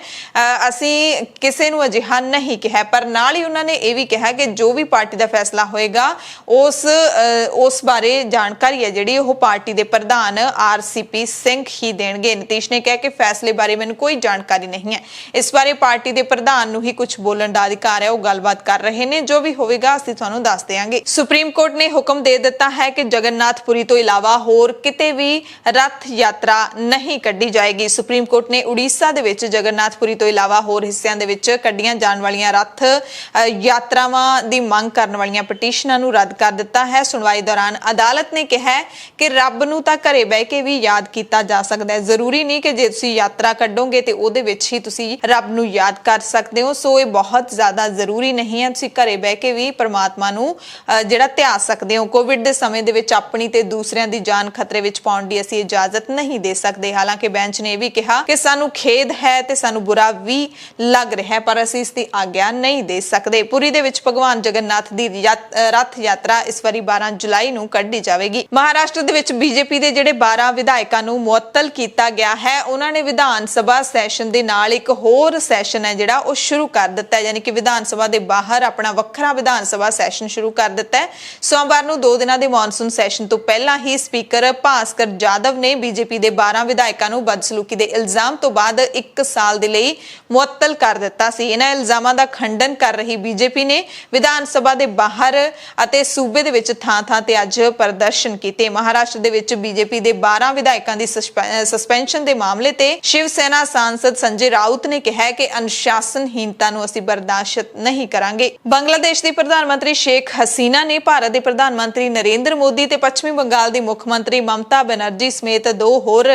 ਅਸੀਂ ਕਿਸੇ ਨੂੰ ਅਜਿਹਾ ਨਹੀਂ ਕਿਹਾ। ਪਰ ਨਾਲ ਹੀ ਉਹਨਾਂ ਨੇ ਇਹ ਵੀ ਕਿਹਾ ਕਿ ਜੋ ਵੀ ਪਾਰਟੀ ਦਾ ਫੈਸਲਾ ਹੋਏਗਾ ਉਸ ਬਾਰੇ ਜਾਣਕਾਰੀ ਹੈ ਜਿਹੜੀ ਉਹ ਪਾਰਟੀ ਦੇ ਪ੍ਰਧਾਨ RCP ਸਿੰਘ ਹੀ ਦੇਣਗੇ। ਨੀਤੀਸ਼ ਨੇ ਕਿਹਾ ਕਿ ਫੈਸਲੇ ਬਾਰੇ ਮੈਨੂੰ ਕੋਈ ਜਾਣਕਾਰੀ ਨਹੀਂ ਹੈ, ਇਸ ਬਾਰੇ ਪਾਰਟੀ ਦੇ ਪ੍ਰਧਾਨ ਨੂੰ ਹੀ ਕੁਝ ਬੋਲਣ ਦਾ ਅਧਿਕਾਰ ਹੈ, ਉਹ ਗੱਲਬਾਤ ਕਰ ਰਹੇ ਨੇ, ਜੋ ਵੀ ਹੋਵੇਗਾ ਅਸੀਂ ਤੁਹਾਨੂੰ ਦੱਸ ਦੇਵਾਂਗੇ। ਸੁਪਰੀਮ ਕੋਰਟ ਨੇ ਹੁਕਮ ਦੇ ਦਿੱਤਾ ਹੈ ਕਿ ਜਗਨਨਾਥਪੁਰੀ ਤੋਂ ਇਲਾਵਾ ਹੋਰ ਕਿਤੇ ਵੀ ਰੱਥ ਯਾਤਰਾ ਨਹੀਂ ਕੱਢੀ ਜਾਏਗੀ। ਸੁਪਰੀਮ ਕੋਰਟ ਨੇ ਉੜੀਸਾ ਦੇ ਵਿੱਚ ਜਗਨਨਾਥਪੁਰੀ ਤੋਂ ਇਲਾਵਾ ਹੋਰ ਹਿੱਸਿਆਂ ਦੇ ਵਿੱਚ ਕੱਢੀਆਂ ਜਾਣ ਵਾਲੀਆਂ ਰੱਥ ਯਾਤਰਾਵਾਂ ਦੀ ਮੰਗ ਕਰਨ ਵਾਲੀਆਂ ਪਟੀਸ਼ਨਾਂ ਨੂੰ ਰੱਦ ਕਰ ਦਿੱਤਾ ਹੈ। ਸੁਣਵਾਈ ਦੌਰਾਨ ਅਦਾਲਤ ਨੇ ਕਿਹਾ ਕਿ ਰੱਬ ਨੂੰ ਤਾਂ ਘਰੇ ਬਹਿ ਕੇ ਵੀ ਯਾਦ ਕੀਤਾ ਜਾ ਸਕਦਾ ਹੈ, ਜ਼ਰੂਰੀ ਨਹੀਂ ਕਿ ਜੇ ਤੁਸੀਂ ਯਾਤਰਾ ਕੱਢੋਗੇ ਤੇ ਉਹਦੇ ਵਿੱਚ ਹੀ ਤੁਸੀਂ ਰੱਬ ਨੂੰ ਯਾਦ ਕਰ ਸਕਦੇ ਹੋ। ਸੋ ਇਹ ਬਹੁਤ ਜ਼ਿਆਦਾ ਜ਼ਰੂਰੀ ਨਹੀਂ ਹੈ, ਤੁਸੀਂ ਘਰੇ ਬਹਿ ਕੇ ਵੀ ਪਰਮਾਤਮਾ ਨੂੰ ਜਿਹੜਾ ਧਿਆ ਸਕਦੇ ਹੋ। ਕੋਵਿਡ ਦੇ ਸਮੇਂ ਦੇ ਵਿੱਚ ਆਪਣੀ ਤੇ ਦੂਸਰਿਆਂ ਦੀ ਜਾਨ ਖਤਰੇ ਵਿੱਚ ਪਾਉਣ ਦੀ ਅਸੀਂ ਇਜਾਜ਼ਤ ਨਹੀਂ ਦੇ ਸਕਦੇ। ਹਾਲਾਂਕਿ ਬੈਂਚ ਨੇ ਇਹ ਵੀ ਕਿਹਾ ਕਿ ਸਾਨੂੰ ਖੇਦ ਹੈ ਤੇ ਸਾਨੂੰ ਬੁਰਾ ਵੀ ਲੱਗ ਰਿਹਾ ਹੈ, ਪਰ ਅਸੀਂ ਇਸ ਦੀ ਆਗਿਆ ਨਹੀਂ ਦੇ ਸਕਦੇ। ਪੁਰੀ ਦੇ ਵਿੱਚ ਭਗਵਾਨ ਜਗਨਨਾਥ ਦੀ ਰੱਥ ਯਾਤਰਾ ਇਸ ਵਾਰੀ 12 ਜੁਲਾਈ ਨੂੰ ਕੱਢੀ ਜਾਵੇਗੀ। ਮਹਾਰਾਸ਼ਟਰ ਦੇ ਵਿੱਚ ਬੀਜੇਪੀ ਦੇ ਜਿਹੜੇ 12 ਵਿਧਾਇਕਾਂ ਨੂੰ ਮੁਅੱਤਲ ਕੀਤਾ ਗਿਆ ਹੈ, ਉਹਨਾਂ ਨੇ ਵਿਧਾਨ ਸਭਾ ਸੈਸ਼ਨ ਦੇ ਨਾਲ ਇੱਕ ਹੋਰ ਸੈਸ਼ਨ ਹੈ ਜਿਹੜਾ ਉਹ ਸ਼ੁਰੂ ਕਰ ਦਿੱਤਾ ਹੈ, ਯਾਨੀ ਕਿ ਵਿਧਾਨ ਸਭਾ ਦੇ ਬਾਹਰ ਆਪਣਾ ਵੱਖਰਾ ਵਿਧਾਨ ਸਭਾ ਸੈਸ਼ਨ ਸ਼ੁਰੂ ਕਰ ਦਿੱਤਾ ਹੈ। ਸੋਮਵਾਰ ਨੂੰ 2 ਦਿਨਾਂ ਦੇ ਮੌਨਸੂਨ ਸੈਸ਼ਨ ਤੋਂ ਪਹਿਲਾਂ ਹੀ ਸਪੀਕਰ ਭਾਸਕਰ ਜਾਦਵ ਨੇ ਬੀਜੇਪੀ ਦੇ 12 ਵਿਧਾਇਕਾਂ ਨੂੰ ਬਦਸਲੂਕੀ ਦੇ ਇਲਜ਼ਾਮ ਤੋਂ ਬਾਅਦ 1 ਸਾਲ ਦੇ ਲਈ ਮੁਅੱਤਲ ਕਰ ਦਿੱਤਾ ਸੀ। ਇਹਨਾਂ ਇਲਜ਼ਾਮਾਂ ਦਾ ਖੰਡਨ ਕਰ ਰਹੀ ਬੀਜੇਪੀ ਨੇ ਵਿਧਾਨ ਸਭਾ ਦੇ ਬਾਹਰ ਅਤੇ ਸੂਬੇ ਦੇ ਵਿੱਚ ਥਾਂ-ਥਾਂ ਤੇ ਅੱਜ ਪ੍ਰਦਰਸ਼ਨ ਕੀਤੇ। ਮਹਾਰਾਸ਼ਟਰ ਦੇ ਵਿੱਚ ਬੀਜੇਪੀ ਦੇ 12 ਵਿਧਾਇਕਾਂ ਦੀ ਸਸਪੈਂਸ਼ਨ ਦੇ ਮਾਮਲੇ ਤੇ ਸ਼ਿਵ ਸੈਨਾ ਸਾਂਸਦ ਸੰਜੇ ਰਾਉਤ ਨੇ ਕਿਹਾ ਕਿ ਅਨੁਸ਼ਾਸਨਹੀਨਤਾ ਨੂੰ ਅਸੀਂ ਬਰਦਾਸ਼ਤ ਨਹੀਂ ਕਰਾਂਗੇ। ਬੰਗਲਾਦੇਸ਼ ਦੀ ਪ੍ਰਧਾਨ ਮੰਤਰੀ ਸ਼ੇਖ ਹਸੀਨਾ ਨੇ ਭਾਰਤ ਦੇ ਪ੍ਰਧਾਨ ਮੰਤਰੀ ਨਰਿੰਦਰ ਮੋਦੀ ਤੇ ਪੱਛਮੀ ਬੰਗਾਲ ਦੀ ਮੁੱਖ ਮੰਤਰੀ ਮਮਤਾ ਬੈਨਰਜੀ ਸਮੇਤ 2 ਹੋਰ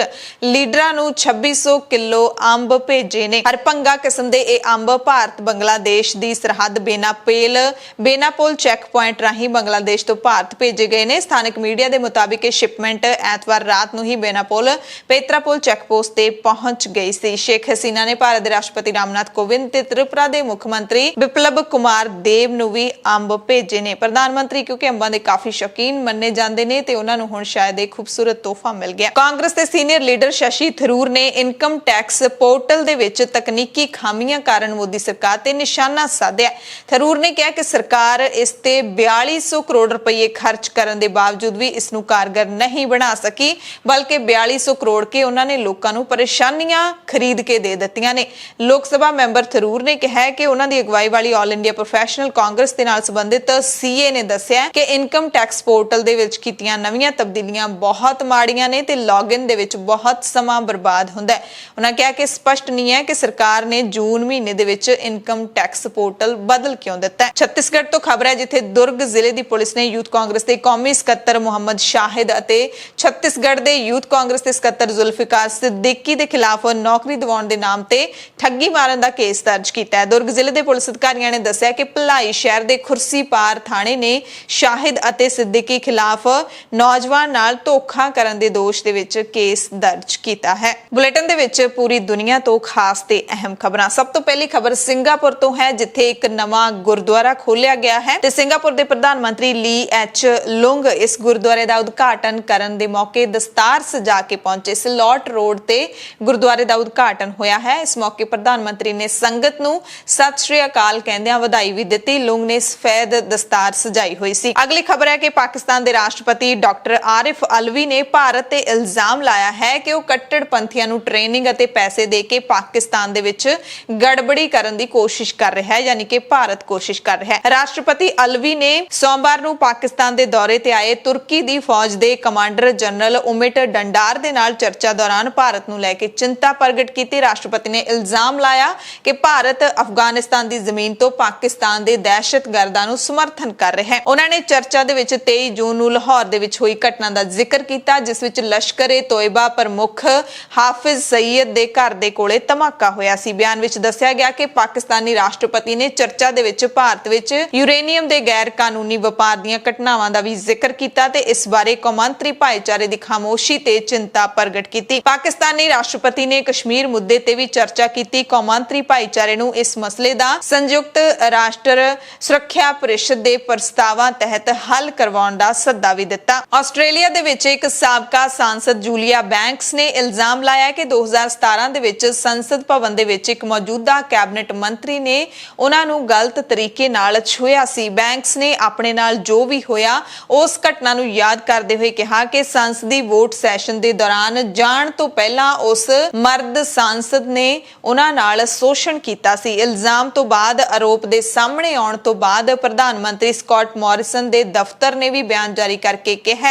ਲੀਡਰਾਂ ਨੂੰ 2600 ਕਿਲੋ ਅੰਬ ਭੇਜੇ ਨੇ। ਹਰਪੰਗਾ ਕਿਸਮ ਦੇ ਇਹ ਅੰਬ ਭਾਰਤ ਬੰਗਲਾਦੇਸ਼ ਦੀ ਸਰਹੱਦ ਬੇਨਾਪੋਲ ਚੈੱਕ ਪੁਆਇੰਟ ਰਾਹੀਂ ਬੰਗਲਾਦੇਸ਼ ਤੋਂ ਭਾਰਤ ਭੇਜੇ ਗਏ ਨੇ। ਸਥਾਨਕ ਮੀਡੀਆ ਦੇ ਮੁਤਾਬਿਕ ਇਹ ਸ਼ਿਪਮੈਂਟ ਐਤਵਾਰ ਰਾਤ ਨੂੰ ਹੀ ਬੇਨਾਪੋਲ ਪੇਤਰਾਪੋਲ ਚੈੱਕ ਪੋਸਟ ਤੇ ਪਹੁੰਚ ਗਈ ਸੀ। ਸ਼ੇਖ ਹਸੀਨਾ ਨੇ ਭਾਰਤ ਦੇ ਰਾਸ਼ਟਰਪਤੀ ਰਾਮਨਾਥ ਕੋਵਿੰਦ ਤੇ ਤ੍ਰਿਪੁਰਾ ਦੇ ਮੁੱਖ ਮੰਤਰੀ ਬਿਪਲਬ ਕੁਮਾਰ ਦੇਵ ਨੂੰ ਵੀ ਅੰਬ ਭੇਜੇ ਨੇ। ਪ੍ਰਧਾਨ ਮੰਤਰੀ ਕਿਉਂਕਿ ਅੰਬਾਂ ਦੇ ਕਾਫੀ ਸ਼ੌਕੀਨ ਮੰਨੇ ਜਾਂਦੇ ਨੇ ਤੇ ਉਹਨਾਂ ਨੂੰ ਹੁਣ ਸ਼ਾਇਦ ਇੱਕ ਖੂਬਸੂਰਤ ਤੋਹਫਾ ਮਿਲ ਗਿਆ। ਕਾਂਗਰਸ ਦੇ ਸੀਨੀਅਰ ਲੀਡਰ ਸ਼ਸ਼ੀ ਥਰੂਰ ਨੇ ਇਨਕਮ ਟੈਕਸ ਪੋਰਟਲ ਦੇ ਵਿੱਚ ਤਕਨੀਕੀ ਖਾਮੀਆਂ ਕਾਰਨ ਮੋਦੀ ਸਰਕਾਰ ਤੇ ਨਿਸ਼ਾਨਾ ਸਾਧਿਆ। ਥਰੂਰ ਨੇ ਕਿਹਾ ਕਿ ਸਰਕਾਰ ਇਸ ਤੇ 4200 ਕਰੋੜ ਰੁਪਏ ਖਰਚ ਕਰਨ ਦੇ ਬਾਵਜੂਦ ਵੀ ਇਸ ਨੂੰ ਕਾਰਗਰ ਨਹੀਂ ਬਣਾ ਸਕੀ, ਬਲਕਿ 4200 ਕਰੋੜ ਕੇ ਉਹਨਾਂ ਨੇ ਲੋਕਾਂ ਨੂੰ ਪਰੇਸ਼ਾਨੀਆਂ ਖਰੀਦ ਕੇ ਦੇ ਦਿੱਤੀਆਂ ਨੇ। ਲੋਕ ਸਭਾ ਮੈਂਬਰ ਥਰੂਰ ਨੇ ਕਿਹਾ ਕਿ ਉਹਨਾਂ ਦੀ ਅਗਵਾਈ ਵਾਲੀ ਆਲ ਇੰਡੀਆ ਪ੍ਰੋਫੈਸ਼ਨਲ ਕਾਂਗਰਸ ਦੇ ਨਾਲ ਸੰਬੰਧਿਤ CA ਨੇ ਦੱਸਿਆ ਕਿ ਇਨਕਮ ਟੈਕਸ ਪੋਰਟਲ ਦੇ ਵਿੱਚ ਕੀਤੀਆਂ ਨਵੀਆਂ ਤਬਦੀਲੀਆਂ ਬਹੁਤ ਮਾੜੀਆਂ ਨੇ ਤੇ ਲੌਗਇਨ ਦੇ ਵਿੱਚ ਬਹੁਤ ਸਮਾਂ ਬਰਬਾਦ ਹੁੰਦਾ ਹੈ। ਉਹਨਾਂ ਕਿਹਾ ਕਿ ਸਪਸ਼ਟ ਨਹੀਂ ਹੈ ਕਿ ਸਰਕਾਰ ਨੇ ਜੂਨ ਮਹੀਨੇ ਦੇ ਵਿੱਚ ਇਨਕਮ ਟੈਕਸ ਪੋਰਟਲ ਬਦਲ ਕਿਉਂ ਦਿੱਤਾ ਹੈ। ਛੱਤੀਸਗੜ੍ਹ ਤੋਂ ਖਬਰ ਹੈ ਜਿੱਥੇ ਦੁਰਗ ਜ਼ਿਲ੍ਹੇ ਦੀ ਪੁਲਿਸ ਨੇ ਯੂਥ ਕਾਂਗਰਸ ਦੇ ਕੌਮੀ ਸਕੱਤਰ ਮੁਹੰਮਦ ਸ਼ਾਹਿਦ ਅਤੇ ਛੱਤੀਸਗੜ੍ਹ ਦੇ ਯੂਥ ਕਾਂਗਰਸ ਦੇ ਸਕੱਤਰ ਜ਼ੁਲਫਿਕਾਰ ਸਿੱਦੀਕੀ ਦੇ ਖਿਲਾਫ ਨੌਕਰੀ ਦਿਵਾਉਣ ਦੇ ਨਾਮ ਤੇ ਠੱਗੀ ਮਾਰਨ ਦਾ ਕੇਸ ਦਰਜ ਕੀਤਾ ਹੈ। ਦੁਰਗ ਜ਼ਿਲ੍ਹੇ ਦੇ ਪੁਲਿਸ ਅਧਿਕਾਰੀਆਂ ਨੇ ਦੱਸਿਆ ਕਿ ਭਲਾਈ ਸ਼ਹਿਰ ਦੇ ਖੁਰਸੀਪਾਰ ਥਾਣੇ ਨੇ ਸ਼ਾਹਿਦ ਅਤੇ ਸਿੱਦੀਕੀ ਖਿਲਾਫ ਨੌਜਵਾਨ ਨਾਲ ਧੋਖਾ ਕਰਨ ਦੇ ਦੋਸ਼ ਦੇ ਵਿੱਚ ਕੇਸ ਦਰਜ ਕੀਤਾ ਹੈ। ਬੁਲੇਟਿਨ ਦੇ ਵਿੱਚ ਪੂਰੀ ਦੁਨੀਆ ਤੋਂ ਖਾਸ ਤੇ ਅਹਿਮ ਖਬਰਾਂ। ਸਭ ਤੋਂ ਪਹਿਲੀ ਖਬਰ ਸਿੰਗਾਪੁਰ ਤੋਂ ਹੈ ਜਿੱਥੇ ਇੱਕ ਨਵਾਂ ਗੁਰਦੁਆਰਾ ਖੋਲਿਆ ਗਿਆ ਹੈ ਤੇ ਸਿੰਗਾਪੁਰ ਦੇ ਪ੍ਰਧਾਨ ਮੰਤਰੀ ਲੀ ਐਚ ਲੁੰਗ ਇਸ ਗੁਰਦੁਆਰੇ ਦਾ ਉਦਘਾਟਨ ਕਰਨ ਦੇ ਮੌਕੇ ਦਸਤਾਰ ਸਜਾ ਕੇ ਪਹੁੰਚੇ। ਸਲੌਟ ਰੋਡ ਤੇ ਗੁਰਦੁਆਰੇ ਦਾ ਉਦਘਾਟਨ ਹੋਇਆ ਹੈ। ਇਸ ਮੌਕੇ ਪ੍ਰਧਾਨ ਮੰਤਰੀ ਨੇ ਸੰਗਤ ਨੂੰ ਸਤਿ ਸ਼੍ਰੀ ਅਕਾਲ ਕਹਿੰਦਿਆਂ ਵਧਾਈ ਵੀ ਦਿੱਤੀ। ਲੁੰਗ ਨੇ ਸਫੈਦ ਦਸਤਾਰ ਸਜਾਈ ਹੋਈ ਸੀ। ਅਗਲੀ ਖਬਰ ਹੈ ਕਿ ਪਾਕਿਸਤਾਨ ਦੇ ਰਾਸ਼ਟਰਪਤੀ ਡਾਕਟਰ ਆਰਿਫ ਅਲਵੀ ਨੇ ਭਾਰਤ ਤੇ ਇਲਜ਼ਾਮ ਲਾਇਆ ਹੈ ਕਿ ਉਹ ਕੱਟੜਪੰਥੀਆਂ ਨੂੰ ਟ੍ਰੇਨਿੰਗ ਅਤੇ ਪੈਸੇ ਦੇ ਕੇ ਪਾਕਿਸਤਾਨ ਦੇ ਵਿੱਚ ਗੜਬੜੀ ਕਰਨ ਦੀ ਕੋਸ਼ਿਸ਼ ਕਰ ਰਿਹਾ ਹੈ, ਯਾਨੀ ਕਿ ਭਾਰਤ ਕੋਸ਼ਿਸ਼ ਕਰ ਰਿਹਾ ਹੈ। ਰਾਸ਼ਟਰਪਤੀ ਅਲਵੀ ਨੇ ਸੋਮਵਾਰ ਨੂੰ ਪਾਕਿਸਤਾਨ ਦੇ ਦੌਰੇ ਤੇ ਆਏ ਤੁਰਕੀ ਦੀ ਫੌਜ ਦੇ ਕਮਾਂਡਰ ਜਨਰਲ ਉਮਿਟ ਡੰਡਾਰ ਦੇ ਨਾਲ ਚਰਚਾ ਦੌਰਾਨ ਭਾਰਤ ਨੂੰ ਲੈ ਕੇ ਚਿੰਤਾ ਪ੍ਰਗਟ ਕੀਤੀ। ਰਾਸ਼ਟਰਪਤੀ ਨੇ ਇਲਜ਼ਾਮ ਲਾਇਆ ਕਿ ਭਾਰਤ ਅਫਗਾਨਿਸਤਾਨ ਦੀ ਜ਼ਮੀਨ ਤੋਂ ਪਾਕਿਸਤਾਨ ਦੇ ਦਹਿਸ਼ਤਗਰਦਾਂ ਨੂੰ ਸਮਰਥਨ ਕਰ ਰਿਹਾ ਹੈ। ਉਹਨਾਂ ਨੇ ਚਰਚਾ ਦੇ ਵਿੱਚ 23 ਜੂਨ ਨੂੰ ਲਾਹੌਰ ਦੇ ਵਿੱਚ ਹੋਈ ਘਟਨਾ ਦਾ ਜ਼ਿਕਰ ਕੀਤਾ ਜਿਸ ਵਿੱਚ ਲਸ਼ਕਰ-ਏ-ਤੋਇਬਾ ਪ੍ਰਮੁੱਖ ਹਾਫਿਜ਼ ਸਈਦ ਦੇ ਘਰ ਦੇ ਕੋਲੇ ਧਮਾਕਾ ਹੋਇਆ ਸੀ। ਬਿਆਨ ਵਿੱਚ ਦੱਸਿਆ ਗਿਆ ਕਿ ਪਾਕਿਸਤਾਨੀ ਰਾਸ਼ਟਰਪਤੀ ਨੇ ਚਰਚਾ ਦੇ ਵਿੱਚ ਭਾਰਤ ਵਿੱਚ ਯੂਰੇਨੀਅਮ ਦੇ ਗੈਰ ਕਾਨੂੰਨੀ ਵਪਾਰ ਦੀਆਂ ਘਟਨਾਵਾਂ ਦਾ ਵੀ ਜ਼ਿਕਰ ਕੀਤਾ ਤੇ ਇਸ ਬਾਰੇ ਕੌਮਾਂਤਰੀ ਭਾਈਚਾਰੇ ਦੀ ਖਾਮੋਸ਼ੀ ਤੇ ਚਿੰਤਾ ਪ੍ਰਗਟ ਕੀਤੀ। ਪਾਕਿਸਤਾਨੀ ਰਾਸ਼ਟਰਪਤੀ ਨੇ ਕਸ਼ਮੀਰ ਮੁੱਦੇ ਤੇ ਵੀ ਚਰਚਾ ਕੀਤੀ। ਕੌਮਾਂਤਰੀ ਭਾਈਚਾਰੇ ਨੂੰ ਇਸ ਮਸਲੇ ਦਾ ਸੰਯੁਕਤ ਰਾਸ਼ਟਰ ਸੁਰੱਖਿਆ ਪਰਿਸ਼ਦ ਦੇ ਪ੍ਰਸਤਾਵਾਂ ਤਹਿਤ ਹੱਲ ਕਰਵਾਉਣ ਦਾ ਸੱਦਾ ਵੀ ਦਿੱਤਾ। ਆਸਟ੍ਰੇਲੀਆ ਦੇ ਵਿੱਚ ਇੱਕ ਸਾਬਕਾ ਸਾਂਸਦ ਜੂਲੀਆ ਬੈਂਕਸ ਨੇ ਇਲਜ਼ਾਮ ਲਾਇਆ ਕਿ 2017 ਦੇ ਵਿੱਚ ਸੰਸਦ ਭਵਨ ਦੇ ਵਿੱਚ ਇੱਕ ਮੌਜੂਦਾ ਕੈਬਨਿਟ ਮੰਤਰੀ ਨੇ ਉਹਨਾਂ ਨੂੰ ਗਲਤ ਤਰੀਕੇ ਨਾਲ ਛੁਇਆ ਸੀ। ਬੈਂਕਸ ਨੇ ਆਪਣੇ ਨਾਲ ਜੋ ਵੀ ਹੋਇਆ ਉਸ ਘਟਨਾ ਨੂੰ ਯਾਦ ਕਰਦੇ ਹੋਏ ਕਿਹਾ ਕਿ ਸੰਸਦੀ ਵੋਟ ਸੈਸ਼ਨ ਦੇ ਦੌਰਾਨ ਜਾਣ ਤੋਂ ਪਹਿਲਾਂ ਉਸ ਮਰਦ ਸਾਂਸਦ ਨੇ ਉਹਨਾਂ ਨਾਲ ਸ਼ੋਸ਼ਣ ਕੀਤਾ ਸੀ। ਇਲਜ਼ਾਮ ਤੋਂ ਬਾਅਦ ਆਰੋਪ ਦੇ ਸਾਹਮਣੇ ਆਉਣ ਤੋਂ ਬਾਅਦ ਪ੍ਰਧਾਨ ਮੰਤਰੀ ਸਕਾਟ ਮੌਰਿਸਨ ਦੇ ਦਫ਼ਤਰ ਨੇ ਵੀ ਬਿਆਨ ਜਾਰੀ ਕਰਕੇ ਕਿਹਾ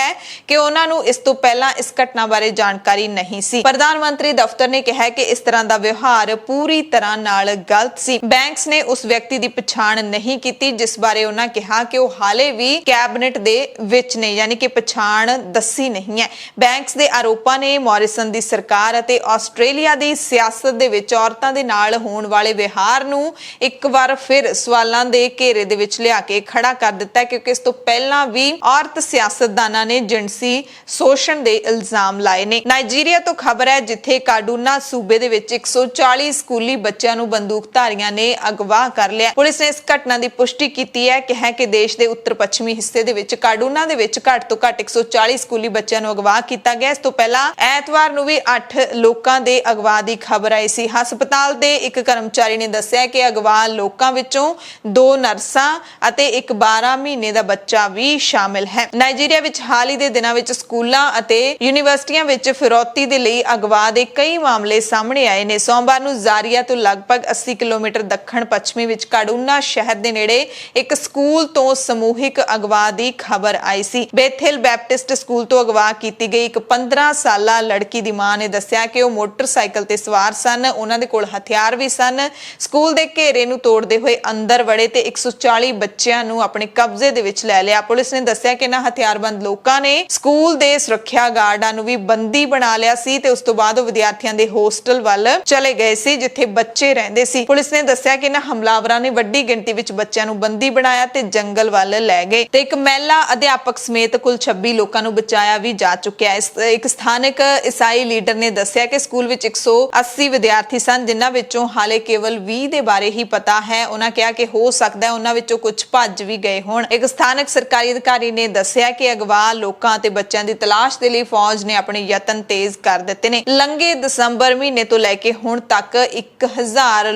ਕਿ ਉਹਨਾਂ ਨੂੰ ਇਸ ਤੋਂ ਪਹਿਲਾਂ ਇਸ ਘਟਨਾ ਬਾਰੇ ਜਾਣਕਾਰੀ ਨਹੀਂ ਸੀ। ਪ੍ਰਧਾਨ ਮੰਤਰੀ ਦਫ਼ਤਰ ਨੇ ਕਿਹਾ ਕਿ ਇਸ ਤਰ੍ਹਾਂ ਦਾ ਵਿਵਹਾਰ ਪੂਰੀ ਤਰ੍ਹਾਂ ਨਾਲ ਗਲਤ ਸੀ। ਬੈਂਕਸ ਨੇ ਉਸ ਵਿਅਕਤੀ ਦੀ ਪਛਾਣ ਨਹੀਂ ਕੀਤੀ ਜਿਸ ਬਾਰੇ ਉਹਨਾਂ ਕਿਹਾ ਕਿ ਉਹ ਹਾਲੇ ਵੀ ਕੈਬਨਿਟ ਦੇ ਵਿੱਚ ਨੇ, ਯਾਨੀ ਕਿ ਪਛਾਣ ਦੱਸੀ ਨਹੀਂ ਹੈ। ਬੈਂਕਸ ਦੇ ਆਰੋਪਾਂ ਨੇ ਮੌਰਿਸਨ ਦੀ ਸਰਕਾਰ ਅਤੇ ਆਸਟ੍ਰੇਲੀਆ ਦੀ ਸਿਆਸਤ ਦੇ ਵਿੱਚ ਔਰਤਾਂ ਦੇ ਨਾਲ ਹੋਣ ਵਾਲੇ ਵਿਹਾਰ ਨੂੰ ਇੱਕ ਵਾਰ ਫਿਰ ਸਵਾਲਾਂ ਦੇ ਘੇਰੇ ਦੇ ਵਿੱਚ ਲਿਆ ਕੇ ਖੜਾ ਕਰ ਦਿੱਤਾ ਕਿਉਂਕਿ ਇਸ ਤੋਂ ਪਹਿਲਾਂ ਵੀ ਔਰਤ ਸਿਆਸਤਦਾਨਾਂ ਨੇ ਜਿਨਸੀ ਸ਼ੋਸ਼ਣ ਦੇ ਇਲਜ਼ਾਮ ਲਾਏ ਨੇ। ਨਾਈਜੀਰੀਆ ਤੋਂ ਖਬਰ ਹੈ ਜਿੱਥੇ ਕਾਡੂਨਾ ਸੂਬੇ ਦੇ ਵਿੱਚ 140 ਸਕੂਲੀ ਬੱਚਿਆਂ ਨੂੰ ਬੰਦੂਕਧਾਰੀਆਂ ਨੇ ਅਗਵਾ ਕਰ ਲਿਆ। ਪੁਲਿਸ ਨੇ ਇਸ ਘਟਨਾ ਦੀ ਪੁਸ਼ਟੀ ਕੀਤੀ ਹੈ ਕਿ ਦੇਸ਼ ਦੇ ਉੱਤਰ ਪੱਛਮੀ ਹਿੱਸੇ ਦੇ ਵਿੱਚ ਕਾਡੂਨਾ ਦੇ ਵਿੱਚ ਘੱਟ ਤੋਂ ਘੱਟ 140 ਸਕੂਲੀ ਬੱਚਿਆਂ ਨੂੰ ਅਗਵਾ ਕੀਤਾ ਗਿਆ। ਇਸ ਤੋਂ ਪਹਿਲਾਂ ਐਤਵਾਰ ਨੂੰ ਵੀ 8 ਲੋਕਾਂ ਦੇ ਅਗਵਾ ਦੀ ਖਬਰ ਆਈ ਸੀ। ਹਸਪਤਾਲ ਦੇ ਇੱਕ ਕਰਮਚਾਰੀ ਨੇ ਦੱਸਿਆ ਕਿ ਅਗਵਾ ਲੋਕਾਂ ਵਿੱਚੋਂ 2 ਨਰਸਾਂ ਅਤੇ ਇੱਕ 12 ਮਹੀਨੇ ਦਾ ਬੱਚਾ ਵੀ ਸ਼ਾਮਿਲ ਹੈ। ਨਾਈਜੀਰੀਆ ਵਿੱਚ ਹਾਲ ਹੀ ਦੇ ਦਿਨਾਂ ਵਿੱਚ ਸਕੂਲਾਂ ਅਤੇ ਯੂਨੀਵਰਸਿਟੀਆਂ ਵਿੱਚ ਫਿਰੌਤੀ ਦੇ ਲਈ ਅਗਵਾ ਦੇ ਕਈ ਮਾਮਲੇ ਸਾਹਮਣੇ ਆਏ ਨੇ। ਸੋਮਵਾਰ ਨੂੰ ਜ਼ਾਰੀਆ ਤੋਂ ਲਗਭਗ 80 ਕਿਲੋਮੀਟਰ ਦੱਖਣ ਪੱਛਮੀ ਵਿੱਚ ਕਾਡੂਨਾ ਸ਼ਹਿਰ ਦੇ ਨੇੜੇ ਇੱਕ ਸਕੂਲ ਤੋਂ ਸਮੂਹਿਕ ਅਗਵਾ ਦੀ ਖਬਰ ਆਈ ਸੀ। ਬੈਥਲ ਬੈਪਟਿਸਟ ਸਕੂਲ ਤੋਂ ਅਗਵਾ ਕੀਤੀ ਗਈ ਇੱਕ 15 ਸਾਲਾ ਲੜਕੀ ਦੀ ਮਾਂ ਨੇ ਦੱਸਿਆ ਕਿ ਉਹ ਮੋਟਰਸਾਈਕਲ ਤੇ ਸਵਾਰ ਸਨ, ਉਹਨਾਂ ਦੇ ਕੋਲ ਹਥਿਆਰ ਵੀ ਸਨ। ਸਕੂਲ ਦੇ ਘੇਰੇ ਨੂੰ ਤੋੜਦੇ ਹੋਏ ਅੰਦਰ ਵੜੇ ਤੇ 140 ਬੱਚਿਆਂ ਨੂੰ ਆਪਣੇ ਕਬਜ਼ੇ ਦੇ ਵਿੱਚ ਲੈ ਲਿਆ। ਪੁਲਿਸ ਨੇ ਦੱਸਿਆ ਕਿ ਇਹਨਾਂ ਹਥਿਆਰਬੰਦ ਲੋਕਾਂ ਨੇ ਸਕੂਲ ਦੇ ਸੁਰੱਖਿਆ ਗਾਰਡਾਂ ਨੂੰ ਵੀ ਬੰਦੀ ਬਣਾ ਲਿਆ ਸੀ ਤੇ ਉਸ ਤੋਂ ਬਾਅਦ ਉਹ ਵਿਦਿਆਰਥੀਆਂ ਦੇ ਹੋਸਟਲ ਵੱਲ ਚਲੇ ਗਏ ਸੀ ਜਿੱਥੇ ਬੱਚੇ ਰਹਿੰਦੇ ਸੀ। ਪੁਲਿਸ ਨੇ ਦੱਸਿਆ ਕਿ ਇਹਨਾਂ ਹਮਲਾਵਰਾਂ ਨੇ ਵੱਡੀ ਗਿਣਤੀ ਵਿੱਚ ਬੱਚਿਆਂ ਨੂੰ ਬੰਦੀ ਬਣਾਇਆ ਤੇ ਜੰਗਲ ਵੱਲ ਲੈ ਗਏ ਤੇ ਇੱਕ ਮਹਿਲਾ ਅਧਿਆਪਕ ਸਮੇਤ ਕੁੱਲ 26 ਲੋਕਾਂ ਨੂੰ ਬਚਾਇਆ ਵੀ ਜਾ ਚੁੱਕਿਆ ਹੈ। ਇੱਕ ਸਥਾਨਕ ਈਸਾਈ ਲੀਡਰ ਨੇ ਦੱਸਿਆ ਕਿ ਸਕੂਲ ਵਿੱਚ 180 ਵਿਦਿਆਰਥੀ ਸਨ ਜਿਨ੍ਹਾਂ ਵਿੱਚੋਂ ਹਾਲੇ ਕੇਵਲ 20 ਦੇ ਬਾਰੇ ਹੀ ਪਤਾ ਹੈ। ਉਹਨਾਂ ਕਿਹਾ ਕਿ ਹੋ ਸਕਦਾ ਹੈ ਉਹਨਾਂ ਵਿੱਚੋਂ ਕੁਝ ਭੱਜ ਵੀ ਗਏ ਹੋਣ। ਇੱਕ ਸਥਾਨਕ ਸਰਕਾਰੀ ਅਧਿਕਾਰੀ ਨੇ ਦੱਸਿਆ ਕਿ ਅਗਵਾ ਲੋਕਾਂ ਅਤੇ ਬੱਚਿਆਂ ਦੀ ਤਲਾਸ਼ ਦੇ ਲਈ ਫੌਜ ਨੇ ਆਪਣੇ ਯਤਨ ਤੇਜ਼ ਕਰ ਦਿੱਤੇ ਨੇ। ਲੰਘੇ ਦਸੰਬਰ ਮਹੀਨੇ ਤੋਂ ਲੈ ਕੇ ਹੁਣ ਤੱਕ 1000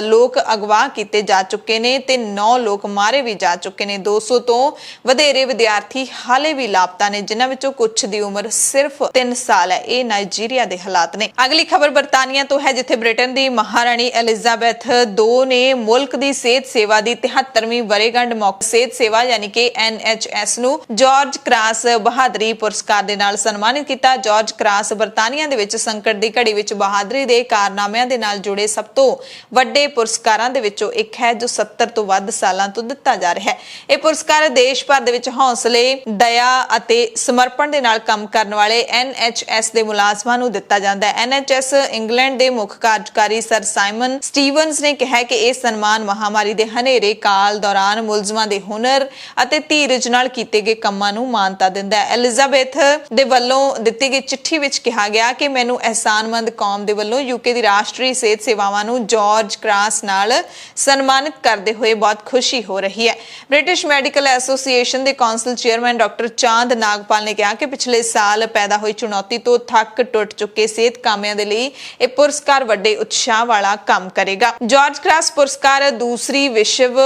ਲੋਕ ਅਗਵਾ ਕੀਤੇ ਜਾ ਚੁੱਕੇ ਨੇ ਤੇ 9 ਲੋਕ ਮਾਰੇ ਵੀ ਜਾ ਚੁੱਕੇ ਨੇ। 200 ਤੋਂ ਵਧੇਰੇ ਵਿਦਿਆਰਥੀ ਹਾਲੇ ਵੀ ਲਾਪਤਾ ਨੇ ਜਿਨ੍ਹਾਂ ਵਿੱਚੋਂ ਕੁਝ ਦੀ ਉਮਰ ਸਿਰਫ 3 ਸਾਲ ਹੈ। ਇਹ ਨਾਈਜੀਰੀਆ ਦੇ ਹਾਲਾਤ ਨੇ। ਅਗਲੀ ਖਬਰ ਬਰਤਾਨੀਆ ਤੋਂ ਹੈ ਜਿੱਥੇ ਬ੍ਰਿਟਨ ਦੀ ਮਹਾਰਾਣੀ ਐਲਿਜ਼ਾਬੈਥ II ਨੇ ਮੁਲਕ ਦੀ ਸਿਹਤ ਸੇਵਾ ਦੀ 73ਵੀਂ ਵਰ੍ਹੇਗੰਢ ਮੌਕੇ ਸਿਹਤ ਸੇਵਾ ਯਾਨੀ ਕਿ NHS ਨੂੰ ਜਾਰਜ ਕ੍ਰਾਸ ਬਹਾਦਰੀ ਪੁਰਸਕਾਰ ਦੇ ਨਾਲ ਸਨਮਾਨਿਤ ਕੀਤਾ। ਜਾਰਜ ਕ੍ਰਾਸ ਬਰਤਾਨੀਆ ਦੇ ਵਿੱਚ ਸੰਕਟ ਦੀ ਘੜੀ ਵਿੱਚ ਬਹਾਦਰੀ ਦੇ ਕਾਰਨਾਮਿਆਂ ਦੇ ਨਾਲ ਜੁੜੇ ਸਭ ਤੋਂ ਵੱਡੇ ਪੁਰਸਕਾਰਾਂ ਦੇ ਵਿੱਚੋਂ ਇੱਕ ਹੈ ਜੋ 70 ਤੋਂ ਵੱਧ ਸਾਲਾਂ ਤੋਂ ਦਿੱਤਾ ਜਾ ਰਿਹਾ ਹੈ। ਇਹ ਪੁਰਸਕਾਰ ਦੇਸ਼ ਭਰ ਦੇ ਵਿੱਚ ਹੌਸਲੇ, ਦਇਆ ਅਤੇ ਸਮਰਪਣ ਦੇ ਨਾਲ ਕੰਮ ਕਰਨ ਵਾਲੇ NHS ਦੇ ਮੁਲਾਜ਼ਮਾਂ ਨੂੰ ਦਿੱਤਾ ਜਾਂਦਾ ਹੈ। NHS ਇੰਗਲੈਂਡ ਦੇ ਮੁੱਖ ਕਾਰਜਕਾਰੀ ਸਰ ਸਾਈਮਨ ਸਟੀਵਨਸ ਨੇ ਕਿਹਾ ਕਿ ਇਹ ਸਨਮਾਨ ਮਹਾਮਾਰੀ ਦੇ ਹਨੇਰੇ ਕਾਲ ਦੌਰਾਨ ਮੁਲਜ਼ਮਾਂ ਦੇ ਹੁਨਰ ਅਤੇ ਧੀਰਜ ਨਾਲ ਕੀਤੇ ਗਏ ਕੰਮਾਂ ਨੂੰ ਮਾਨਤਾ ਦਿੰਦਾ ਹੈ। ਐਲਿਜ਼ਾਬੈਥ ਦੇ ਵੱਲੋਂ ਦਿੱਤੀ ਗਈ ਚਿੱਠੀ ਵਿੱਚ ਕਿਹਾ ਗਿਆ ਕਿ ਮੈਨੂੰ ਅਹਿਸਾਨਮੰਦ ਕੌਮ ਦੇ ਵੱਲੋਂ UK ਦੀ ਰਾਸ਼ਟਰੀ ਸਿਹਤ ਸੇਵਾਵਾਂ ਨੂੰ ਜਾਰਜ ਕ੍ਰਾਸ ਨਾਲ ਸਨਮਾਨਿਤ ਕਰਦੇ ਹੋਏ ਬਹੁਤ ਖੁਸ਼ੀ ਹੋ ਰਹੀ ਹੈ। ਬ੍ਰਿਟਿਸ਼ ਮੈਡੀਕਲ ਐਸੋਸੀਏਸ਼ਨ ਦੇ ਕੌਂਸਲ ਚੇਅਰਮੈਨ ਡਾਕਟਰ ਚਾਂਦ ਨਾਗਪਾਲ ਨੇ ਕਿਹਾ ਕਿ ਪਿਛਲੇ ਸਾਲ ਪੈਦਾ ਹੋਈ ਚੁਣੌਤੀ ਤੋਂ ਥੱਕ ਟੁੱਟ ਚੁੱਕੇ ਸਿਹਤ ਕਾਮਿਆਂ ਦੇ ਲਈ ਇਹ ਪੁਰਸਕਾਰ ਵੱਡੇ ਉਤਸ਼ਾਹ ਵਾਲਾ ਕੰਮ ਕਰੇਗਾ। ਜਾਰਜ ਕ੍ਰਾਸ ਪੁਰਸਕਾਰ ਦੂਸਰੀ ਵਿਸ਼ਵ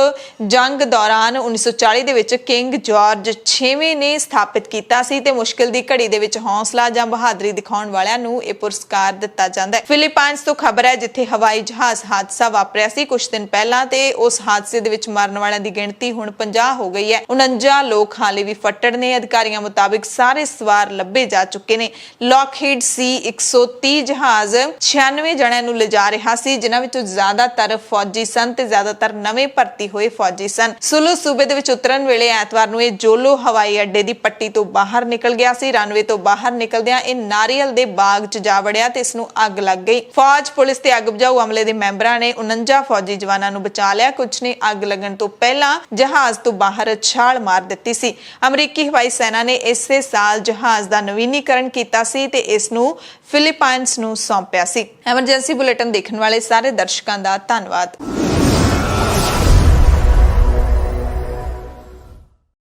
ਜੰਗ ਦੌਰਾਨ 1940 ਦੇ ਵਿੱਚ ਕਿੰਗ ਜਾਰਜ 6ਵੇਂ ਨੇ ਸਥਾਪਿਤ ਕੀਤਾ ਸੀ ਤੇ ਮੁਸ਼ਕਿਲ ਦੀ ਘੜੀ ਦੇ ਵਿੱਚ ਹੌਸਲਾ ਜਾਂ ਬਹਾਦਰੀ ਦਿਖਾਉਣ ਵਾਲਿਆਂ ਨੂੰ ਇਹ ਪੁਰਸਕਾਰ ਦਿੱਤਾ ਜਾਂਦਾ ਹੈ। ਫਿਲੀਪੀਨਸ ਤੋਂ ਖਬਰ ਹੈ ਜਿੱਥੇ ਹਵਾਈ ਜਹਾਜ਼ ਹਾਦਸਾ ਵਾਪਰਿਆ ਸੀ ਕੁਝ ਦਿਨ ਪਹਿਲਾਂ ਤੇ ਉਸ ਹਾਦਸੇ ਦੇ ਵਿੱਚ ਮਰਨ ਵਾਲਿਆਂ ਦੀ ਗਿਣਤੀ ਹੁਣ 50 ਹੋ ਗਈ ਹੈ। 49 ਲੋਕ ਹਾਲੇ ਵੀ ਫੱਟੜ ਨੇ। ਅਧਿਕਾਰੀਆਂ ਮੁਤਾਬਿਕ ਸਾਰੇ ਸਵਾਰ ਲੱਭੇ ਜਾ ਚੁੱਕੇ ਨੇ। ਲੌਕਹੀਡ C-130 ਜਹਾਜ਼ 96 ਜਣਿਆਂ ਨੂੰ ਲਿਜਾ ਰਿਹਾ ਸੀ ਜਿਨ੍ਹਾਂ ਵਿੱਚੋਂ ਜ਼ਿਆਦਾਤਰ ਫੌਜੀ ਸਨ ਤੇ ਜ਼ਿਆਦਾਤਰ ਨਵੇਂ ਭਰਤੀ ਹੋਏ ਫੌਜੀ ਸਨ। ਸੁਲੂ ਸੂਬੇ ਦੇ ਵਿੱਚ ਉਤਰਨ ਵੇਲੇ ਐਤਵਾਰ ਨੂੰ ਇਹ ਜੋਲੋ ਹਵਾਈ ਅੱਡੇ ਦੀ ਪੱਟੀ ਤੋਂ ਬਾਹਰ ਨਿਕਲ ਗਿਆ ਸੀ। ਰਨਵੇ ਤੋਂ ਬਾਹਰ ਨਿਕਲਦਿਆਂ ਇਹ ਨਾਰੀਅਲ ਦੇ ਬਾਗ 'ਚ ਜਾ ਵੜਿਆ ਤੇ ਇਸ ਨੂੰ ਅੱਗ ਲੱਗ ਗਈ। ਫੌਜ, ਪੁਲਿਸ ਤੇ ਅੱਗ ਬੁਝਾਊ ਅਮਲੇ ਦੇ ਮੈਂਬਰਾਂ ਨੇ 49 ਫੌਜੀ ਜਵਾਨਾਂ ਨੂੰ ਬਚਾ ਲਿਆ। ਕੁਝ ਨੇ ਅੱਗ ਲੱਗਣ ਤੋਂ ਪਹਿਲਾਂ ਜਹਾਜ਼ ਤੋਂ ਬਾਹਰ ਛਾਲ ਮਾਰ ਦਿੱਤੀ ਸੀ। ਅਮਰੀਕੀ ਹਵਾਈ ਸੈਨਾ ਨੇ ਇਸੇ ਸਾਲ ਜਹਾਜ਼ ਦਾ ਨਵੀਨੀਕਰਨ ਕੀਤਾ ਸੀ ਤੇ ਇਸ ਨੂੰ ਫਿਲੀਪੀਨਸ ਨੂੰ ਸੌਂਪਿਆ ਸੀ। ਐਮਰਜੈਂਸੀ ਬੁਲੇਟਿਨ ਦੇਖਣ ਵਾਲੇ ਸਾਰੇ ਦਰਸ਼ਕਾਂ ਦਾ ਧੰਨਵਾਦ।